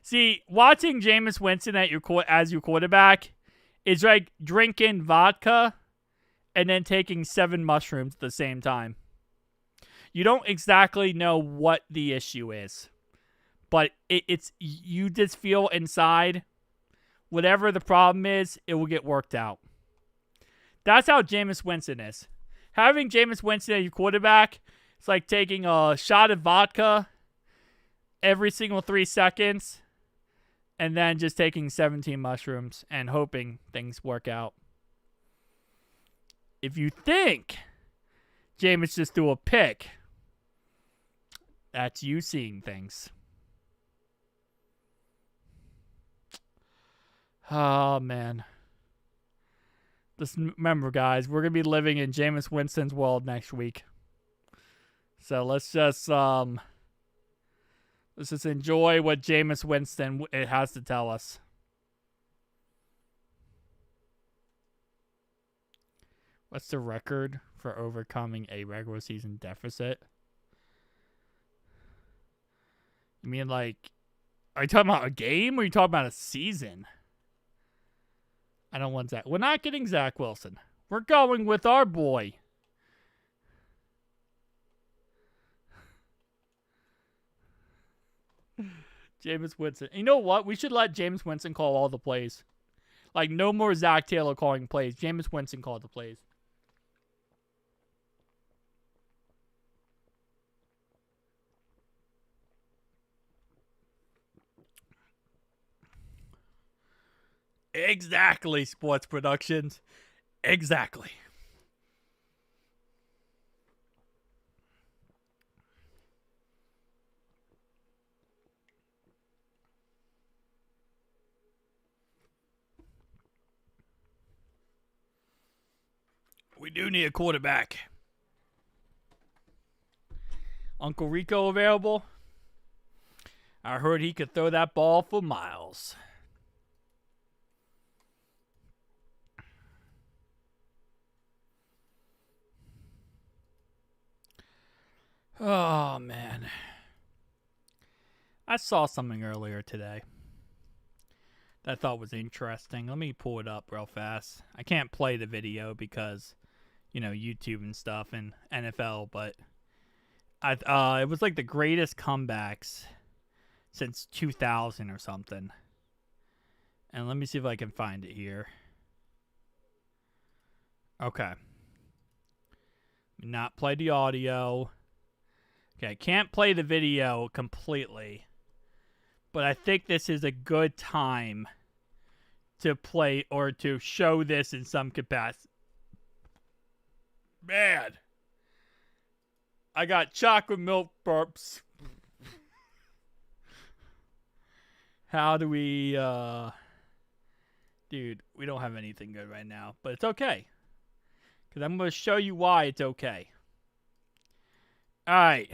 See, watching Jameis Winston as your quarterback is like drinking vodka and then taking 7 mushrooms at the same time. You don't exactly know what the issue is, but it's you just feel inside, whatever the problem is, it will get worked out. That's how Jameis Winston is. Having Jameis Winston as your quarterback, it's like taking a shot of vodka every single 3 seconds and then just taking 17 mushrooms and hoping things work out. If you think Jameis just threw a pick, that's you seeing things. Oh, man. Just remember, guys, we're going to be living in Jameis Winston's world next week. So let's just enjoy what Jameis Winston it has to tell us. What's the record for overcoming a regular season deficit? You mean like, are you talking about a game or are you talking about a season? I don't want Zach. We're not getting Zach Wilson. We're going with our boy. Jameis Winston. You know what? We should let Jameis Winston call all the plays. Like, no more Zach Taylor calling plays. Jameis Winston called the plays. Exactly, Sports Productions. Exactly. We do need a quarterback. Uncle Rico available? I heard he could throw that ball for miles. Oh, man. I saw something earlier today that I thought was interesting. Let me pull it up real fast. I can't play the video because, YouTube and stuff and NFL, but it was like the greatest comebacks since 2000 or something. And let me see if I can find it here. Okay. Not play the audio. Okay, I can't play the video completely. But I think this is a good time to play or to show this in some capacity. Man. I got chocolate milk burps. How do we, Dude, we don't have anything good right now. But it's okay. Because I'm going to show you why it's okay. Alright.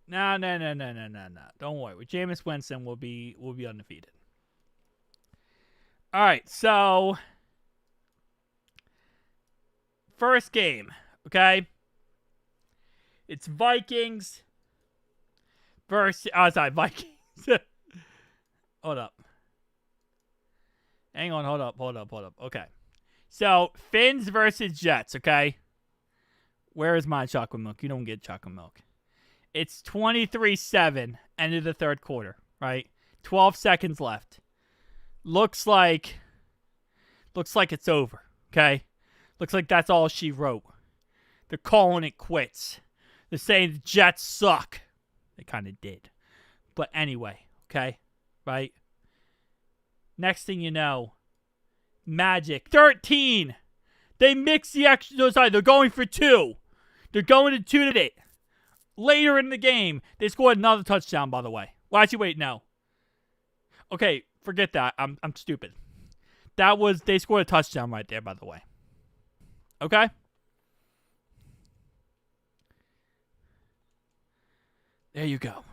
No. Don't worry. With Jameis Winston, we'll be undefeated. Alright, so first game, okay? It's Vikings versus Vikings. Hold up. Hang on, hold up. Okay. So, Finns versus Jets, okay? Where is my chocolate milk? You don't get chocolate milk. It's 23-7, end of the third quarter, right? 12 seconds left. Looks like it's over, okay? Looks like that's all she wrote. They're calling it quits. They're saying the Jets suck. They kind of did. But anyway, okay? Right? Next thing you know, Magic, 13. They mix the extra. No, sorry, they're going for 2. They're going to 2 today. Later in the game, they scored another touchdown, by the way. Well, actually, wait, no. Okay, forget that. I'm stupid. They scored a touchdown right there, by the way. Okay? There you go.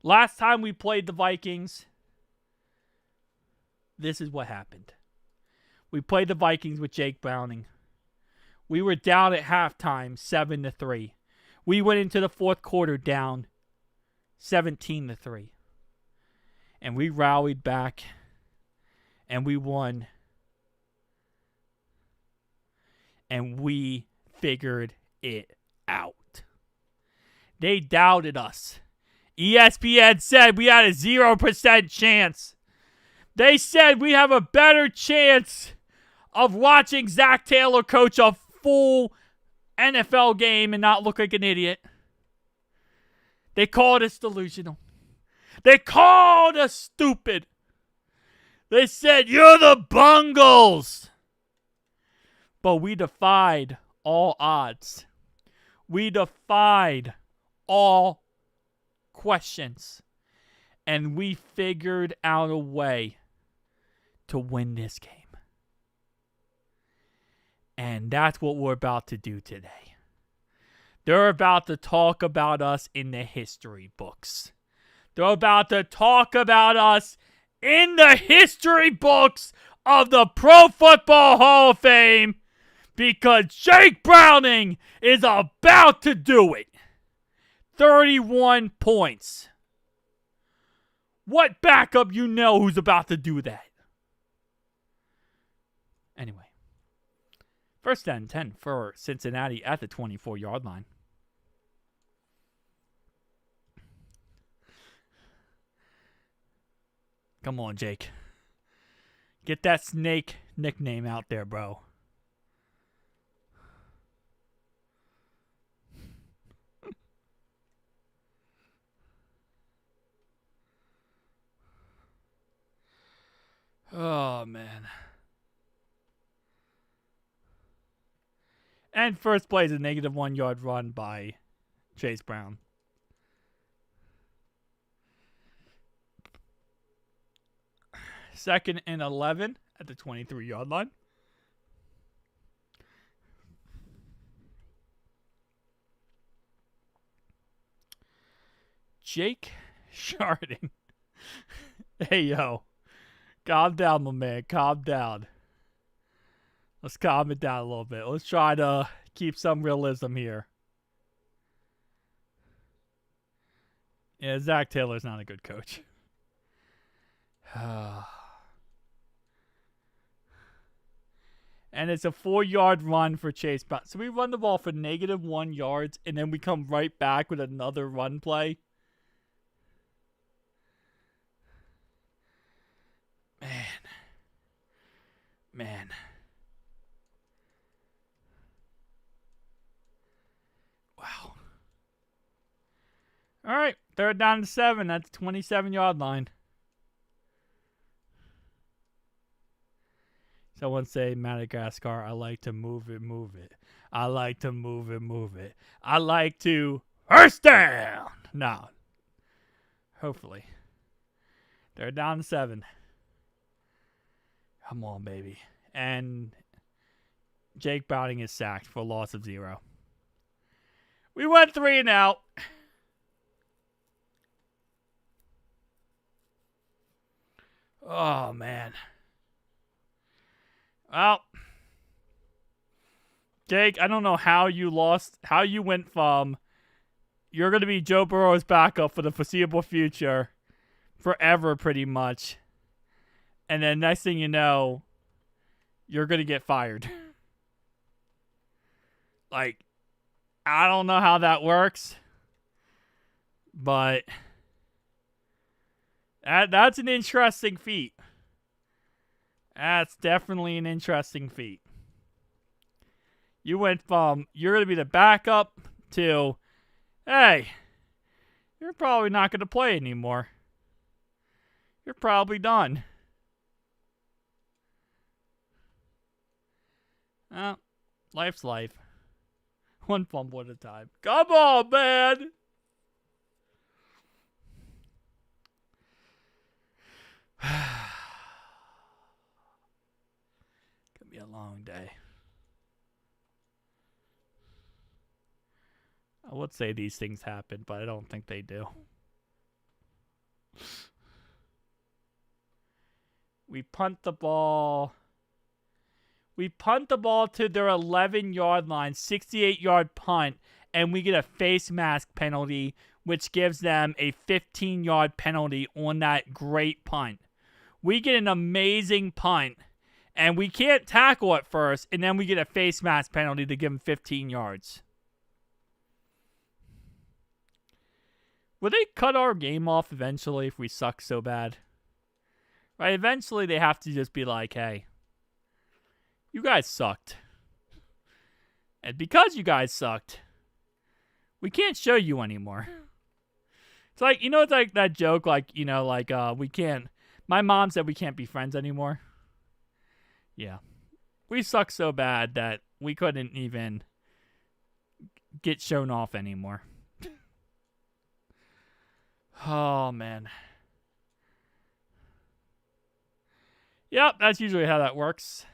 Last time we played the Vikings, this is what happened. We played the Vikings with Jake Browning. We were down at halftime, 7-3. We went into the fourth quarter down 17-3. And we rallied back and we won. And we figured it out. They doubted us. ESPN said we had a 0% chance. They said we have a better chance of watching Zach Taylor coach a full NFL game and not look like an idiot. They called us delusional. They called us stupid. They said, you're the Bengals. But we defied all odds. We defied all questions. And we figured out a way to win this game. And that's what we're about to do today. They're about to talk about us in the history books. They're about to talk about us in the history books of the Pro Football Hall of Fame because Jake Browning is about to do it. 31 points. What backup you know who's about to do that? Anyway. 1st and 10 for Cincinnati at the 24-yard line. Come on, Jake. Get that snake nickname out there, bro. Oh, man. And first play is a -1 yard run by Chase Brown. Second and 11 at the 23-yard line. Jake Sharding. Hey, yo. Calm down, my man. Calm down. Let's calm it down a little bit. Let's try to keep some realism here. Yeah, Zach Taylor's not a good coach. And it's a 4-yard run for Chase Brown. So we run the ball for -1 yards, and then we come right back with another run play. Man. Wow. All right, 3rd down and 7 at the 27-yard line. Someone say Madagascar, I like to move it, move it. I like to move it, move it. I like to first down. No. Hopefully. 3rd down and 7. Come on, baby. And Jake Browning is sacked for a loss of 0. We went 3 and out. Oh, man. Well, Jake, I don't know how you went from you're going to be Joe Burrow's backup for the foreseeable future, forever pretty much, and then next thing you know, you're going to get fired. Like, I don't know how that works, but that's an interesting feat. That's definitely an interesting feat. You went from, you're going to be the backup to, hey, you're probably not going to play anymore. You're probably done. Life's life. One fumble at a time. Come on, man! Could be a long day. I would say these things happen, but I don't think they do. We punt the ball. We punt the ball to their 11-yard line, 68-yard punt, and we get a face mask penalty, which gives them a 15-yard penalty on that great punt. We get an amazing punt, and we can't tackle at first, and then we get a face mask penalty to give them 15 yards. Will they cut our game off eventually if we suck so bad? Right, eventually they have to just be like, hey, you guys sucked. And because you guys sucked, we can't show you anymore. It's like, it's like that joke, we can't, my mom said we can't be friends anymore. Yeah. We suck so bad that we couldn't even get shown off anymore. Oh, man. Yep, that's usually how that works.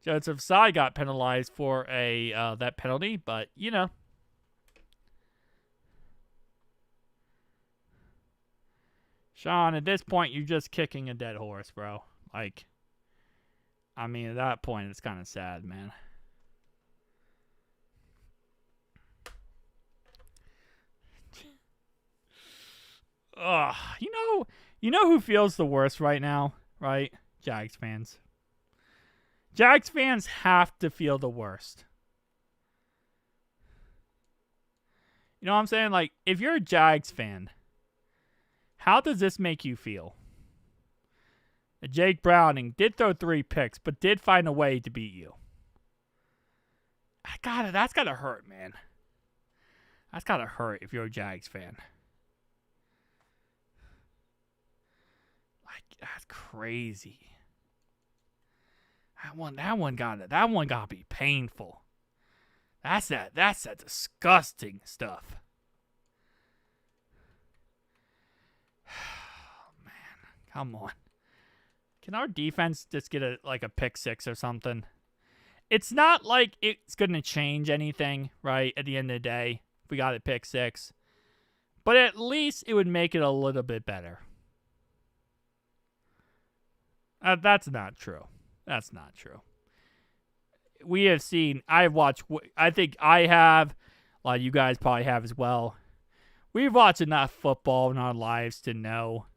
Joseph Tsai got penalized for that penalty, but, you know. Sean, at this point, you're just kicking a dead horse, bro. Like, I mean, at that point, it's kind of sad, man. Ugh, you know who feels the worst right now, right? Jags fans. Jags fans have to feel the worst. You know what I'm saying? Like, if you're a Jags fan, how does this make you feel? Jake Browning did throw 3 picks, but did find a way to beat you. That's gotta hurt, man. That's gotta hurt if you're a Jags fan. Like, that's crazy. That one gotta be painful. That's that disgusting stuff. Oh, man, come on. Can our defense just get a pick 6 or something? It's not like it's gonna change anything, right? At the end of the day, if we got a pick 6, but at least it would make it a little bit better. That's not true. That's not true. We have seen, I've watched, I think I have, a lot of you guys probably have as well. We've watched enough football in our lives to know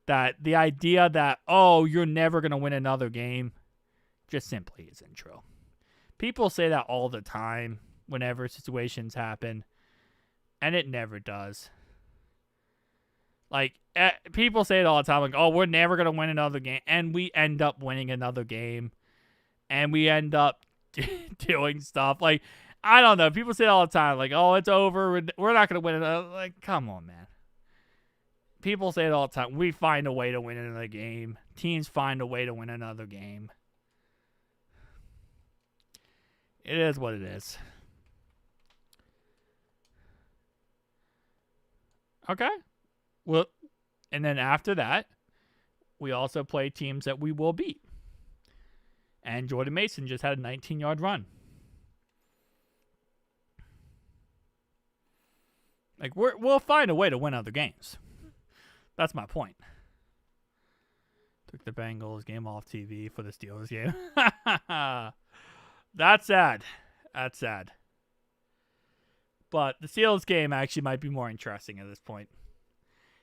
that the idea that, oh, you're never going to win another game just simply isn't true. People say that all the time whenever situations happen, and it never does. Like, people say it all the time, like, oh, we're never going to win another game, and we end up winning another game, and we end up doing stuff. Like, I don't know, people say it all the time, like, oh, it's over, we're not going to win another. Like, come on, man. People say it all the time, we find a way to win another game. Teams find a way to win another game. It is what it is. Okay. Well, and then after that, we also play teams that we will beat. And Jordan Mason just had a 19-yard run. Like, we'll find a way to win other games. That's my point. Took the Bengals game off TV for the Steelers game. That's sad. That's sad. But the Steelers game actually might be more interesting at this point.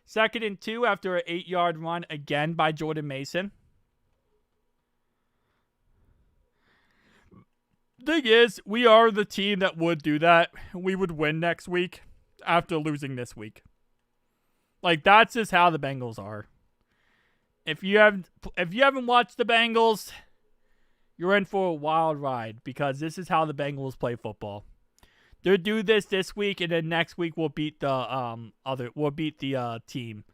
2nd and 2 after an 8-yard run again by Jordan Mason. Thing is, we are the team that would do that. We would win next week after losing this week. Like, that's just how the Bengals are. If you haven't watched the Bengals, you're in for a wild ride because this is how the Bengals play football. They'll do this week, and then next week we'll beat the team,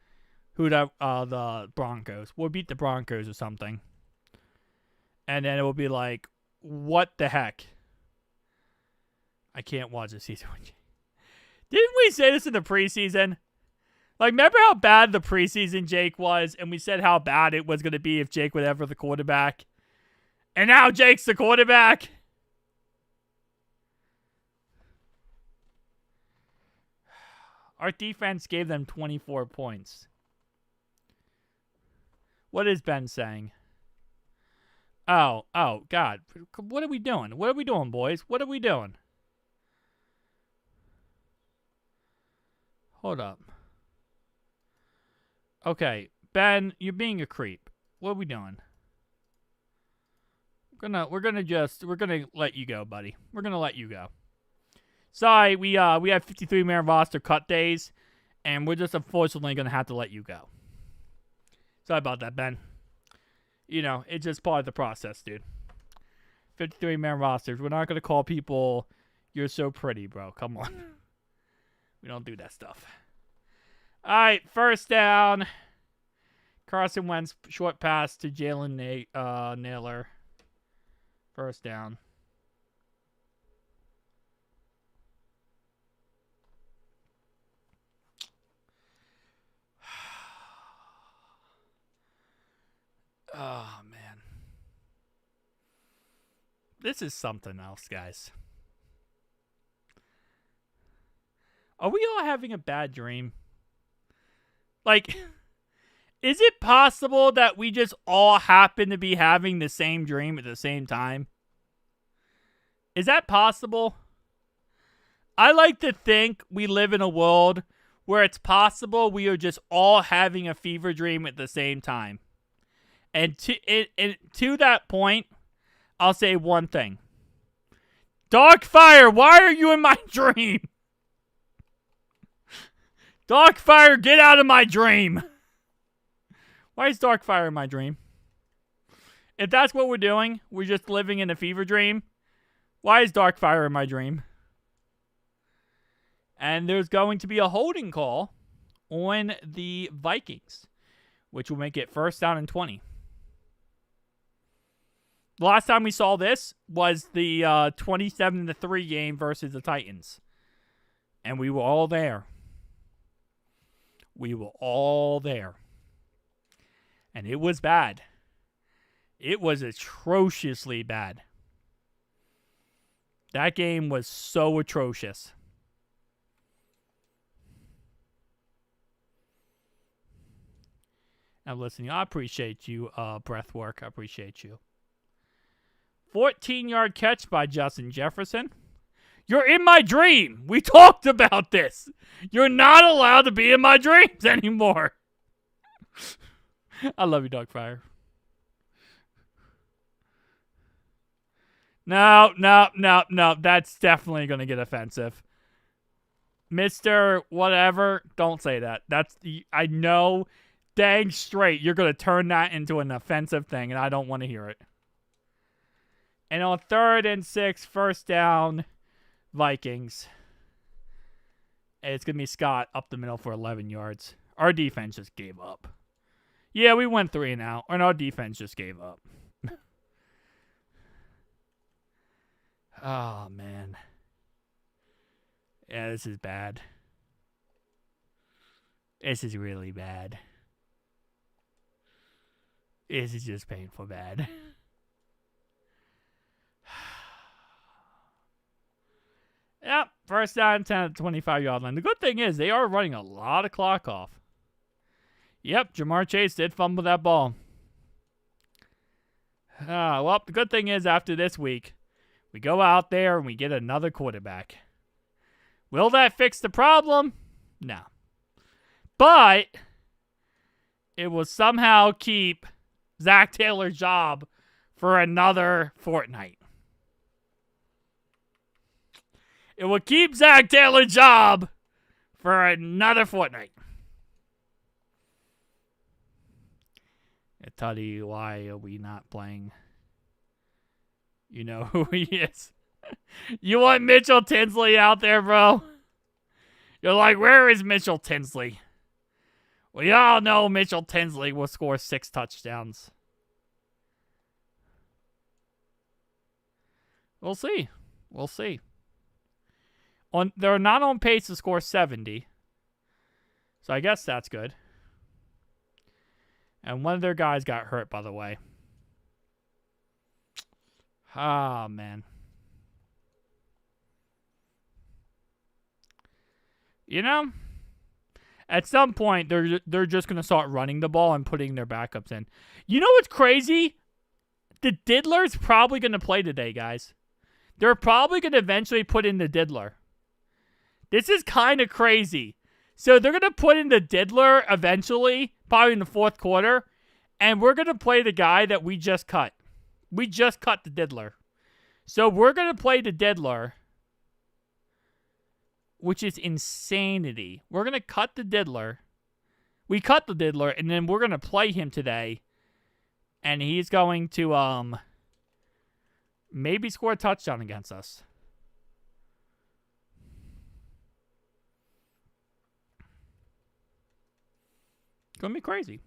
the Broncos. We'll beat the Broncos or something, and then it will be like, what the heck? I can't watch the season. Didn't we say this in the preseason? Like, remember how bad the preseason Jake was, and we said how bad it was going to be if Jake was ever the quarterback, and now Jake's the quarterback. Our defense gave them 24 points. What is Ben saying? Oh, God. What are we doing? What are we doing, boys? What are we doing? Hold up. Okay, Ben, you're being a creep. What are we doing? We're gonna let you go, buddy. We're gonna let you go. Sorry, we have 53-man roster cut days, and we're just unfortunately gonna have to let you go. Sorry about that, Ben. You know, it's just part of the process, dude. 53-man rosters. We're not gonna call people, "You're so pretty, bro." Come on. We don't do that stuff. All right, 1st down. Carson Wentz short pass to Jalen Naylor. First down. Oh, man. This is something else, guys. Are we all having a bad dream? Like, is it possible that we just all happen to be having the same dream at the same time? Is that possible? I like to think we live in a world where it's possible we are just all having a fever dream at the same time. And to that point, I'll say one thing. Darkfire, why are you in my dream? Darkfire, get out of my dream. Why is Darkfire in my dream? If that's what we're doing, we're just living in a fever dream. Why is Darkfire in my dream? And there's going to be a holding call on the Vikings, which will make it first down and 20. The last time we saw this was the 27-3 game versus the Titans. And we were all there. We were all there. And it was bad. It was atrociously bad. That game was so atrocious. Now listen, I appreciate you, Breathwork. I appreciate you. 14-yard catch by Justin Jefferson. You're in my dream. We talked about this. You're not allowed to be in my dreams anymore. I love you, Darkfire. No. That's definitely going to get offensive. Mr. Whatever, don't say that. I know dang straight you're going to turn that into an offensive thing, and I don't want to hear it. And on 3rd and 6, first down, Vikings. It's going to be Scott up the middle for 11 yards. Our defense just gave up. Yeah, we went 3 and out, and our defense just gave up. Oh, man. Yeah, this is bad. This is really bad. This is just painful bad. Yep, first down, 10 at the 25-yard line. The good thing is they are running a lot of clock off. Yep, Jamar Chase did fumble that ball. Well, the good thing is after this week, we go out there and we get another quarterback. Will that fix the problem? No. But it will somehow keep Zach Taylor's job for another fortnight. It will keep Zach Taylor's job for another fortnight. I tell you, why are we not playing? You know who he is. You want Mitchell Tinsley out there, bro? You're like, where is Mitchell Tinsley? Well, y'all know Mitchell Tinsley will score 6 touchdowns. We'll see. We'll see. They're not on pace to score 70. So I guess that's good. And one of their guys got hurt, by the way. Ah, man. You know, at some point, they're just going to start running the ball and putting their backups in. You know what's crazy? The Diddler's probably going to play today, guys. They're probably going to eventually put in the Diddler. This is kind of crazy. So they're going to put in the Diddler eventually, probably in the 4th quarter, and we're going to play the guy that we just cut. We just cut the Diddler. So we're going to play the Diddler, which is insanity. We're going to cut the Diddler. We cut the Diddler, and then we're going to play him today, and he's going to maybe score a touchdown against us. Gonna be crazy.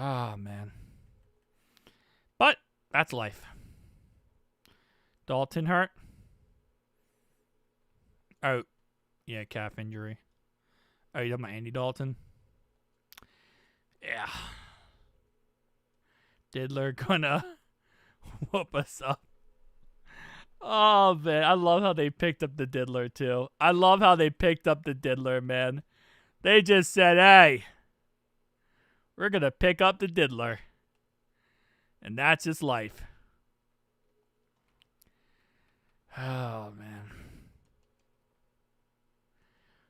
Oh, man. But that's life. Dalton hurt. Oh, yeah, calf injury. Oh, you talking about Andy Dalton? Yeah. Diddler gonna whoop us up. Oh, man. I love how they picked up the Diddler, too. I love how they picked up the Diddler, man. They just said, hey, we're going to pick up the Diddler. And that's just life. Oh, man.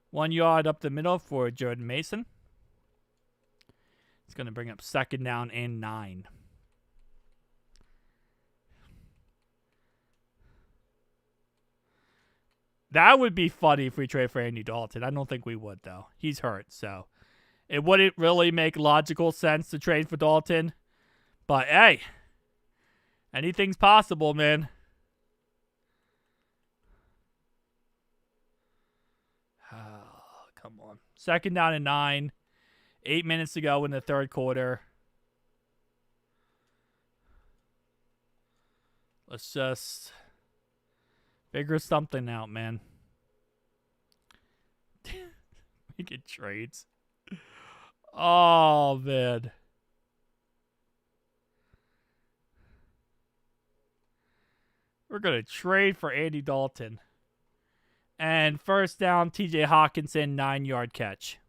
1 yard up the middle for Jordan Mason. It's going to bring up 2nd down and 9. That would be funny if we trade for Andy Dalton. I don't think we would, though. He's hurt, so it wouldn't really make logical sense to trade for Dalton. But, hey, anything's possible, man. Oh, come on. 2nd down and 9. 8 minutes to go in the 3rd quarter. Let's just figure something out, man. We get trades. Oh, man. We're going to trade for Andy Dalton. And 1st down, TJ Hawkinson, 9-yard catch.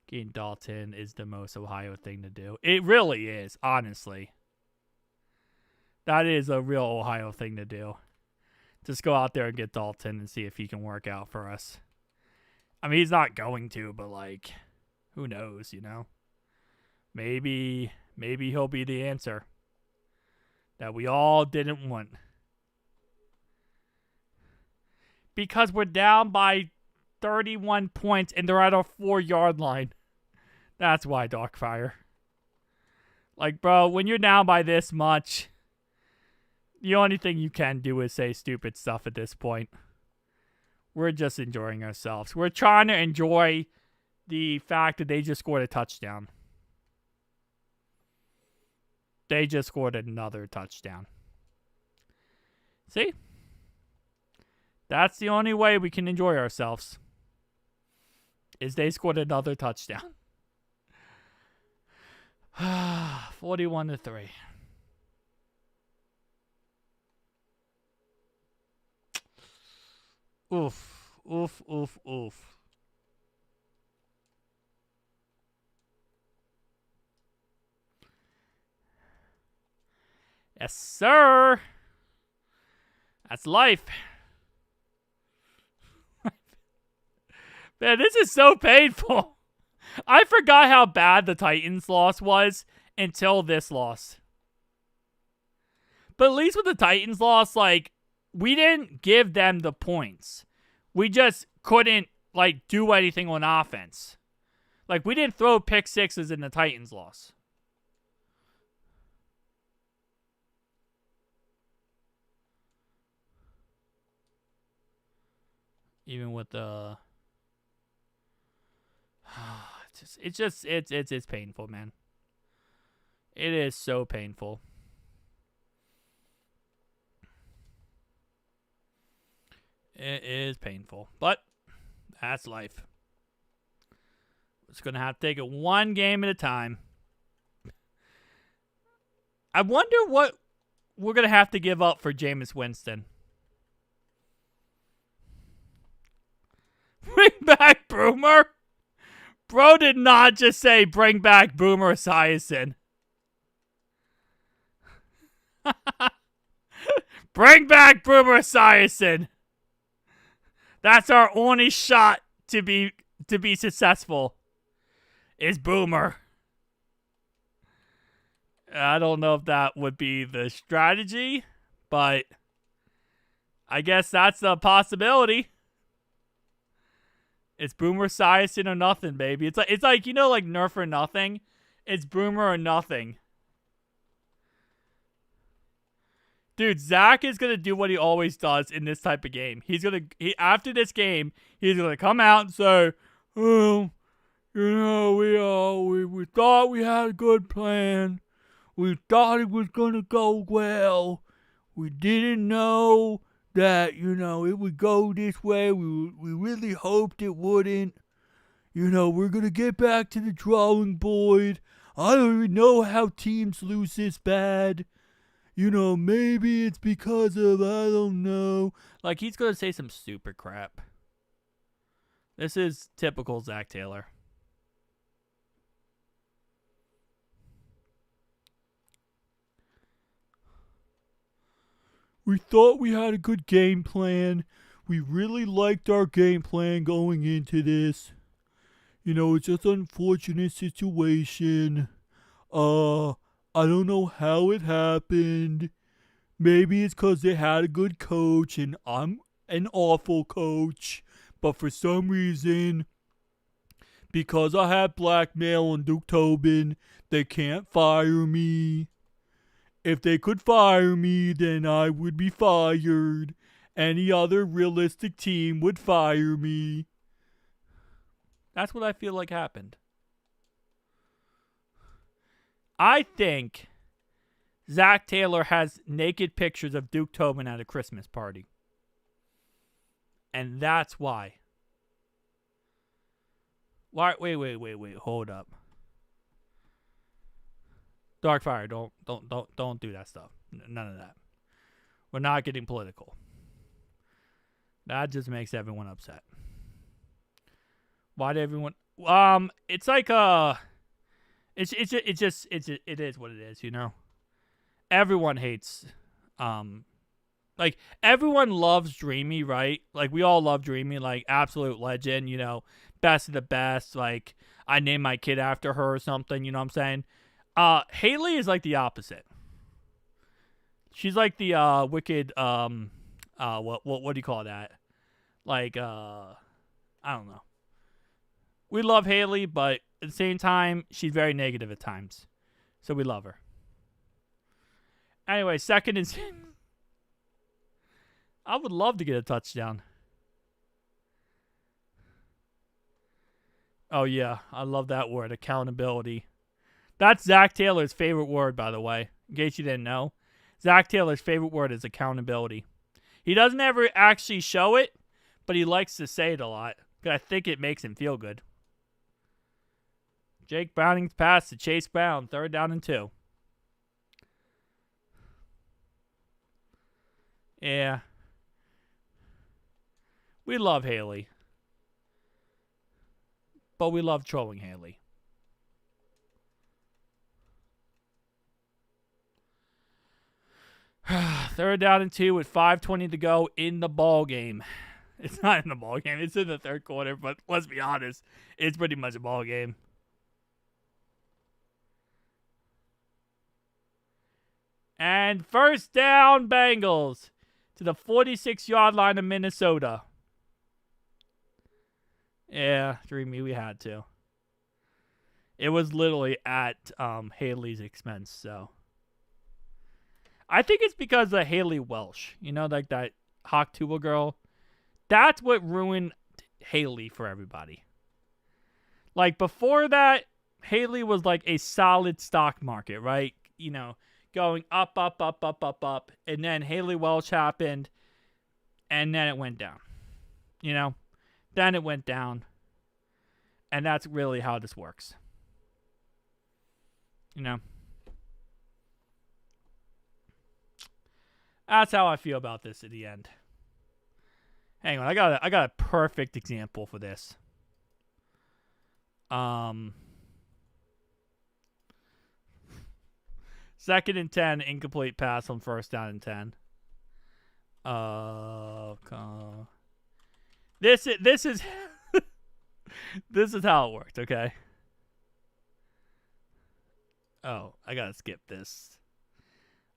Getting Dalton is the most Ohio thing to do. It really is, honestly. That is a real Ohio thing to do. Just go out there and get Dalton and see if he can work out for us. I mean, he's not going to, but, like, who knows, you know? Maybe he'll be the answer that we all didn't want. Because we're down by 31 points and they're at our 4-yard line. That's why, Darkfire. Like, bro, when you're down by this much, the only thing you can do is say stupid stuff at this point. We're just enjoying ourselves. We're trying to enjoy the fact that they just scored a touchdown. They just scored another touchdown. See? That's the only way we can enjoy ourselves. Is they scored another touchdown. 41-3. Oof. Oof, oof, oof. Yes, sir. That's life. Man, this is so painful. I forgot how bad the Titans' loss was until this loss. But at least with the Titans' loss, like, we didn't give them the points. We just couldn't, like, do anything on offense. Like, we didn't throw pick sixes in the Titans' loss. Even with the... It's painful, man. It is so painful. It is painful, but that's life. It's going to have to take it one game at a time. I wonder what we're going to have to give up for Jameis Winston. Bring back Boomer. Bro did not just say bring back Boomer Esiason. Bring back Boomer Esiason. That's our only shot to be successful. Is Boomer. I don't know if that would be the strategy, but I guess that's a possibility. It's Boomer Esiason or nothing, baby. It's like, you know, like Nerf or nothing. It's Boomer or nothing. Dude, Zach is gonna do what he always does in this type of game. After this game, he's gonna come out and say, "Oh, we thought we had a good plan. We thought it was gonna go well. We didn't know that it would go this way. We really hoped it wouldn't. We're gonna get back to the drawing board. I don't even know how teams lose this bad. Maybe it's because of, I don't know." Like, he's going to say some stupid crap. This is typical Zach Taylor. We thought we had a good game plan. We really liked our game plan going into this. It's just an unfortunate situation. I don't know how it happened. Maybe it's because they had a good coach and I'm an awful coach. But for some reason, because I have blackmail on Duke Tobin, they can't fire me. If they could fire me, then I would be fired. Any other realistic team would fire me. That's what I feel like happened. I think Zach Taylor has naked pictures of Duke Tobin at a Christmas party. And that's why. Wait, hold up. Darkfire, don't do that stuff. None of that. We're not getting political. That just makes everyone upset. Why did everyone it's like it is what it is, Everyone hates like everyone loves Dreamy, right? Like we all love Dreamy, like absolute legend, best of the best. Like I named my kid after her or something, you know what I'm saying? Haley is like the opposite. She's like the wicked what do you call that? Like I don't know. We love Haley, but at the same time, she's very negative at times. So we love her. Anyway, second and I would love to get a touchdown. Oh, yeah. I love that word, accountability. That's Zach Taylor's favorite word, by the way, in case you didn't know. Zach Taylor's favorite word is accountability. He doesn't ever actually show it, but he likes to say it a lot. Because I think it makes him feel good. Jake Browning's pass to Chase Brown, 3rd down and 2. Yeah. We love Haley. But we love trolling Haley. Third down and 2 with 5:20 to go in the ball game. It's not in the ball game. It's in the third quarter, but let's be honest. It's pretty much a ball game. And first down, Bengals to the 46-yard line of Minnesota. Yeah, Dreamy, we had to. It was literally at Haley's expense, so. I think it's because of Haley Welsh. Like that Hawk Tuba girl. That's what ruined Haley for everybody. Like before that, Haley was like a solid stock market, right? Going up. And then Haley Welch happened. And then it went down. Then it went down. And that's really how this works. That's how I feel about this at the end. Hang on, I got a perfect example for this. Second and 10, incomplete pass on first down and 10. This is this is how it worked, okay? Oh, I gotta skip this.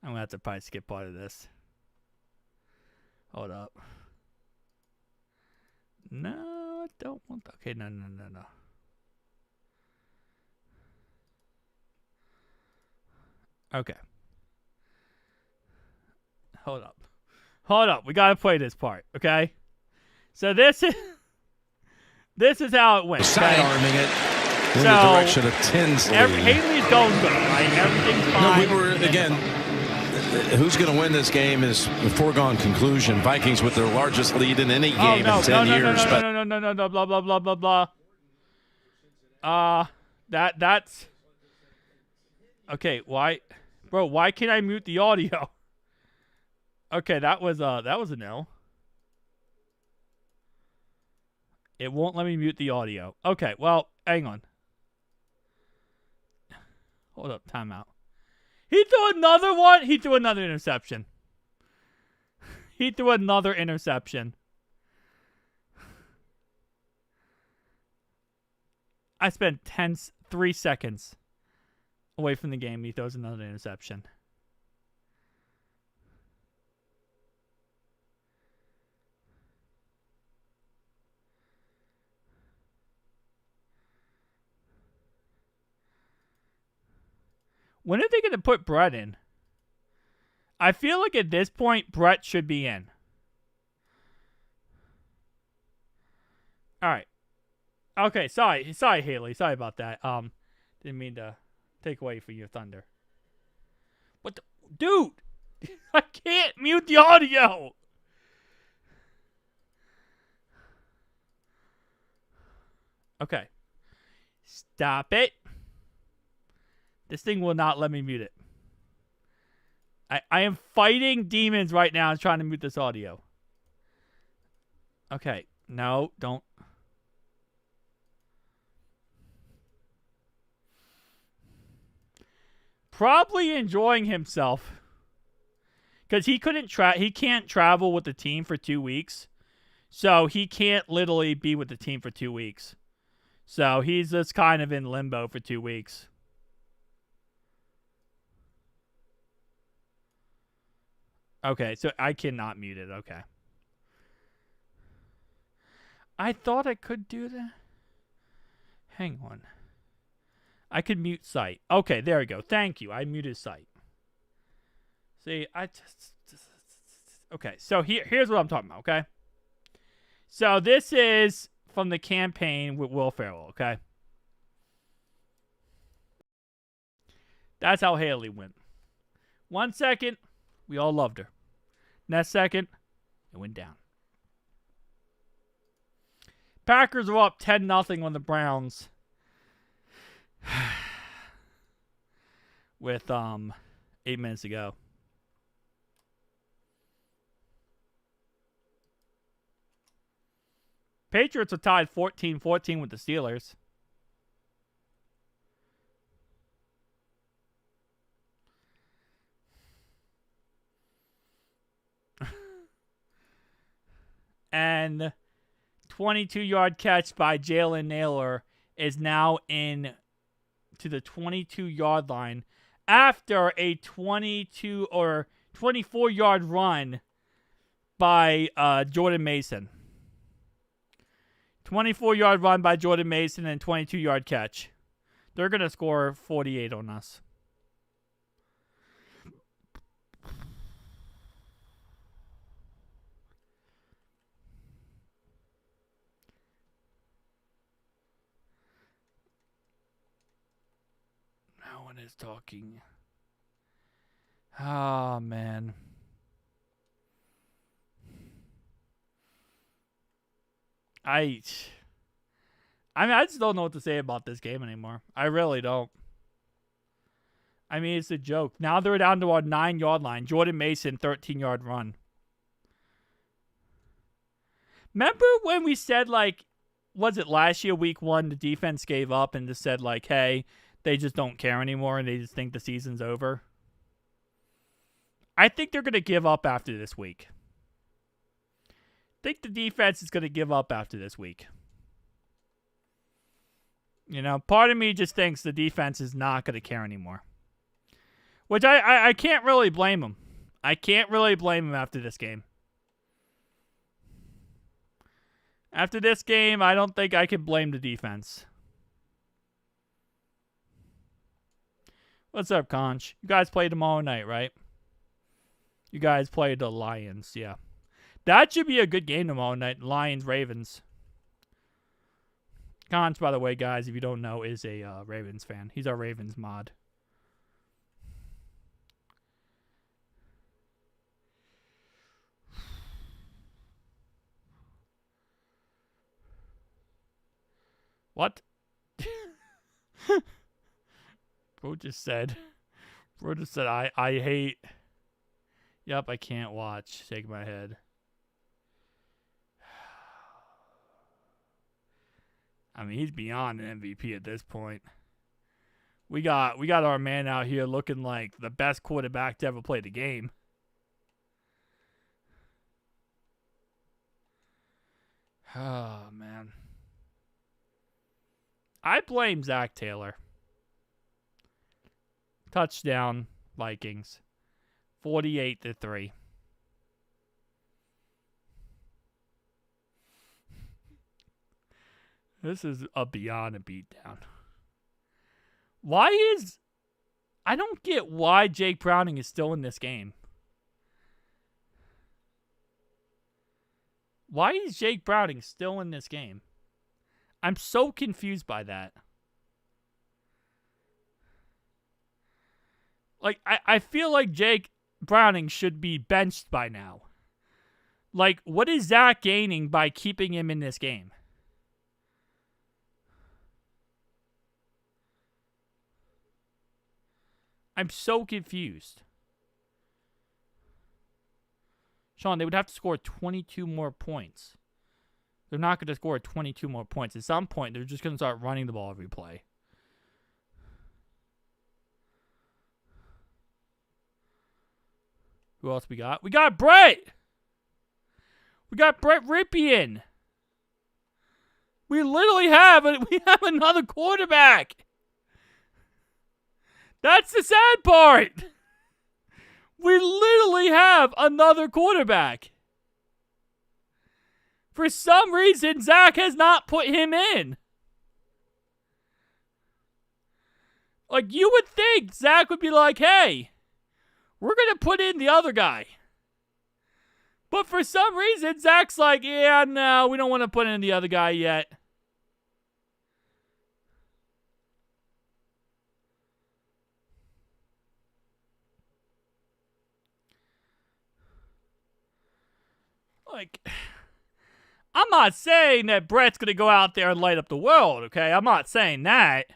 I'm gonna have to probably skip part of this. Hold up. No, I don't want that. Okay, no. Okay. Hold up. Hold up. We got to play this part, okay? So this is how it went. Side arming it in the direction of Tinsley. Haley's going good, right? Everything's fine. No, we were, again, who's going to win this game is a foregone conclusion. Vikings with their largest lead in any game in 10 years. No, blah, blah, blah, blah, blah. That's... Okay, why... Bro, why can't I mute the audio? Okay, that was a no. It won't let me mute the audio. Okay, well, hang on. Hold up, timeout. He threw another one? He threw another interception. He threw another interception. I spent 3 seconds away from the game. He throws another interception. When are they going to put Brett in? I feel like at this point, Brett should be in. All right. Okay, sorry, Haley. Sorry about that. Didn't mean to take away from your thunder. What the... Dude! I can't mute the audio! Okay. Stop it. This thing will not let me mute it. I am fighting demons right now and trying to mute this audio. Okay. No, don't. Probably enjoying himself. Because he can't travel with the team for 2 weeks. So he can't literally be with the team for 2 weeks. So he's just kind of in limbo for 2 weeks. Okay, so I cannot mute it. Okay. I thought I could do that. Hang on. I could mute site. Okay, there we go. Thank you. I muted site. See, okay, so here's what I'm talking about, okay? So this is from the campaign with Will Ferrell, okay? That's how Haley went. 1 second, we all loved her. Next second, it went down. Packers were up 10-0 on the Browns. With 8 minutes to go. Patriots are tied 14-14 with the Steelers. And 22-yard catch by Jalen Naylor is now in to the 22-yard line after a 22 or 24-yard run by Jordan Mason. 24-yard run by Jordan Mason and 22-yard catch. They're going to score 48 on us. No one is talking. Oh, man. I just don't know what to say about this game anymore. I really don't. I mean, it's a joke. Now they're down to our 9-yard line. Jordan Mason, 13-yard run. Remember when we said, like, was it last year, week 1, the defense gave up and just said, like, hey, they just don't care anymore and they just think the season's over? I think they're going to give up after this week. I think the defense is going to give up after this week. You know, part of me just thinks the defense is not going to care anymore. Which I can't really blame them. I can't really blame them after this game. After this game, I don't think I can blame the defense. What's up, Conch? You guys play tomorrow night, right? You guys play the Lions, yeah. That should be a good game tomorrow night. Lions-Ravens. Cons, by the way, guys, if you don't know, is a Ravens fan. He's our Ravens mod. What? Bro just said, I hate. Yep, I can't watch. Shake my head. I mean, he's beyond an MVP at this point. We got our man out here looking like the best quarterback to ever play the game. Oh, man. I blame Zach Taylor. Touchdown, Vikings. 48-3. This is a beyond a beatdown. I don't get why Jake Browning is still in this game. Why is Jake Browning still in this game? I'm so confused by that. Like, I feel like Jake Browning should be benched by now. Like, what is Zach gaining by keeping him in this game? I'm so confused. Sean, they would have to score 22 more points. They're not going to score 22 more points. At some point, they're just going to start running the ball every play. Who else we got? We got Brett! We got Brett Ripien. We literally have another quarterback. That's the sad part. We literally have another quarterback. For some reason, Zach has not put him in. Like, you would think Zach would be like, hey, we're going to put in the other guy. But for some reason, Zach's like, yeah, no, we don't want to put in the other guy yet. Like, I'm not saying that Brett's going to go out there and light up the world, okay? I'm not saying that.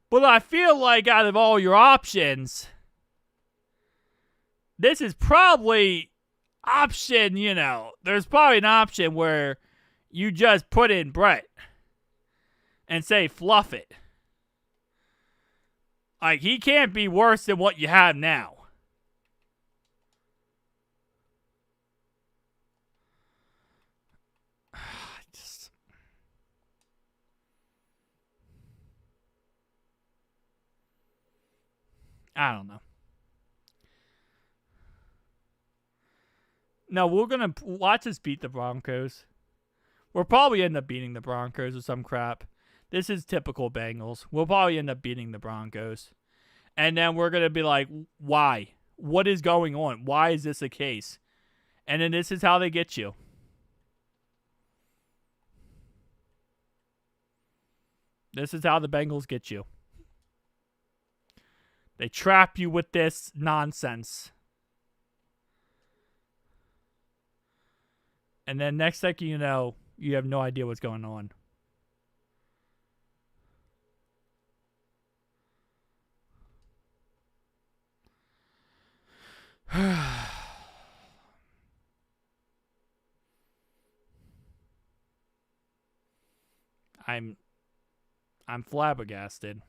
But I feel like out of all your options, this is probably option, there's probably an option where you just put in Brett and say fluff it. Like, he can't be worse than what you have now. I don't know. No, we're going to watch us beat the Broncos. We'll probably end up beating the Broncos or some crap. This is typical Bengals. We'll probably end up beating the Broncos. And then we're going to be like, why? What is going on? Why is this the case? And then this is how they get you. This is how the Bengals get you. They trap you with this nonsense. And then next second you know, you have no idea what's going on. I'm flabbergasted.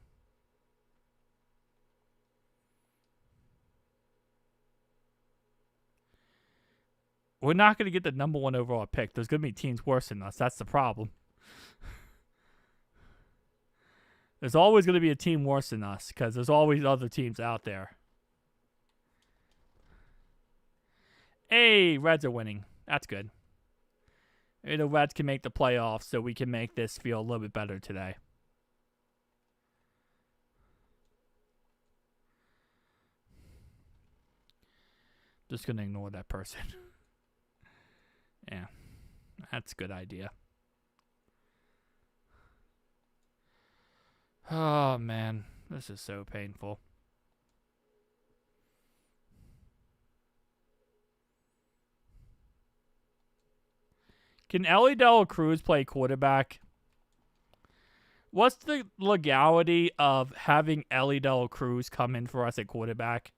We're not going to get the number 1 overall pick. There's going to be teams worse than us. That's the problem. There's always going to be a team worse than us because there's always other teams out there. Hey, Reds are winning. That's good. Maybe the Reds can make the playoffs so we can make this feel a little bit better today. Just gonna ignore that person. Yeah, that's a good idea. Oh man, this is so painful. Can Ellie De La Cruz play quarterback? What's the legality of having Ellie De La Cruz come in for us at quarterback?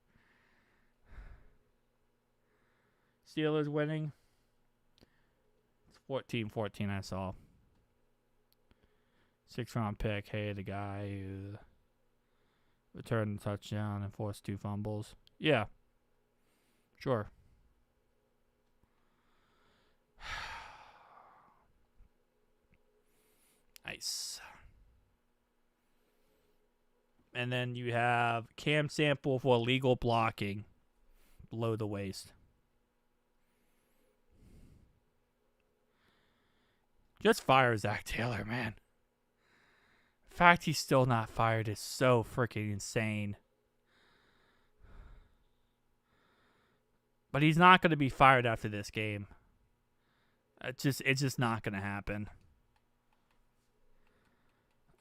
Steelers winning. It's 14-14 I saw. 6th-round pick. Hey, the guy who returned a touchdown and forced 2 fumbles. Yeah. Sure. Nice. And then you have Cam Sample for illegal blocking below the waist. Just fire Zach Taylor, man. The fact he's still not fired is so freaking insane. But he's not going to be fired after this game. It's just not going to happen.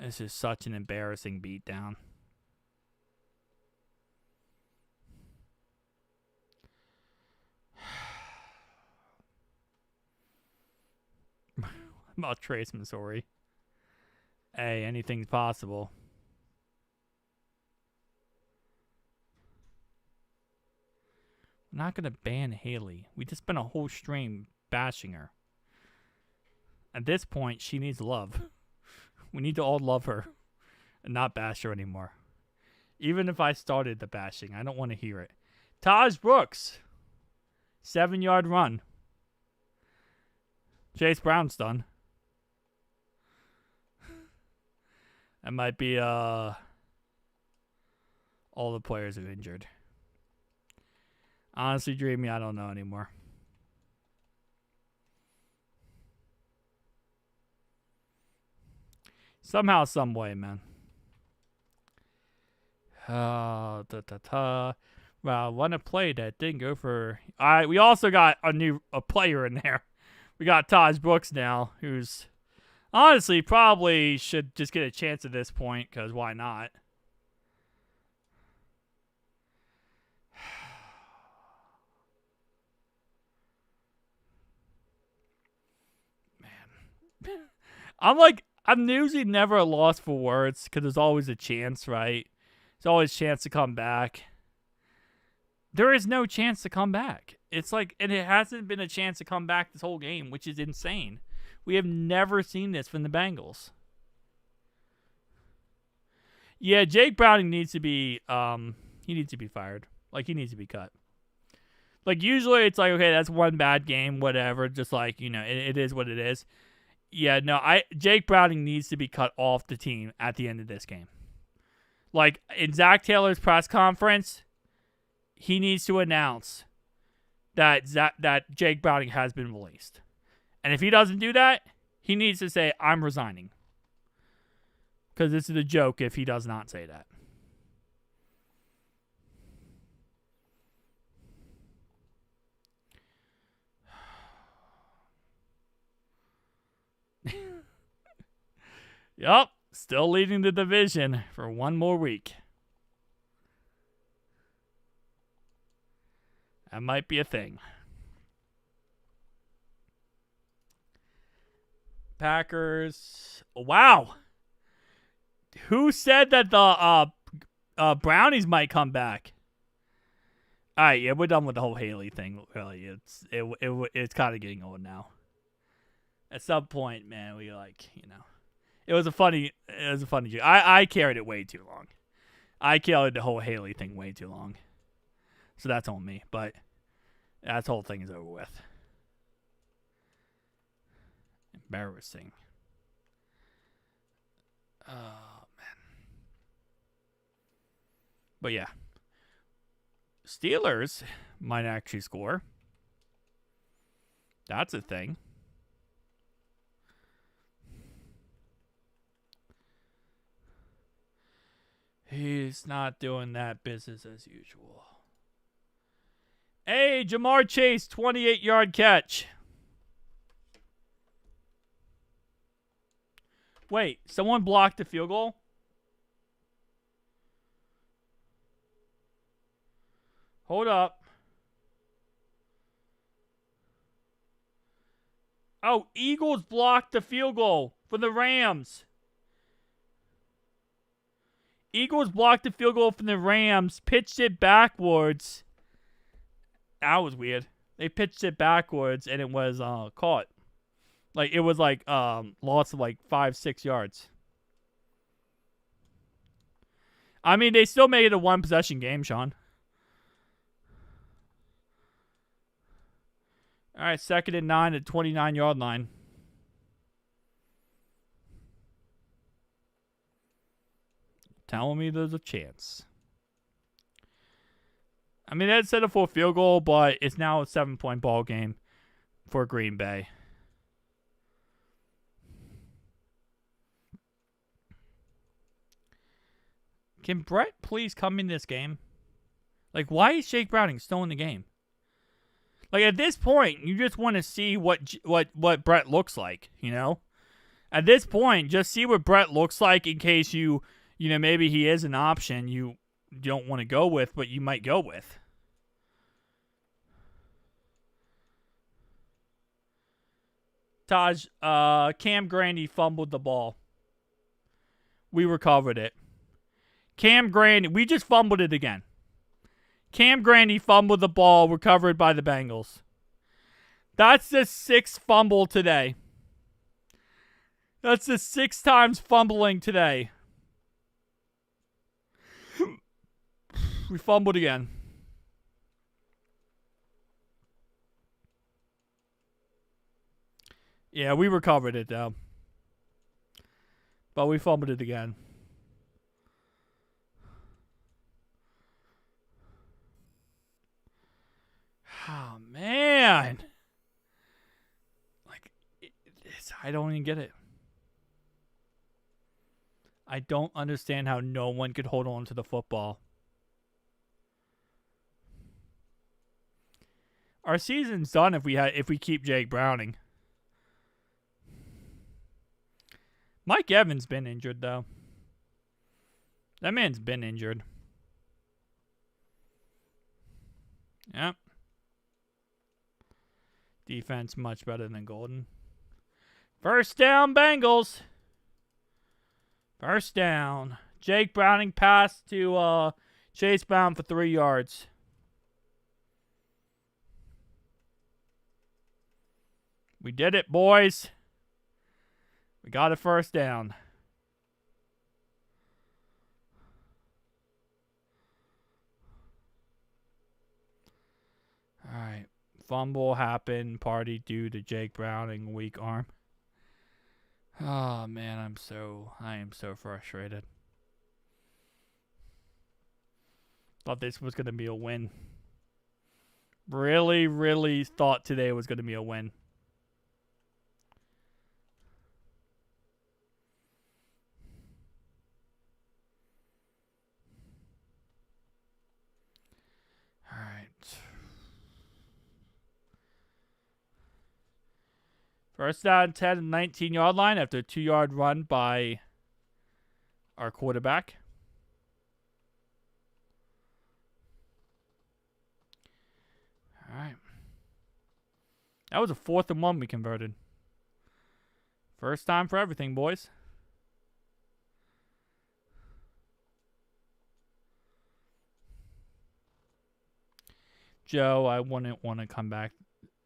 This is such an embarrassing beatdown. About Trace Missouri. Hey, anything's possible. I'm not going to ban Haley. We just spent a whole stream bashing her. At this point, she needs love. We need to all love her and not bash her anymore. Even if I started the bashing, I don't want to hear it. Taj Brooks. 7-yard run. Chase Brown's done. That might be all the players are injured. Honestly, Dreamy, I don't know anymore. Somehow, some way, man. Well, want to play that didn't go for. We also got a player in there. We got Taj Brooks now, who's honestly probably should just get a chance at this point, because why not? Man. I'm usually never a loss for words, because there's always a chance, right? There's always a chance to come back. There is no chance to come back. It's like, and it hasn't been a chance to come back this whole game, which is insane. We have never seen this from the Bengals. Yeah, Jake Browning needs to be, he needs to be fired. Like, he needs to be cut. Like, usually it's like, okay, that's one bad game, whatever. Just like, it is what it is. Yeah, no, Jake Browning needs to be cut off the team at the end of this game. Like, in Zach Taylor's press conference, he needs to announce that Jake Browning has been released. And if he doesn't do that, he needs to say, I'm resigning. Because this is a joke if he does not say that. Yup, still leading the division for one more week. That might be a thing. Packers. Wow. Who said that the Brownies might come back? All right, yeah, we're done with the whole Haley thing. Really, it's kind of getting old now. At some point, man, we it was a funny joke. I carried it way too long. I carried the whole Haley thing way too long. So that's on me, but that whole thing is over with. Embarrassing. Oh, man. But yeah. Steelers might actually score. That's a thing. He's not doing that business as usual. Hey, Jamar Chase, 28-yard catch. Wait, someone blocked the field goal? Hold up. Oh, Eagles blocked the field goal for the Rams. Eagles blocked the field goal from the Rams, pitched it backwards. That was weird. They pitched it backwards, and it was caught. Like, it was like loss of like 5-6 yards. I mean, they still made it a one-possession game, Sean. All right, 2nd and 9 at 29-yard line. Telling me there's a chance. I mean, that's set up for a field goal, but it's now a 7-point ball game for Green Bay. Can Brett please come in this game? Like, why is Jake Browning still in the game? Like, at this point, you just want to see what Brett looks like, you know? At this point, just see what Brett looks like in case you know, maybe he is an option you don't want to go with, but you might go with. Taj, Cam Grandy fumbled the ball. We recovered it. Cam Grandy, we just fumbled it again. Cam Grandy fumbled the ball, recovered by the Bengals. That's the 6th fumble today. That's the 6 times fumbling today. We fumbled again. Yeah, we recovered it, though. But we fumbled it again. Oh, man. Like, I don't even get it. I don't understand how no one could hold on to the football. Our season's done if we keep Jake Browning. Mike Evans been injured, though. That man's been injured. Yep. Defense much better than Golden. First down, Bengals. First down. Jake Browning passed to Chase Brown for 3 yards. We did it, boys. We got a first down. All right. Fumble happened. Party due to Jake Browning. Weak arm. Oh, man, I am so frustrated. Thought this was going to be a win. Really, really thought today was going to be a win. All right. First down, 10 and 19-yard line after a 2-yard run by our quarterback. All right. That was a 4th and 1 we converted. First time for everything, boys. Joe, I wouldn't want to come back.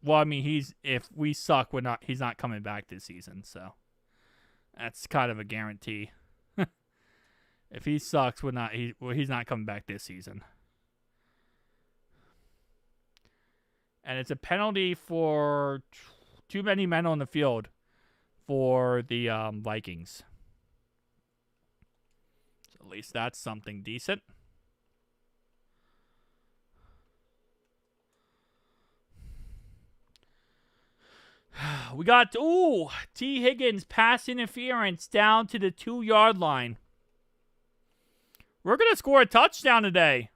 Well, I mean, if we suck, he's not coming back this season, so that's kind of a guarantee. If he sucks, he's not coming back this season. And it's a penalty for too many men on the field for the Vikings. So at least that's something decent. We got, T. Higgins pass interference down to the 2-yard line. We're going to score a touchdown today.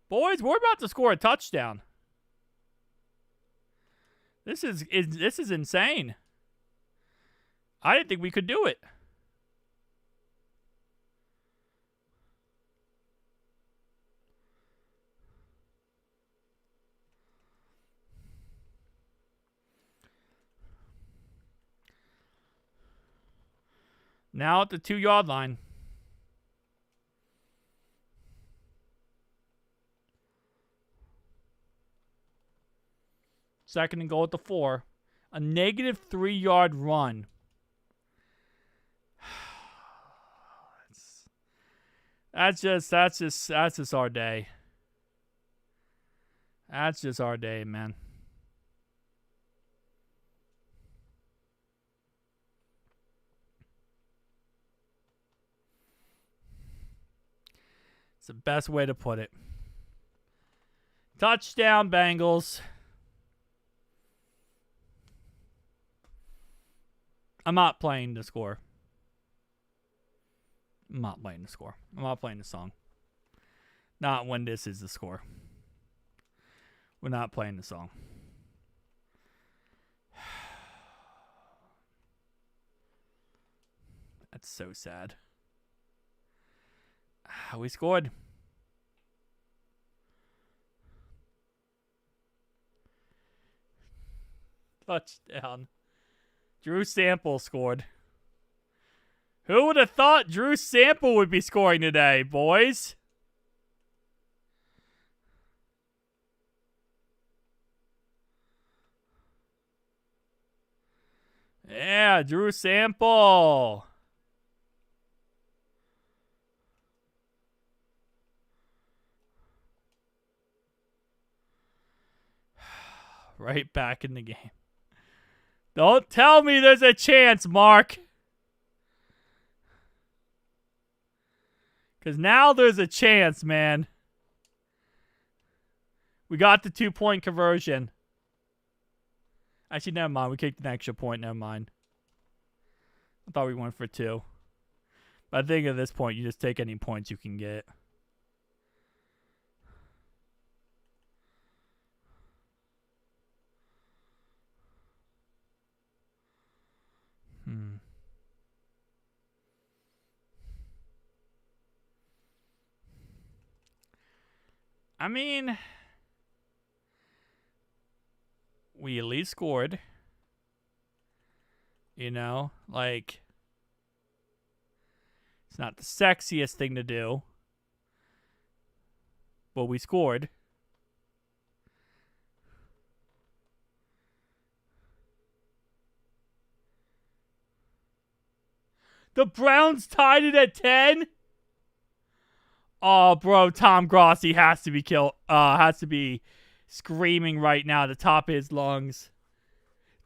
Boys, we're about to score a touchdown. This is insane. I didn't think we could do it. Now at the 2-yard line. Second and goal at the 4. A negative 3-yard run. That's just our day. That's just our day, man. It's the best way to put it. Touchdown, Bengals. I'm not playing the score. I'm not playing the score. I'm not playing the song. Not when this is the score. We're not playing the song. That's so sad. We scored. Touchdown. Drew Sample scored. Who would have thought Drew Sample would be scoring today, boys? Yeah, Drew Sample. Right back in the game. Don't tell me there's a chance, Mark. Because now there's a chance, man. We got the 2-point conversion. Actually, never mind. We kicked an extra point. Never mind. I thought we went for 2. But I think at this point, you just take any points you can get. I mean, we at least scored. You know, like, it's not the sexiest thing to do, but we scored. The Browns tied it at 10? Oh, bro, Tom Grossi has to be screaming right now at the top of his lungs.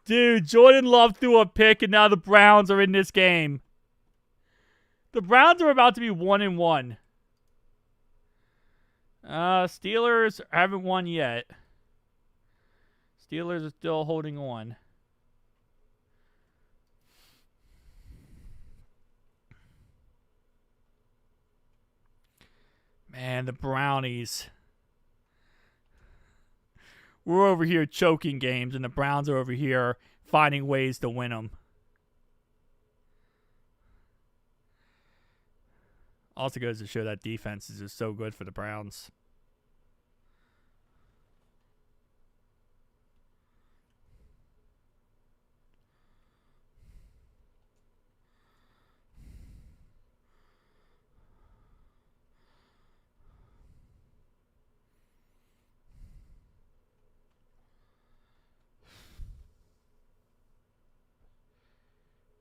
Dude, Jordan Love threw a pick, and now the Browns are in this game. The Browns are about to be 1-1. Steelers haven't won yet. Steelers are still holding on. Man, the Brownies. We're over here choking games, and the Browns are over here finding ways to win them. Also goes to show that defense is just so good for the Browns.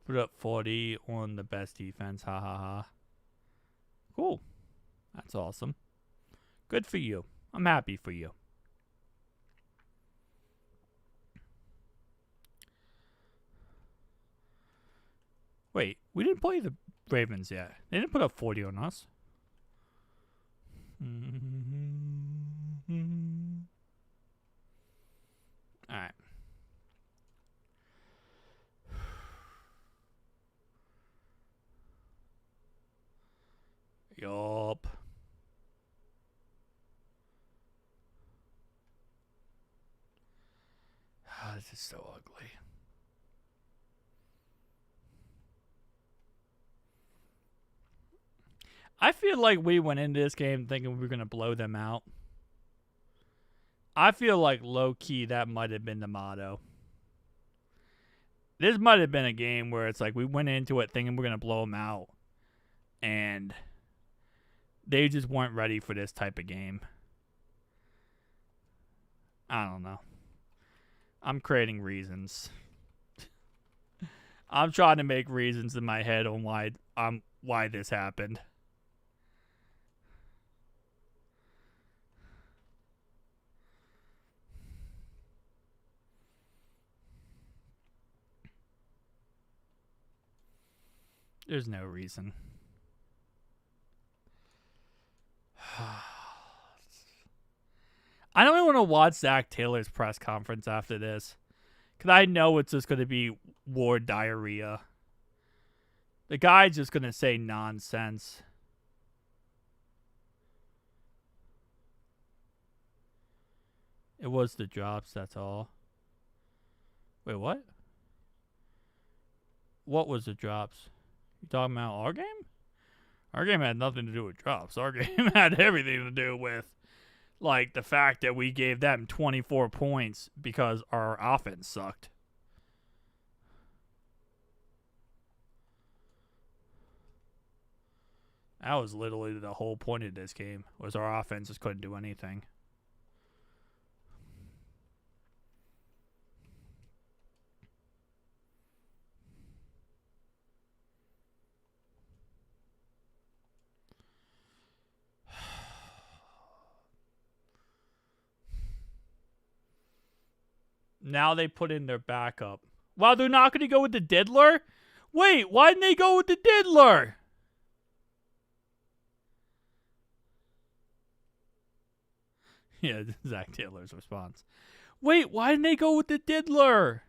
Put up 40 on the best defense. Ha ha ha. Cool. That's awesome. Good for you. I'm happy for you. Wait, we didn't play the Ravens yet. They didn't put up 40 on us. Alright. Yup. This is so ugly. I feel like we went into this game thinking we were going to blow them out. I feel like low-key that might have been the motto. This might have been a game where it's like we went into it thinking we're going to blow them out. And they just weren't ready for this type of game. I don't know. I'm creating reasons. I'm trying to make reasons in my head on why this happened. There's no reason. I don't even want to watch Zach Taylor's press conference after this. Because I know it's just going to be war diarrhea. The guy's just going to say nonsense. It was the drops, that's all. Wait, what? What was the drops? You talking about our game? Our game had nothing to do with drops. Our game had everything to do with, like, the fact that we gave them 24 points because our offense sucked. That was literally the whole point of this game, was our offense just couldn't do anything. Now they put in their backup. Wow, they're not going to go with the diddler? Wait, why didn't they go with the diddler? Yeah, Zach Taylor's response. Wait, why didn't they go with the diddler?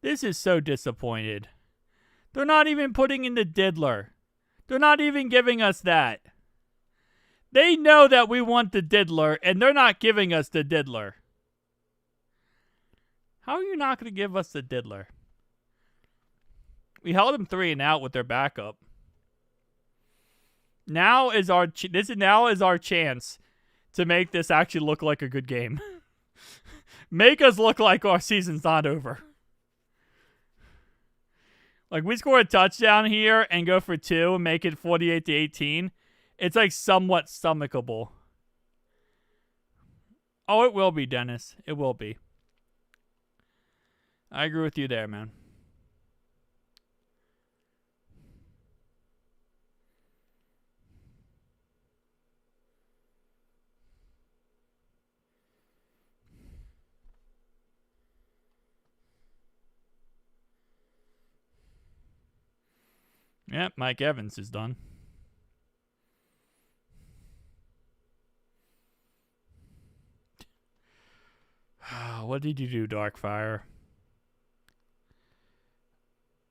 This is so disappointed. They're not even putting in the diddler. They're not even giving us that. They know that we want the diddler, and they're not giving us the diddler. How are you not going to give us the diddler? We held them 3 and out with their backup. Now is our chance to make this actually look like a good game. Make us look like our season's not over. Like, we score a touchdown here and go for 2 and make it 48-18. It's like somewhat stomachable. Oh, it will be, Dennis. It will be. I agree with you there, man. Yep, Mike Evans is done. What did you do, Darkfire?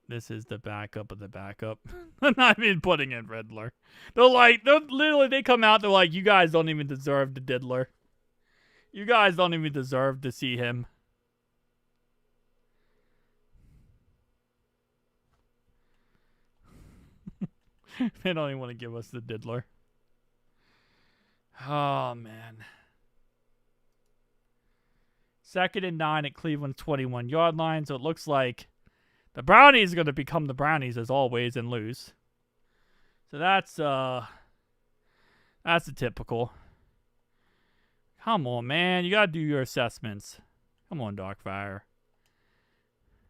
This is the backup of the backup. I'm not even putting in Riddler. They come out, they're like, you guys don't even deserve the diddler. You guys don't even deserve to see him. They don't even want to give us the diddler. Oh, man. 2nd and 9 at Cleveland's 21-yard line, so it looks like the Brownies are going to become the Brownies as always and lose. So that's a typical. Come on, man. You got to do your assessments. Come on, Darkfire.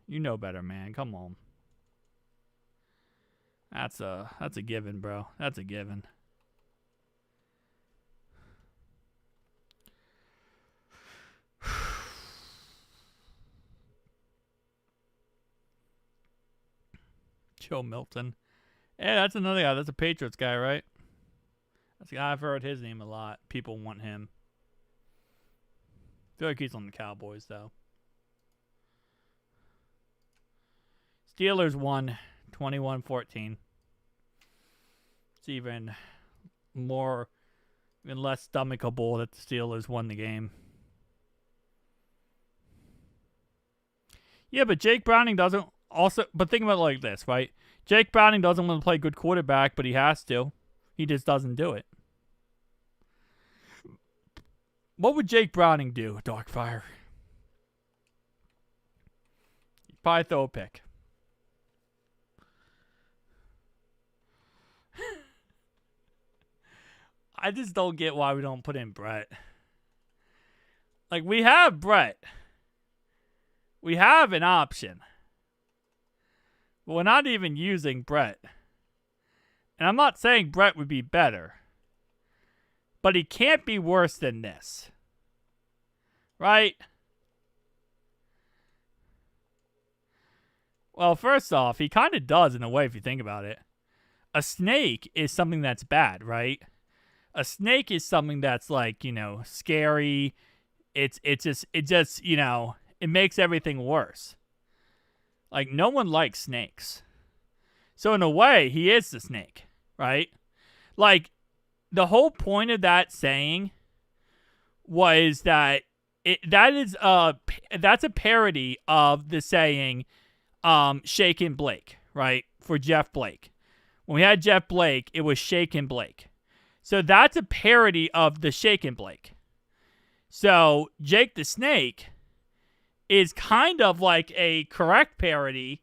You know better, man. Come on. That's a given, bro. That's a given. Joe Milton. Yeah, that's another guy. That's a Patriots guy, right? That's a guy, I've heard his name a lot. People want him. I feel like he's on the Cowboys, though. Steelers won 21-14. It's even less stomachable that the Steelers won the game. Yeah, but Jake Browning doesn't also. But think about it like this, right? Jake Browning doesn't want to play good quarterback, but he has to. He just doesn't do it. What would Jake Browning do, Darkfire? He'd probably throw a pick. I just don't get why we don't put in Brett. Like, we have Brett. We have an option. But we're not even using Brett. And I'm not saying Brett would be better. But he can't be worse than this. Right? Well, first off, he kind of does in a way if you think about it. A snake is something that's bad, right? A snake is something that's like, scary. It just, it makes everything worse. Like, no one likes snakes. So in a way, he is the snake, right? Like, the whole point of that saying was that that's a parody of the saying Shakin' Blake, right? For Jeff Blake. When we had Jeff Blake, it was Shakin' Blake. So that's a parody of the Shakin' Blake. So Jake the Snake is kind of like a correct parody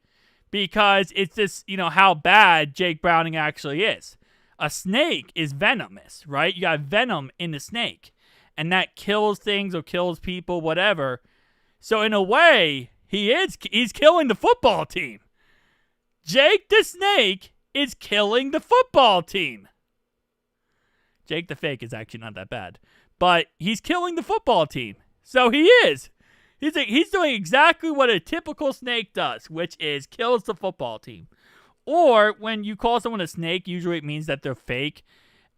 because it's just, how bad Jake Browning actually is. A snake is venomous, right? You got venom in the snake. And that kills things or kills people, whatever. So in a way, he's killing the football team. Jake the Snake is killing the football team. Jake the Fake is actually not that bad. But he's killing the football team. So he is. He's doing exactly what a typical snake does, which is kills the football team. Or when you call someone a snake, usually it means that they're fake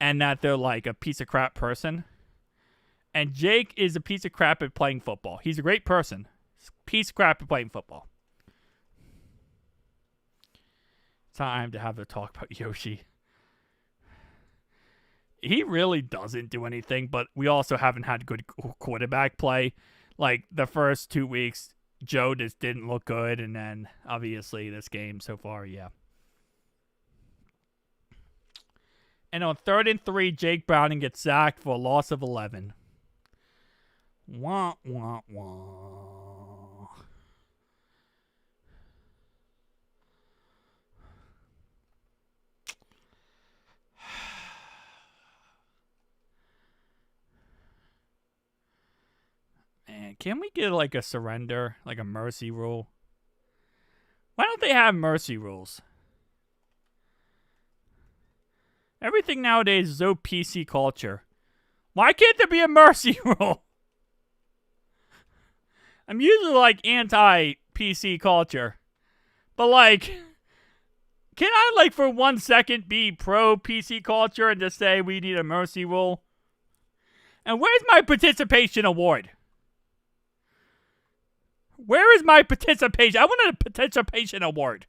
and that they're like a piece of crap person. And Jake is a piece of crap at playing football. He's a great person. Piece of crap at playing football. Time to have a talk about Yoshi. He really doesn't do anything, but we also haven't had good quarterback play. Like, the first 2 weeks, Joe just didn't look good, and then, obviously, this game so far, yeah. And on 3rd and 3, Jake Browning gets sacked for a loss of 11. Wah, wah, wah. Man, can we get like a surrender, like a mercy rule? Why don't they have mercy rules? Everything nowadays is so PC culture. Why can't there be a mercy rule? I'm usually like anti-PC culture. But like, can I like for 1 second be pro-PC culture and just say we need a mercy rule? And where's my participation award? Where is my participation? I want a participation award.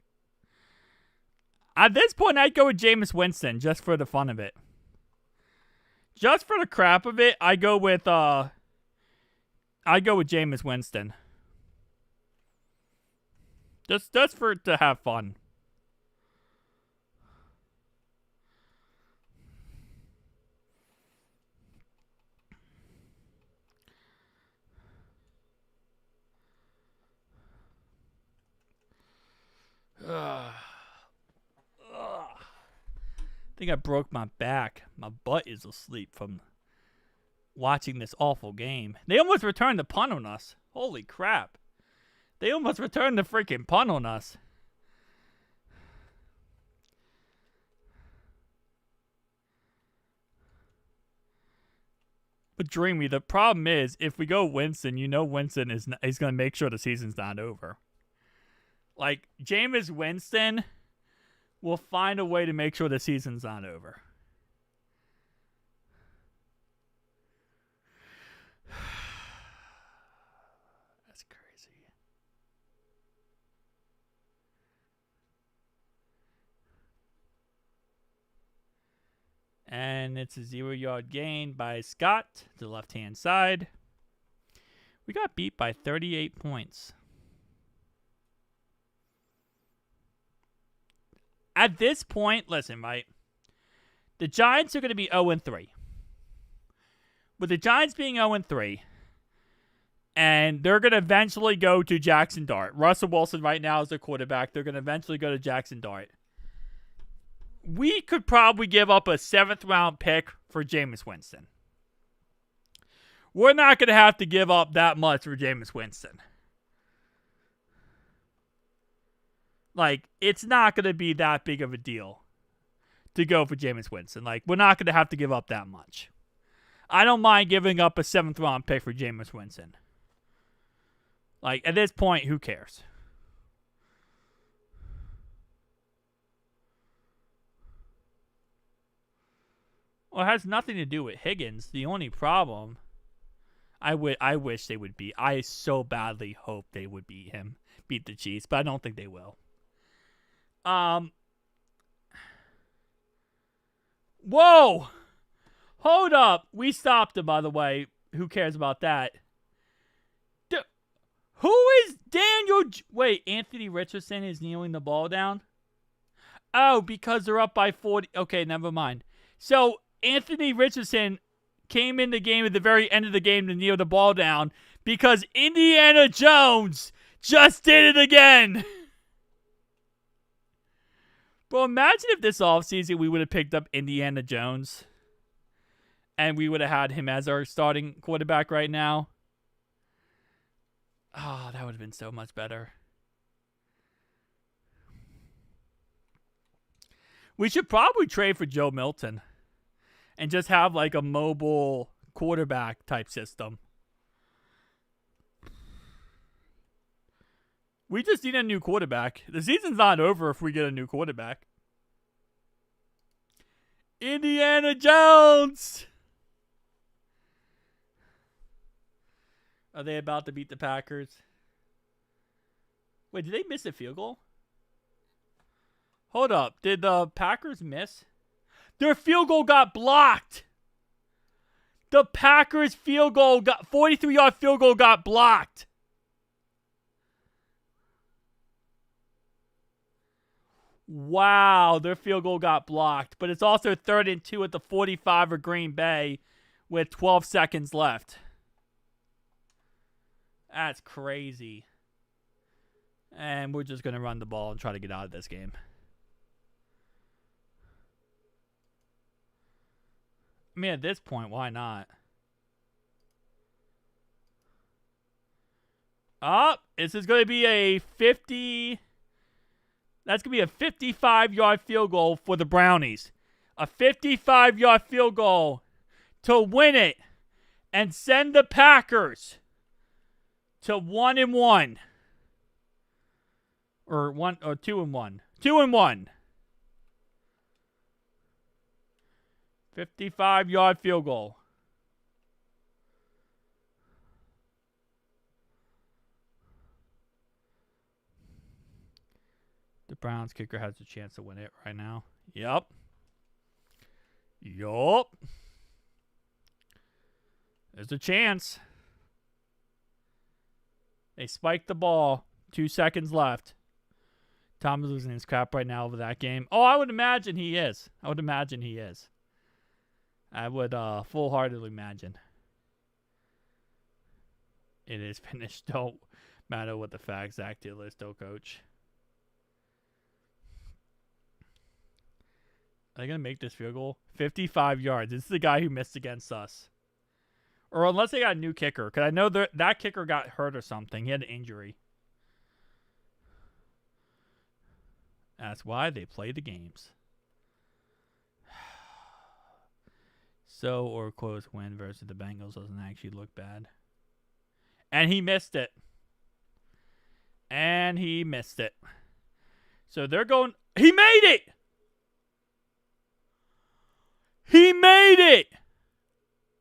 At this point, I'd go with Jameis Winston just for the fun of it. Just for the crap of it, I go with Jameis Winston. Just for it to have fun. I think I broke my back. My butt is asleep from watching this awful game. They almost returned the punt on us. Holy crap. They almost returned the freaking punt on us. But Dreamy, the problem is, if we go Winston, Winston is going to make sure the season's not over. Like, Jameis Winston will find a way to make sure the season's not over. That's crazy. And it's a 0-yard gain by Scott to the left-hand side. We got beat by 38 points. At this point, listen, right? The Giants are going to be 0-3. With the Giants being 0-3, and they're going to eventually go to Jackson Dart. Russell Wilson right now is the quarterback. They're going to eventually go to Jackson Dart. We could probably give up a 7th-round pick for Jameis Winston. We're not going to have to give up that much for Jameis Winston. Like, it's not going to be that big of a deal to go for Jameis Winston. Like, we're not going to have to give up that much. I don't mind giving up a 7th-round pick for Jameis Winston. Like, at this point, who cares? Well, it has nothing to do with Higgins. The only problem, I wish they would beat. I so badly hope they would beat the Chiefs, but I don't think they will. Whoa! Hold up. We stopped him, by the way. Who cares about that? Who is Daniel? Wait, Anthony Richardson is kneeling the ball down? Oh, because they're up by 40. Okay, never mind. So, Anthony Richardson came in the game at the very end of the game to kneel the ball down because Indiana Jones just did it again. Bro, imagine if this offseason we would have picked up Indiana Jones and we would have had him as our starting quarterback right now. Oh, that would have been so much better. We should probably trade for Joe Milton and just have like a mobile quarterback type system. We just need a new quarterback. The season's not over if we get a new quarterback. Indiana Jones! Are they about to beat the Packers? Wait, did they miss a field goal? Hold up. Did the Packers miss? Their field goal got blocked. The Packers 43-yard field goal got blocked. Wow, their field goal got blocked. But it's also 3rd and 2 at the 45 of Green Bay with 12 seconds left. That's crazy. And we're just going to run the ball and try to get out of this game. I mean, at this point, why not? This is going to be a 50... That's going to be a 55-yard field goal for the Brownies. A 55-yard field goal to win it and send the Packers to 1-1. Or 2-1. 2-1. 55-yard field goal. The Browns kicker has a chance to win it right now. Yup. There's a chance. They spiked the ball. 2 seconds left. Tom is losing his crap right now over that game. Oh, I would imagine he is. I would full-heartedly imagine. It is finished. Don't matter what the facts. Zach Taylor is still coach. Are they going to make this field goal? 55 yards. This is the guy who missed against us. Or unless they got a new kicker. Because I know that kicker got hurt or something. He had an injury. That's why they play the games. So, or close win versus the Bengals doesn't actually look bad. And he missed it. So they're going... He made it!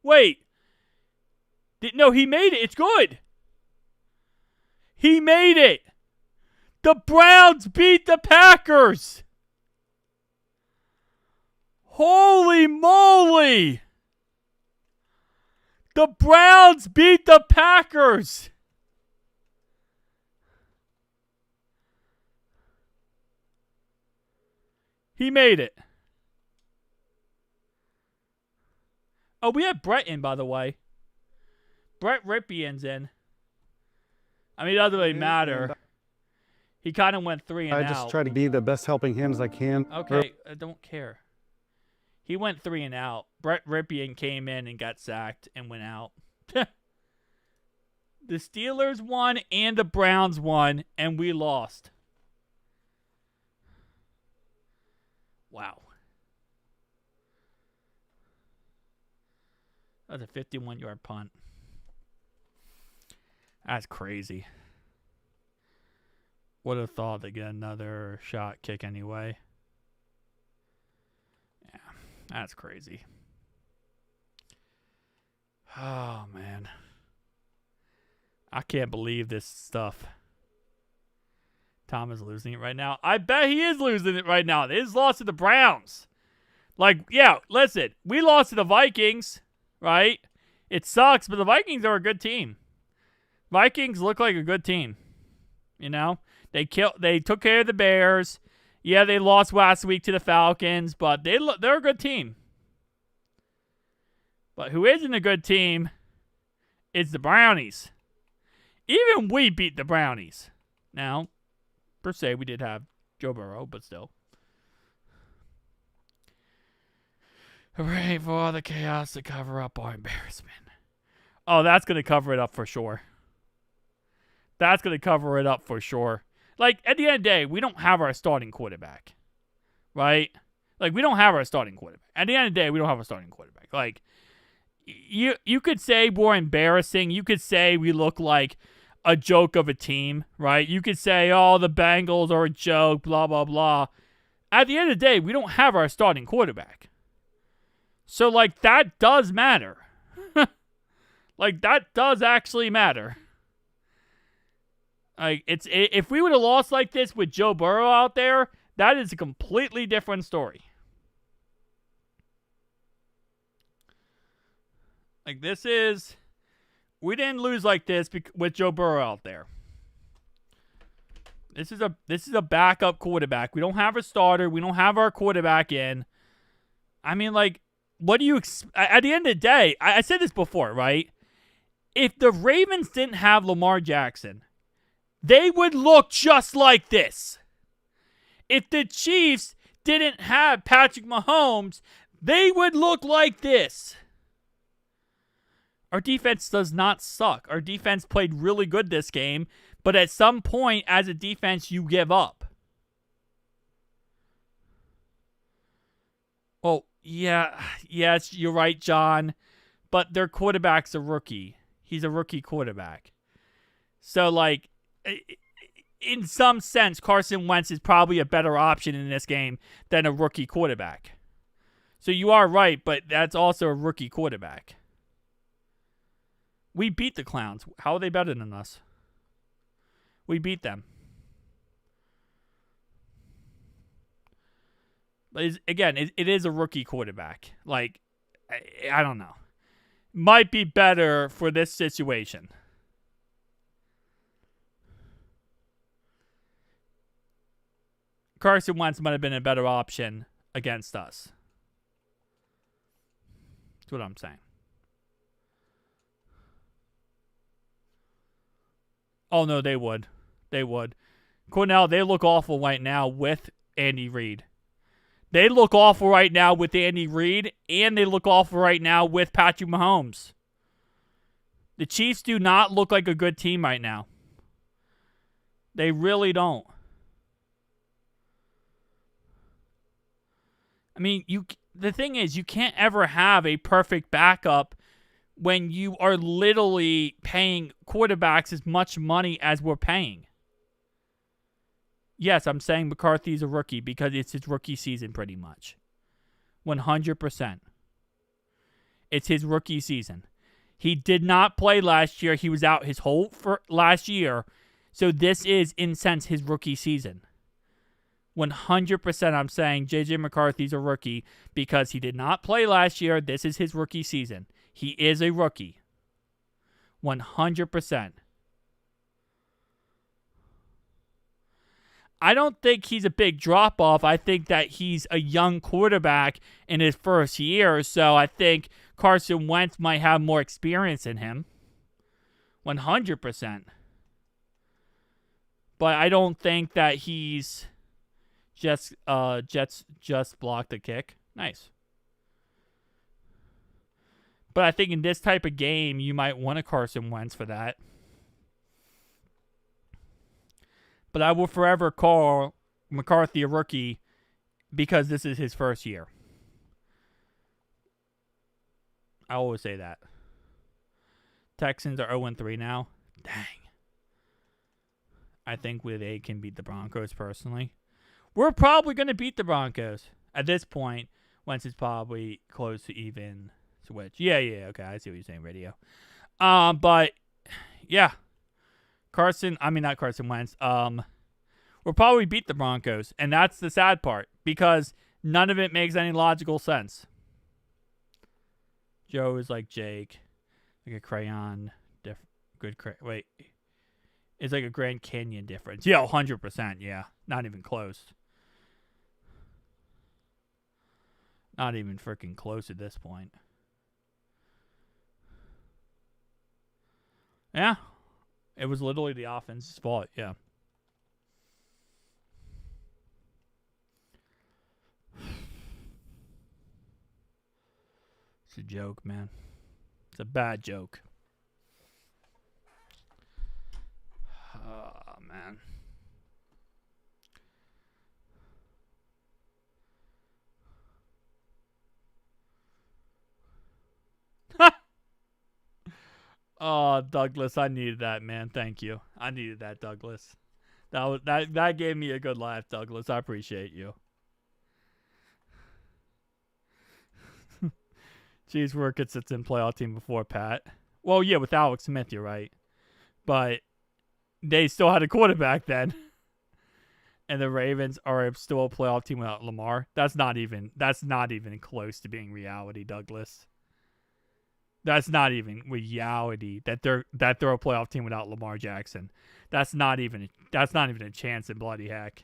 Wait. No, he made it. It's good. He made it. The Browns beat the Packers. Holy moly. The Browns beat the Packers. He made it. Oh, we had Brett in, by the way. Brett Ripien's in. I mean, it doesn't really matter. He kind of went 3 and out. I just try to be the best helping hand as I can. Okay, I don't care. He went 3 and out. Brett Ripien came in and got sacked and went out. The Steelers won and the Browns won, and we lost. Wow. That's a 51-yard punt. That's crazy. Would have thought they'd get another shot kick anyway. Yeah, that's crazy. Oh, man. I can't believe this stuff. Tom is losing it right now. I bet he is losing it right now. His loss to the Browns. Like, yeah, listen. We lost to the Vikings, right? It sucks, but the Vikings are a good team. Vikings look like a good team. You know? They took care of the Bears. Yeah, they lost last week to the Falcons, but they're a good team. But who isn't a good team is the Brownies. Even we beat the Brownies. Now, per se, we did have Joe Burrow, but still. Hooray for all the chaos to cover up our embarrassment. Oh, that's going to cover it up for sure. That's going to cover it up for sure. Like, at the end of the day, we don't have our starting quarterback. Right? Like, we don't have our starting quarterback. At the end of the day, we don't have a starting quarterback. Like, you could say we're embarrassing. You could say we look like a joke of a team, right? You could say, oh, the Bengals are a joke, blah, blah, blah. At the end of the day, we don't have our starting quarterback. So, like, that does matter. Like, that does actually matter. Like, if we would have lost like this with Joe Burrow out there, that is a completely different story. Like, we didn't lose like this with Joe Burrow out there. This is a backup quarterback. We don't have a starter. We don't have our quarterback in. I mean, like, what do you at the end of the day? I said this before, right? If the Ravens didn't have Lamar Jackson, they would look just like this. If the Chiefs didn't have Patrick Mahomes, they would look like this. Our defense does not suck. Our defense played really good this game, but at some point as a defense, you give up. Well, yes, you're right, John, but their quarterback's a rookie. He's a rookie quarterback. So, like, in some sense, Carson Wentz is probably a better option in this game than a rookie quarterback. So you are right, but that's also a rookie quarterback. We beat the Clowns. How are they better than us? We beat them. But again, it is a rookie quarterback. Like, I don't know. Might be better for this situation. Carson Wentz might have been a better option against us. That's what I'm saying. Oh, no, they would. They would. Cornell, they look awful right now with Andy Reid. They look awful right now with Andy Reid, and they look awful right now with Patrick Mahomes. The Chiefs do not look like a good team right now. They really don't. I mean, the thing is, you can't ever have a perfect backup when you are literally paying quarterbacks as much money as we're paying. Yes, I'm saying McCarthy's a rookie because it's his rookie season pretty much. 100%. It's his rookie season. He did not play last year. He was out his whole last year. So this is, in a sense, his rookie season. 100% I'm saying J.J. McCarthy's a rookie because he did not play last year. This is his rookie season. He is a rookie. 100%. I don't think he's a big drop-off. I think that he's a young quarterback in his first year, so I think Carson Wentz might have more experience in him. 100%. But I don't think that he's Jets just blocked a kick. Nice. But I think in this type of game, you might want a Carson Wentz for that. But I will forever call McCarthy a rookie because this is his first year. I always say that. Texans are 0-3 now. Dang. I think they can beat the Broncos personally. We're probably going to beat the Broncos. At this point, Wentz is probably close to even switch. Yeah, okay. I see what you're saying, radio. But, yeah. Not Carson Wentz. We'll probably beat the Broncos. And that's the sad part. Because none of it makes any logical sense. Joe is like Jake. Like a crayon. Wait. It's like a Grand Canyon difference. Yeah, 100%. Yeah. Not even close. Not even freaking close at this point. Yeah. It was literally the offense's fault. Yeah. It's a joke, man. It's a bad joke. Oh, man. Oh, Douglas, I needed that, man. Thank you. I needed that, Douglas. That gave me a good laugh, Douglas. I appreciate you. Jeez, Workett sits in playoff team before Pat. Well, yeah, with Alex Smith, you're right. But they still had a quarterback then. And the Ravens are still a playoff team without Lamar. That's not even close to being reality, Douglas. That's not even reality that they're a playoff team without Lamar Jackson. That's not even a chance in bloody heck.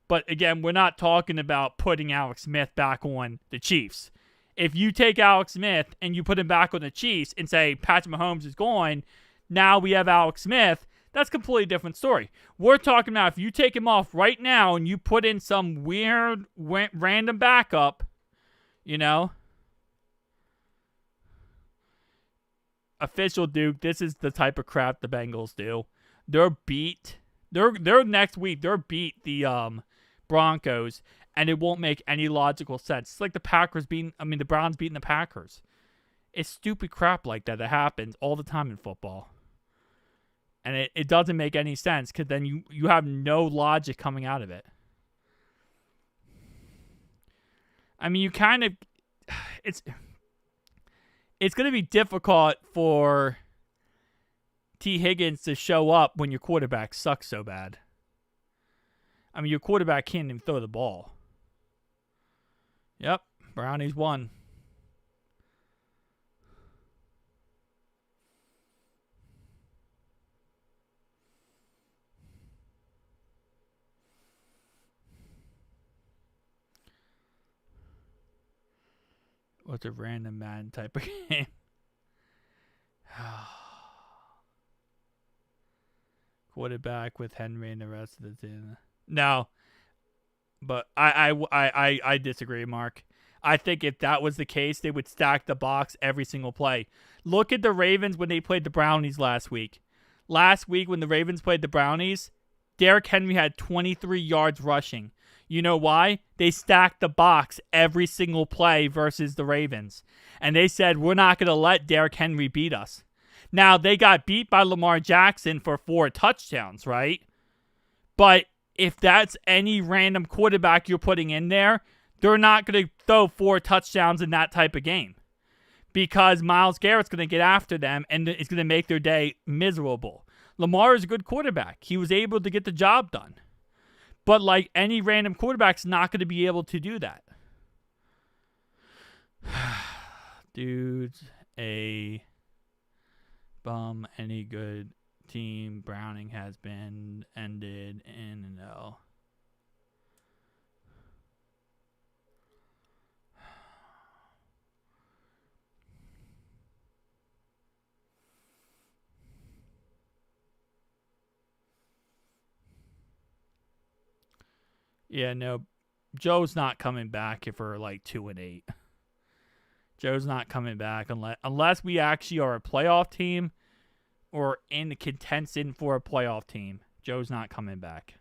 But again, we're not talking about putting Alex Smith back on the Chiefs. If you take Alex Smith and you put him back on the Chiefs and say Patrick Mahomes is gone, now we have Alex Smith, that's a completely different story. We're talking about if you take him off right now and you put in some weird random backup, Official Duke, this is the type of crap the Bengals do. They're beat. They're next week. They're beat the Broncos, and it won't make any logical sense. It's like the Browns beating the Packers. It's stupid crap like that happens all the time in football. And it doesn't make any sense because then you have no logic coming out of it. I mean, you kind of... It's going to be difficult for T. Higgins to show up when your quarterback sucks so bad. I mean, your quarterback can't even throw the ball. Yep, Brownies won. What's a random Madden type of game? Quarterback with Henry and the rest of the team. No, but I disagree, Mark. I think if that was the case, they would stack the box every single play. Look at the Ravens when they played the Brownies last week. Last week when the Ravens played the Brownies, Derrick Henry had 23 yards rushing. You know why? They stacked the box every single play versus the Ravens. And they said, we're not going to let Derrick Henry beat us. Now, they got beat by Lamar Jackson for 4 touchdowns, right? But if that's any random quarterback you're putting in there, they're not going to throw 4 touchdowns in that type of game. Because Myles Garrett's going to get after them and it's going to make their day miserable. Lamar is a good quarterback. He was able to get the job done. But like any random quarterback's not going to be able to do that. Dude's a bum. Any good Team Browning has been ended in an L. Yeah, no, Joe's not coming back if we're like 2-8. Joe's not coming back unless we actually are a playoff team or in the contention for a playoff team. Joe's not coming back.